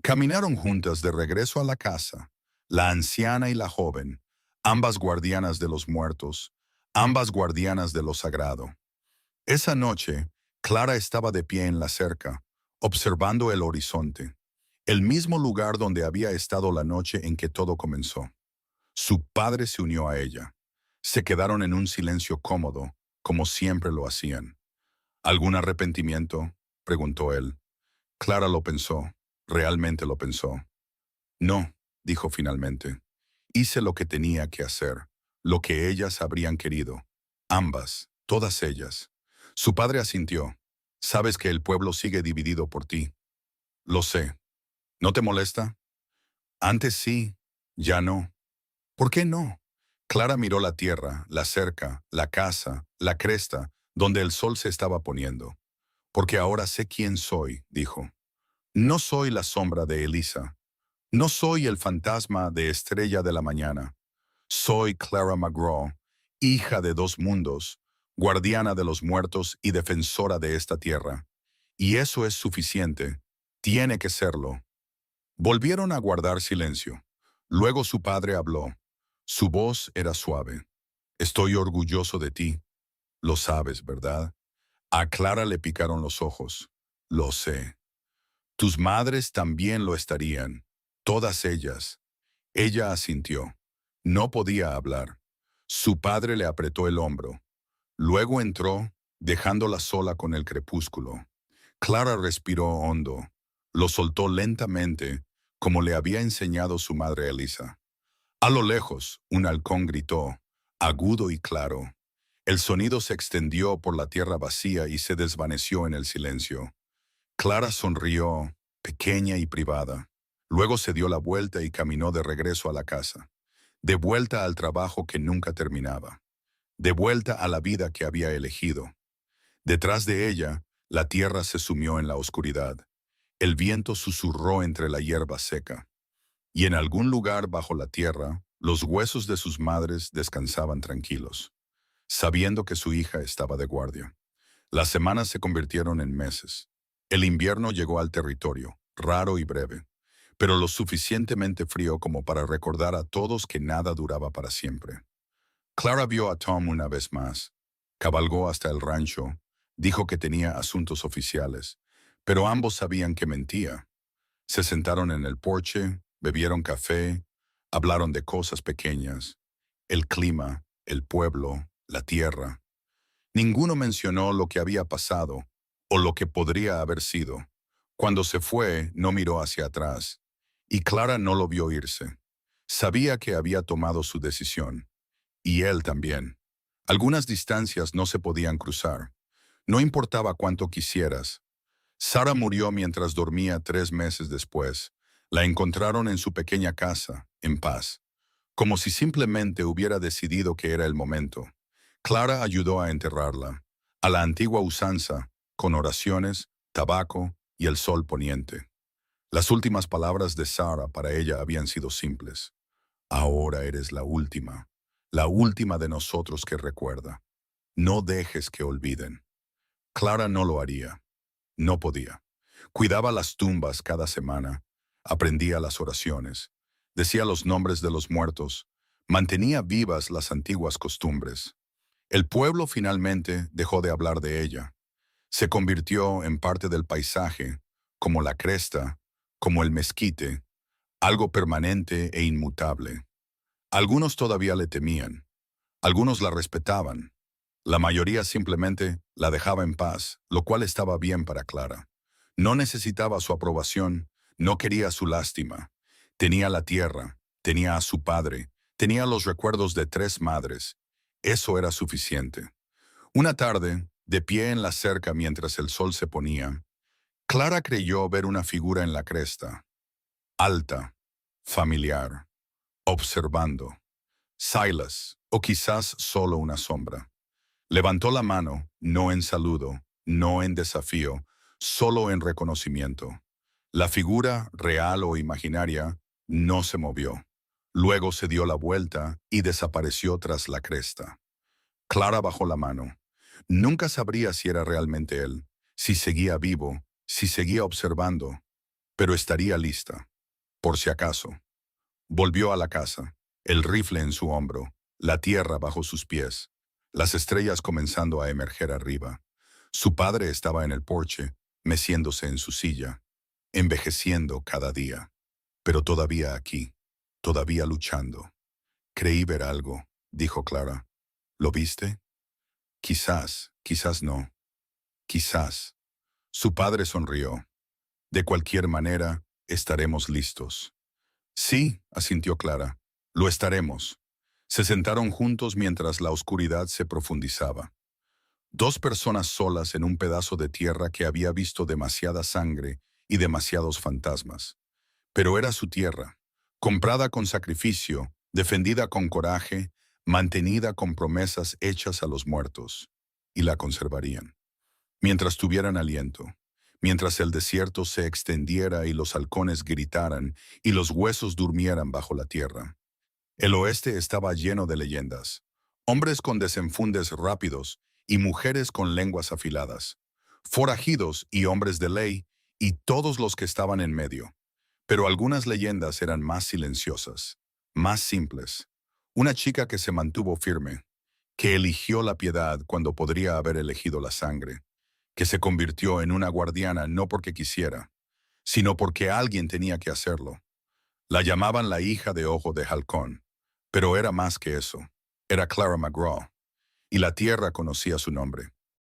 Caminaron juntas de regreso a la casa, la anciana y la joven, ambas guardianas de los muertos, ambas guardianas de lo sagrado. Esa noche, Clara estaba de pie en la cerca, observando el horizonte, el mismo lugar donde había estado la noche en que todo comenzó. Su padre se unió a ella. Se quedaron en un silencio cómodo, como siempre lo hacían. ¿Algún arrepentimiento?, preguntó él. Clara lo pensó, realmente lo pensó. No, dijo finalmente. Hice lo que tenía que hacer, lo que ellas habrían querido. Ambas, todas ellas. Su padre asintió. Sabes que el pueblo sigue dividido por ti. Lo sé. ¿No te molesta? Antes sí, ya no. ¿Por qué no? Clara miró la tierra, la cerca, la casa, la cresta, donde el sol se estaba poniendo. Porque ahora sé quién soy, dijo. No soy la sombra de Elisa. No soy el fantasma de Estrella de la Mañana. Soy Clara McGraw, hija de dos mundos, guardiana de los muertos y defensora de esta tierra. Y eso es suficiente. Tiene que serlo. Volvieron a guardar silencio. Luego su padre habló. Su voz era suave. Estoy orgulloso de ti. Lo sabes, ¿verdad? A Clara le picaron los ojos. Lo sé. Tus madres también lo estarían. Todas ellas. Ella asintió. No podía hablar. Su padre le apretó el hombro. Luego entró, dejándola sola con el crepúsculo. Clara respiró hondo. Lo soltó lentamente, como le había enseñado su madre Elisa. A lo lejos, un halcón gritó, agudo y claro. El sonido se extendió por la tierra vacía y se desvaneció en el silencio. Clara sonrió, pequeña y privada. Luego se dio la vuelta y caminó de regreso a la casa. De vuelta al trabajo que nunca terminaba. De vuelta a la vida que había elegido. Detrás de ella, la tierra se sumió en la oscuridad. El viento susurró entre la hierba seca. Y en algún lugar bajo la tierra, los huesos de sus madres descansaban tranquilos, sabiendo que su hija estaba de guardia. Las semanas se convirtieron en meses. El invierno llegó al territorio, raro y breve, pero lo suficientemente frío como para recordar a todos que nada duraba para siempre. Clara vio a Tom una vez más. Cabalgó hasta el rancho, dijo que tenía asuntos oficiales, pero ambos sabían que mentía. Se sentaron en el porche, bebieron café, hablaron de cosas pequeñas, el clima, el pueblo, la tierra. Ninguno mencionó lo que había pasado o lo que podría haber sido. Cuando se fue, no miró hacia atrás, y Clara no lo vio irse. Sabía que había tomado su decisión, y él también. Algunas distancias no se podían cruzar. No importaba cuánto quisieras. Sara murió mientras dormía 3 meses después. La encontraron en su pequeña casa, en paz, como si simplemente hubiera decidido que era el momento. Clara ayudó a enterrarla, a la antigua usanza, con oraciones, tabaco y el sol poniente. Las últimas palabras de Sara para ella habían sido simples. Ahora eres la última de nosotros que recuerda. No dejes que olviden. Clara no lo haría. No podía. Cuidaba las tumbas cada semana, aprendía las oraciones, decía los nombres de los muertos, mantenía vivas las antiguas costumbres. El pueblo finalmente dejó de hablar de ella. Se convirtió en parte del paisaje, como la cresta, como el mezquite, algo permanente e inmutable. Algunos todavía le temían, algunos la respetaban. La mayoría simplemente la dejaba en paz, lo cual estaba bien para Clara. No necesitaba su aprobación, no quería su lástima. Tenía la tierra, tenía a su padre, tenía los recuerdos de 3 madres. Eso era suficiente. Una tarde, de pie en la cerca mientras el sol se ponía, Clara creyó ver una figura en la cresta, alta, familiar, observando. Silas, o quizás solo una sombra. Levantó la mano, no en saludo, no en desafío, solo en reconocimiento. La figura, real o imaginaria, no se movió. Luego se dio la vuelta y desapareció tras la cresta. Clara bajó la mano. Nunca sabría si era realmente él, si seguía vivo, si seguía observando, pero estaría lista, por si acaso. Volvió a la casa, el rifle en su hombro, la tierra bajo sus pies, las estrellas comenzando a emerger arriba. Su padre estaba en el porche, meciéndose en su silla, envejeciendo cada día, pero todavía aquí, todavía luchando. Creí ver algo, dijo Clara. ¿Lo viste? Quizás, quizás no. Quizás. Su padre sonrió. De cualquier manera, estaremos listos. Sí, asintió Clara. Lo estaremos. Se sentaron juntos mientras la oscuridad se profundizaba. 2 personas solas en un pedazo de tierra que había visto demasiada sangre y demasiados fantasmas. Pero era su tierra, comprada con sacrificio, defendida con coraje, mantenida con promesas hechas a los muertos, y la conservarían. Mientras tuvieran aliento, mientras el desierto se extendiera y los halcones gritaran y los huesos durmieran bajo la tierra. El oeste estaba lleno de leyendas, hombres con desenfundes rápidos y mujeres con lenguas afiladas, forajidos y hombres de ley y todos los que estaban en medio. Pero algunas leyendas eran más silenciosas, más simples. Una chica que se mantuvo firme, que eligió la piedad cuando podría haber elegido la sangre, que se convirtió en una guardiana no porque quisiera, sino porque alguien tenía que hacerlo. La llamaban la hija de ojo de halcón, pero era más que eso. Era Clara McGraw, y la tierra conocía su nombre.